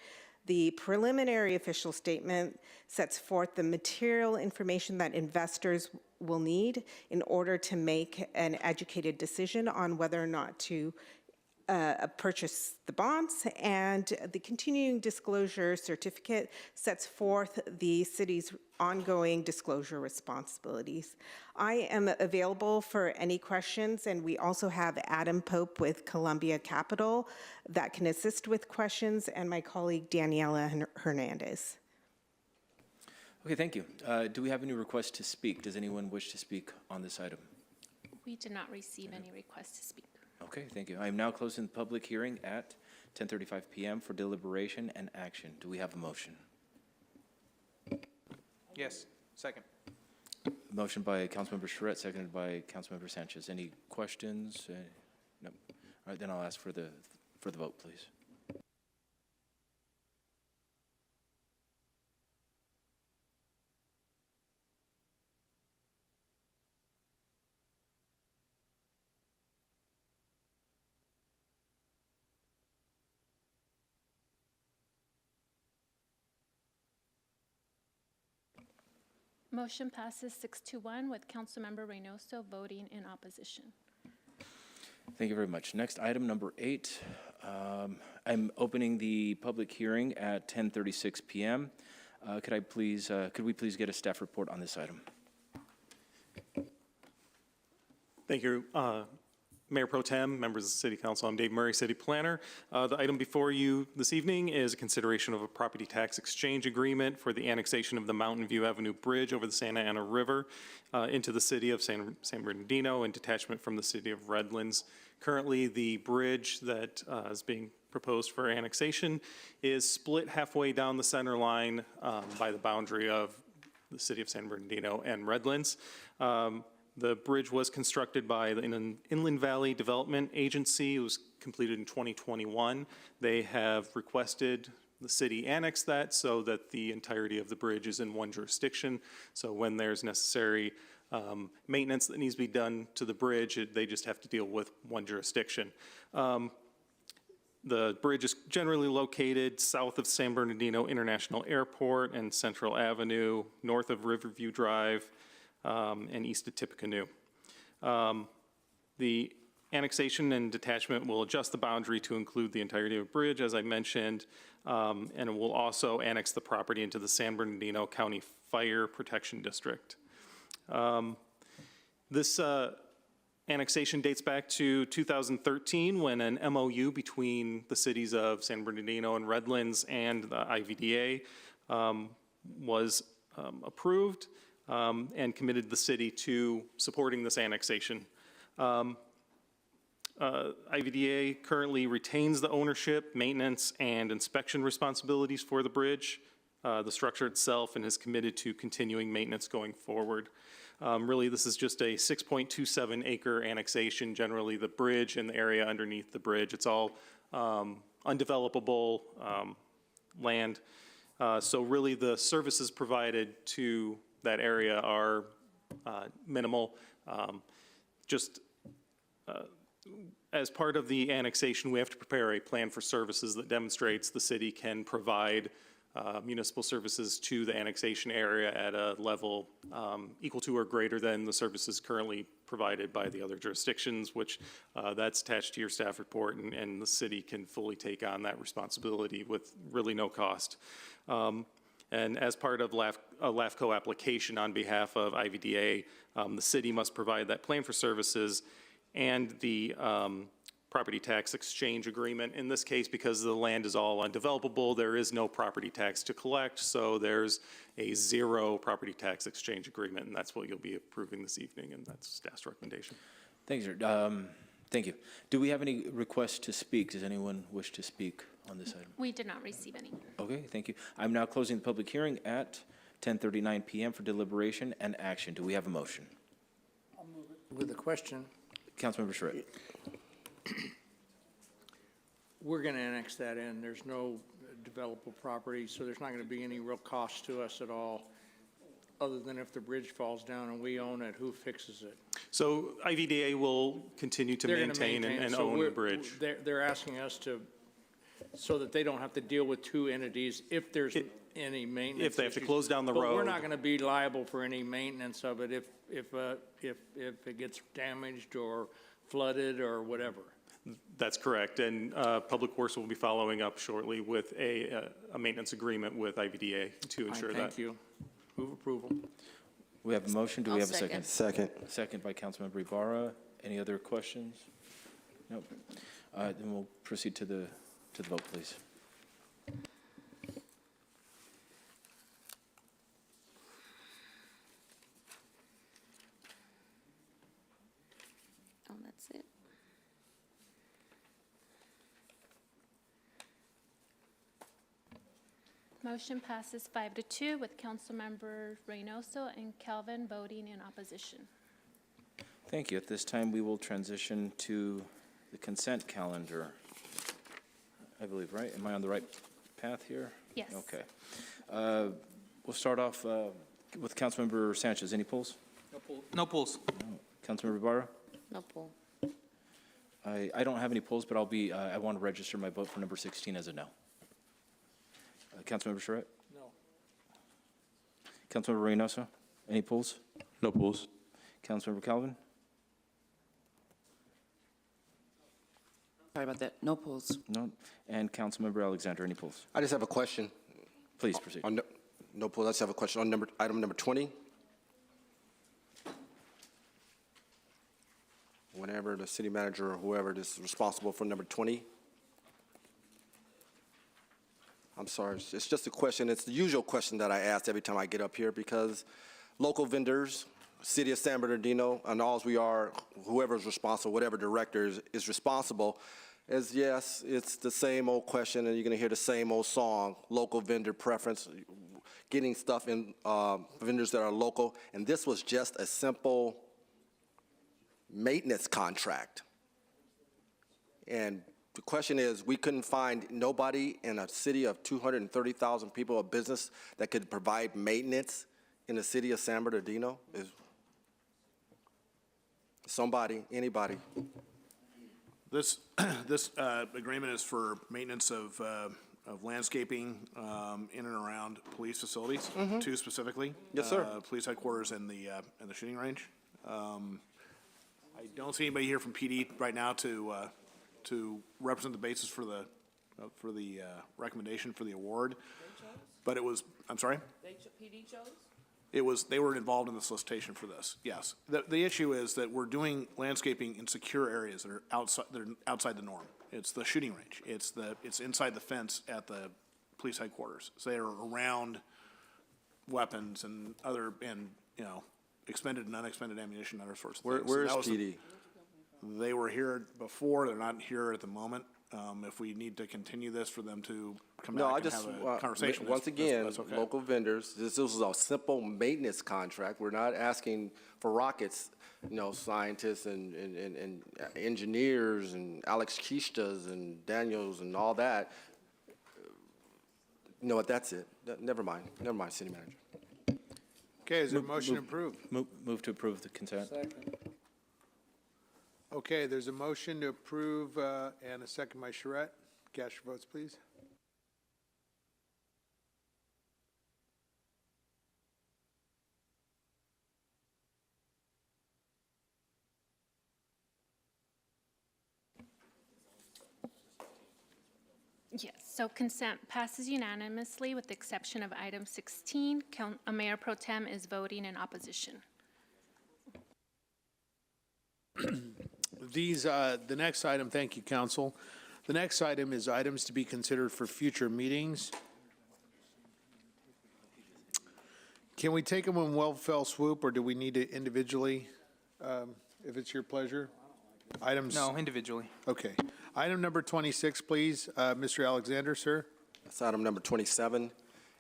The preliminary official statement sets forth the material information that investors will need in order to make an educated decision on whether or not to purchase the bonds, and the continuing disclosure certificate sets forth the city's ongoing disclosure responsibilities. I am available for any questions, and we also have Adam Pope with Columbia Capital that can assist with questions, and my colleague Daniela Hernandez. Okay, thank you. Do we have any requests to speak? Does anyone wish to speak on this item? We did not receive any requests to speak. Okay, thank you. I am now closing the public hearing at 10:35 p.m. for deliberation and action. Do we have a motion? Yes, second. Motion by Councilmember Charette, seconded by Councilmember Sanchez. Any questions? No. All right, then I'll ask for the vote, please. Motion passes 6-1 with Councilmember Reynoso voting in opposition. Thank you very much. Next, item number 8. I'm opening the public hearing at 10:36 p.m. Could we please get a staff report on this item? Thank you. Mayor Pro Tem, members of the City Council, I'm Dave Murray, City Planner. The item before you this evening is a consideration of a property tax exchange agreement for the annexation of the Mountain View Avenue Bridge over the Santa Ana River into the city of San Bernardino and detachment from the city of Redlands. Currently, the bridge that is being proposed for annexation is split halfway down the center line by the boundary of the city of San Bernardino and Redlands. The bridge was constructed by an Inland Valley Development Agency. It was completed in 2021. They have requested the city annex that so that the entirety of the bridge is in one jurisdiction. So when there's necessary maintenance that needs to be done to the bridge, they just have to deal with one jurisdiction. The bridge is generally located south of San Bernardino International Airport and Central Avenue, north of Riverview Drive, and east of Tippecanoe. The annexation and detachment will adjust the boundary to include the entirety of the bridge, as I mentioned, and it will also annex the property into the San Bernardino County Fire Protection District. This annexation dates back to 2013 when an MOU between the cities of San Bernardino and Redlands and the IVDA was approved. And committed the city to supporting this annexation. IVDA currently retains the ownership, maintenance, and inspection responsibilities for the bridge. the structure itself and has committed to continuing maintenance going forward. Really, this is just a 6.27 acre annexation. Generally, the bridge and the area underneath the bridge, it's all undevelopable land. So really, the services provided to that area are minimal. As part of the annexation, we have to prepare a plan for services that demonstrates the city can provide municipal services to the annexation area at a level equal to or greater than the services currently provided by the other jurisdictions, which that's attached to your staff report, and the city can fully take on that responsibility with really no cost. And as part of a LAFCO application on behalf of IVDA, the city must provide that plan for services and the property tax exchange agreement. In this case, because the land is all undevelopable, there is no property tax to collect, so there's a zero property tax exchange agreement, and that's what you'll be approving this evening, and that's staff's recommendation. Thanks, sir. Thank you. Do we have any requests to speak? Does anyone wish to speak on this item? We did not receive any. Okay, thank you. I'm now closing the public hearing at 10:39 p.m. for deliberation and action. Do we have a motion? I'll move it. With a question. Councilmember Charette. We're going to annex that in. There's no developable property, so there's not going to be any real cost to us at all, other than if the bridge falls down and we own it, who fixes it? So IVDA will continue to maintain and own the bridge. They're asking us to, so that they don't have to deal with two entities if there's any maintenance If they have to issues. close down the But road. we're not going to be liable for any maintenance of it if it gets damaged or flooded or whatever. That's correct, and Public Works will be following up shortly with a maintenance agreement with IVDA to ensure that. Thank you. Move approval. We have a motion. Do we I'll have a second? Second. Second by Councilmember Ibarra. Any other questions? Nope. Then we'll proceed to the vote, please. Oh, that's it. Motion passes 5-2 with Councilmember Reynoso and Calvin voting in opposition. Thank you. At this time, we will transition to the consent calendar. I believe, right? Am I on the right path here? Yes. Okay. We'll start off with Councilmember Sanchez. Any polls? No polls. Councilmember Ibarra? No poll. I don't have any polls, but I want to register my vote for number 16 as a no. Councilmember Charette? No. Councilmember Reynoso? Any polls? No polls. Councilmember Calvin? Sorry about that. No polls. No. And Councilmember Alexander, any polls? I just have a question. Please proceed. On no poll, I just have a question on item number 20. Whenever the city manager or whoever is responsible for number 20. I'm sorry, it's just a question. It's the usual question that I ask every time I get up here because local vendors, City of San Bernardino, and all we are, whoever's responsible, whatever director is responsible, is yes, it's the same old question, and you're going to hear the same old song, local vendor preference, getting stuff in vendors that are local, and this was just a simple maintenance contract. And the question is, we couldn't find nobody in a city of 230,000 people, a business that could provide maintenance in the city of San Bernardino? Is somebody, anybody? This agreement is for maintenance of landscaping in and around police facilities, two specifically. Yes, sir. Police headquarters and the shooting range. I don't see anybody here from PD right now to represent the basis for the recommendation for the award. But it was, I'm sorry? PD chose? They were involved in the solicitation for this, yes. The issue is that we're doing landscaping in secure areas that are outside the norm. It's the shooting range. It's inside the fence at the police headquarters. So they are around weapons and expended and unexpended ammunition, other sorts of things. Where is PD? They were here before. They're not here at the moment. If we need to continue this for them to come No, back I and just, have a conversation. once That's- again, that's okay. local vendors, this is a simple maintenance contract. We're not asking for rockets, scientists and engineers and Alex Kishtas and Daniels and all that. You know what, that's it. Never mind, City Manager. Okay, is there a motion approved? Move to approve the consent. Okay, there's a motion to approve and a second by Charette. Cast your votes, please. Yes, so consent passes unanimously with the exception of item 16. Mayor Pro Tem is voting in opposition. The next item, thank you, council. The next item is items to be considered for future meetings. Can we take them in one fell swoop, or do we need to individually, if it's your pleasure? Items? No, individually. Okay. Item number 26, please. Mr. Alexander, sir. That's item number 27.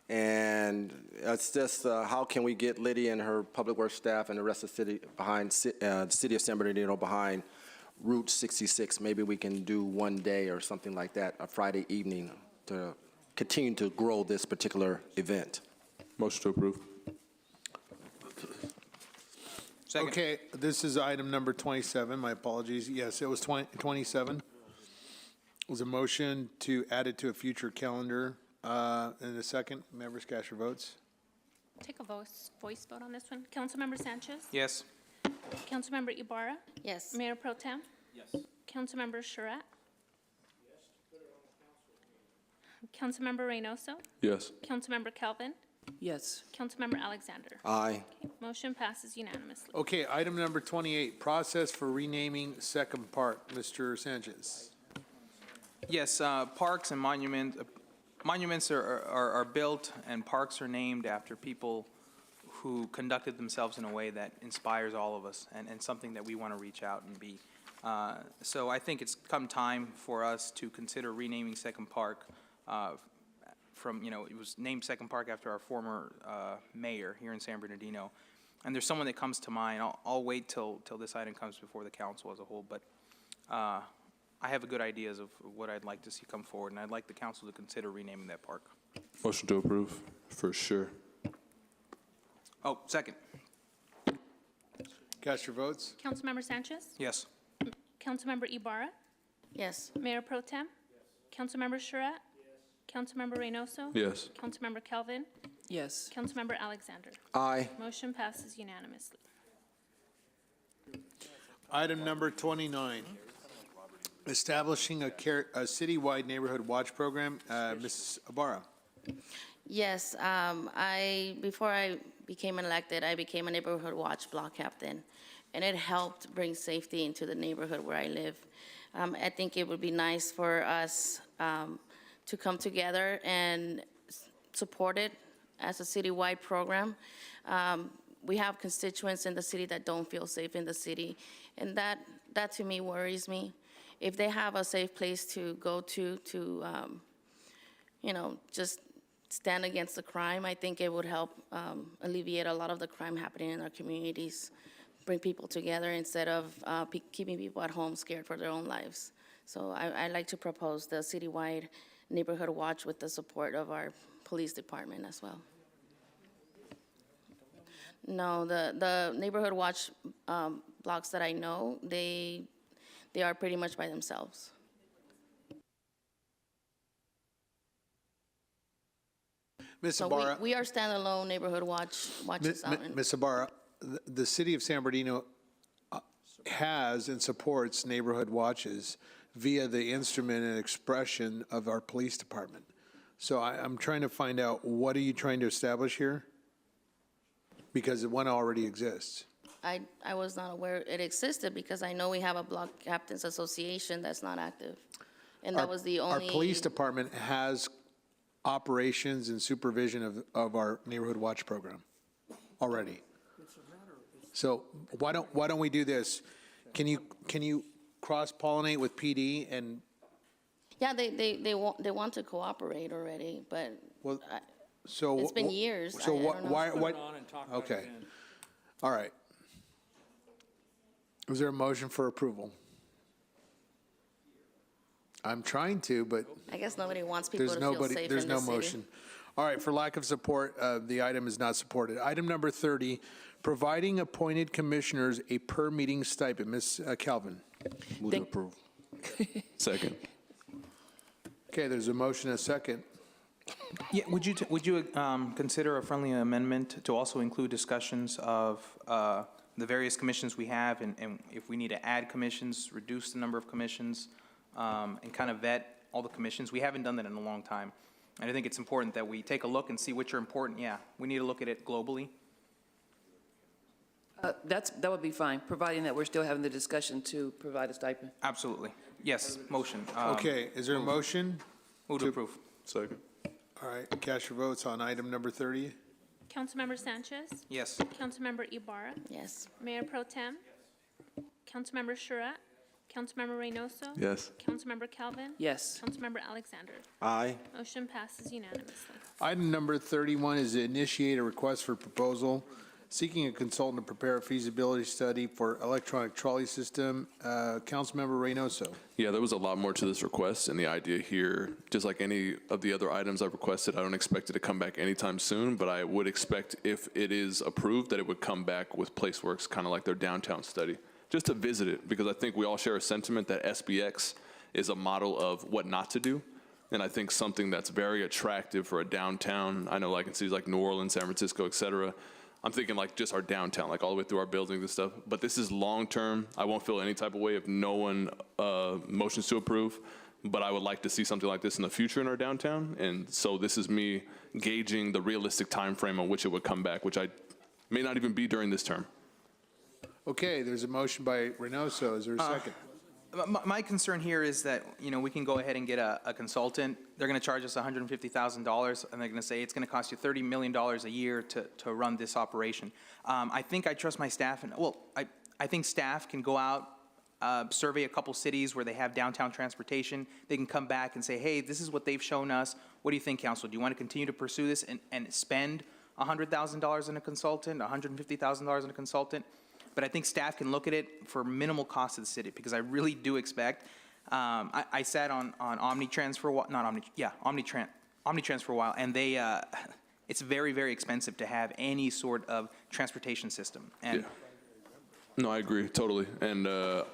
And it's just how can we get Lydia and her public works staff and the rest of the city behind, the city of San Bernardino behind Route 66. Maybe we can do one day or something like that, a Friday evening, to continue to grow this particular event. Motion to approve. Second. Okay, this is item number 27. My apologies. Yes, it was 27. It was a motion to add it to a future calendar. In a second, members cast your votes. Take a voice vote on this one. Councilmember Sanchez? Yes. Councilmember Ibarra? Yes. Mayor Pro Tem? Yes. Councilmember Charette? Councilmember Reynoso? Yes. Councilmember Calvin? Yes. Councilmember Alexander? Aye. Okay, motion passes unanimously. Okay, item number 28, process for renaming Second Park. Mr. Sanchez. Yes, parks and monuments are built and parks are named after people who conducted themselves in a way that inspires all of us and something that we want to reach out and be. So I think it's come time for us to consider renaming Second Park from, it was named Second Park after our former mayor here in San Bernardino. And there's someone that comes to mind. I'll wait till this item comes before the council as a whole, but I have good ideas of what I'd like to see come forward, and I'd like the council to consider renaming that park. Motion to approve, for sure. Oh, second. Cast your votes. Councilmember Sanchez? Yes. Councilmember Ibarra? Yes. Mayor Pro Tem? Councilmember Charette? Councilmember Reynoso? Yes. Councilmember Calvin? Yes. Councilmember Alexander? Aye. Motion passes unanimously. Item number 29, establishing a citywide neighborhood watch program. Mrs. Ibarra. Yes, before I became elected, I became a neighborhood watch block captain, and it helped bring safety into the neighborhood where I live. I think it would be nice for us to come together and support it as a citywide program. We have constituents in the city that don't feel safe in the city, and that to me worries me. If they have a safe place to go to just stand against the crime, I think it would help alleviate a lot of the crime happening in our communities, bring people together instead of keeping people at home scared for their own lives. So I'd like to propose the citywide neighborhood watch with the support of our police department as well. No, the neighborhood watch blocks that I know, they are pretty much by themselves. Ms. So Ibarra. we are standalone neighborhood watches out in. Ms. Ibarra, the city of San Bernardino has and supports neighborhood watches via the instrument and expression of our police department. So I'm trying to find out, what are you trying to establish here? Because one already exists. I was not aware it existed because I know we have a block captains association that's not active. And that was the only. Our police department has operations and supervision of our neighborhood watch program already. So why don't we do this? Can you cross-pollinate with PD and Yeah, they want to cooperate already, but Well, so. it's been years. So I what, don't know. why, Put what? it on and talk about it Okay, then. all right. Was there a motion for approval? I'm trying to, but I guess nobody wants people there's to feel nobody, safe there's in the no city. motion. All right, for lack of support, the item is not supported. Item number 30, providing appointed commissioners a per-meeting stipend. Ms. Calvin. Move to approve. Second. Okay, there's a motion, and a second. Yeah, would you consider a friendly amendment to also include discussions of the various commissions we have, and if we need to add commissions, reduce the number of commissions, and kind of vet all the commissions? We haven't done that in a long time. And I think it's important that we take a look and see which are important. Yeah, we need to look at it globally. That would be fine, providing that we're still having the discussion to provide a stipend. Absolutely. Yes, motion. Okay, is there a motion? Move to approve. Second. All right, cast your votes on item number 30. Councilmember Sanchez, Yes. Councilmember Ibarra, Yes. Mayor Pro Tem, Councilmember Shurat, Councilmember Reynoso, Yes. Councilmember Calvin, Yes. Councilmember Alexander. Aye. Motion passes unanimously. Item number 31 is to initiate a request for proposal seeking a consultant to prepare a feasibility study for electronic trolley system. Councilmember Reynoso. Yeah, there was a lot more to this request, and the idea here, just like any of the other items I've requested, I don't expect it to come back anytime soon, but I would expect if it is approved that it would come back with PlaceWorks, kind of like their downtown study, just to visit it, because I think we all share a sentiment that SBX is a model of what not to do. And I think something that's very attractive for a downtown, I know like in cities like New Orleans, San Francisco, et cetera, I'm thinking like just our downtown, like all the way through our buildings and stuff. But this is long-term. I won't feel any type of way if no one motions to approve. But I would like to see something like this in the future in our downtown. And so this is me gauging the realistic time frame on which it would come back, which I may not even be during this term. Okay, there's a motion by Reynoso. Is there a second? My concern here is that, we can go ahead and get a consultant. They're going to charge us $150,000, and they're going to say it's going to cost you $30 million a year to run this operation. I think I trust my staff, and, I think staff can go out, survey a couple cities where they have downtown transportation. They can come back and say, hey, this is what they've shown us. What do you think, council? Do you want to continue to pursue this and spend $100,000 in a consultant, $150,000 in a consultant? But I think staff can look at it for minimal cost to the city, because I really do expect, I sat on Omnitrans for a while, Omnitrans for a while, and they, it's very, very expensive to have any sort of transportation system. And No, I agree, totally. And the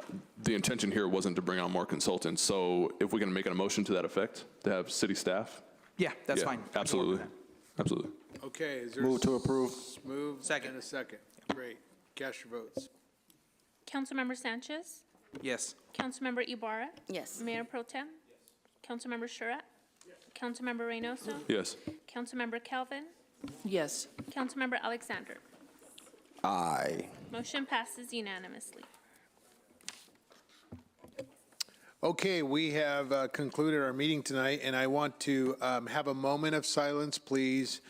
intention here wasn't to bring on more consultants. So if we can make a motion to that effect, to have city staff? yeah, that's Yeah, fine. Absolutely, absolutely. Okay, is there? Move to approve. Move. Second. And a second. Great. Cast your votes. Councilmember Sanchez, Yes. Councilmember Ibarra, Yes. Mayor Pro Tem, Councilmember Shurat, Councilmember Reynoso, Yes. Councilmember Calvin, Yes. Councilmember Alexander. Aye. Motion passes unanimously. Okay, we have concluded our meeting tonight, and I want to have a moment of silence, please.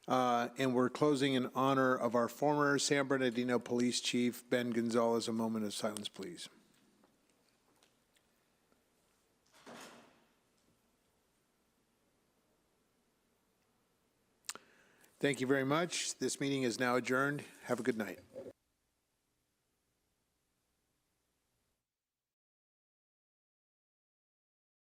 And we're closing in honor of our former San Bernardino Police Chief, Ben Gonzalez. A moment of silence, please. Thank you very much. This meeting is now adjourned. Have a good night.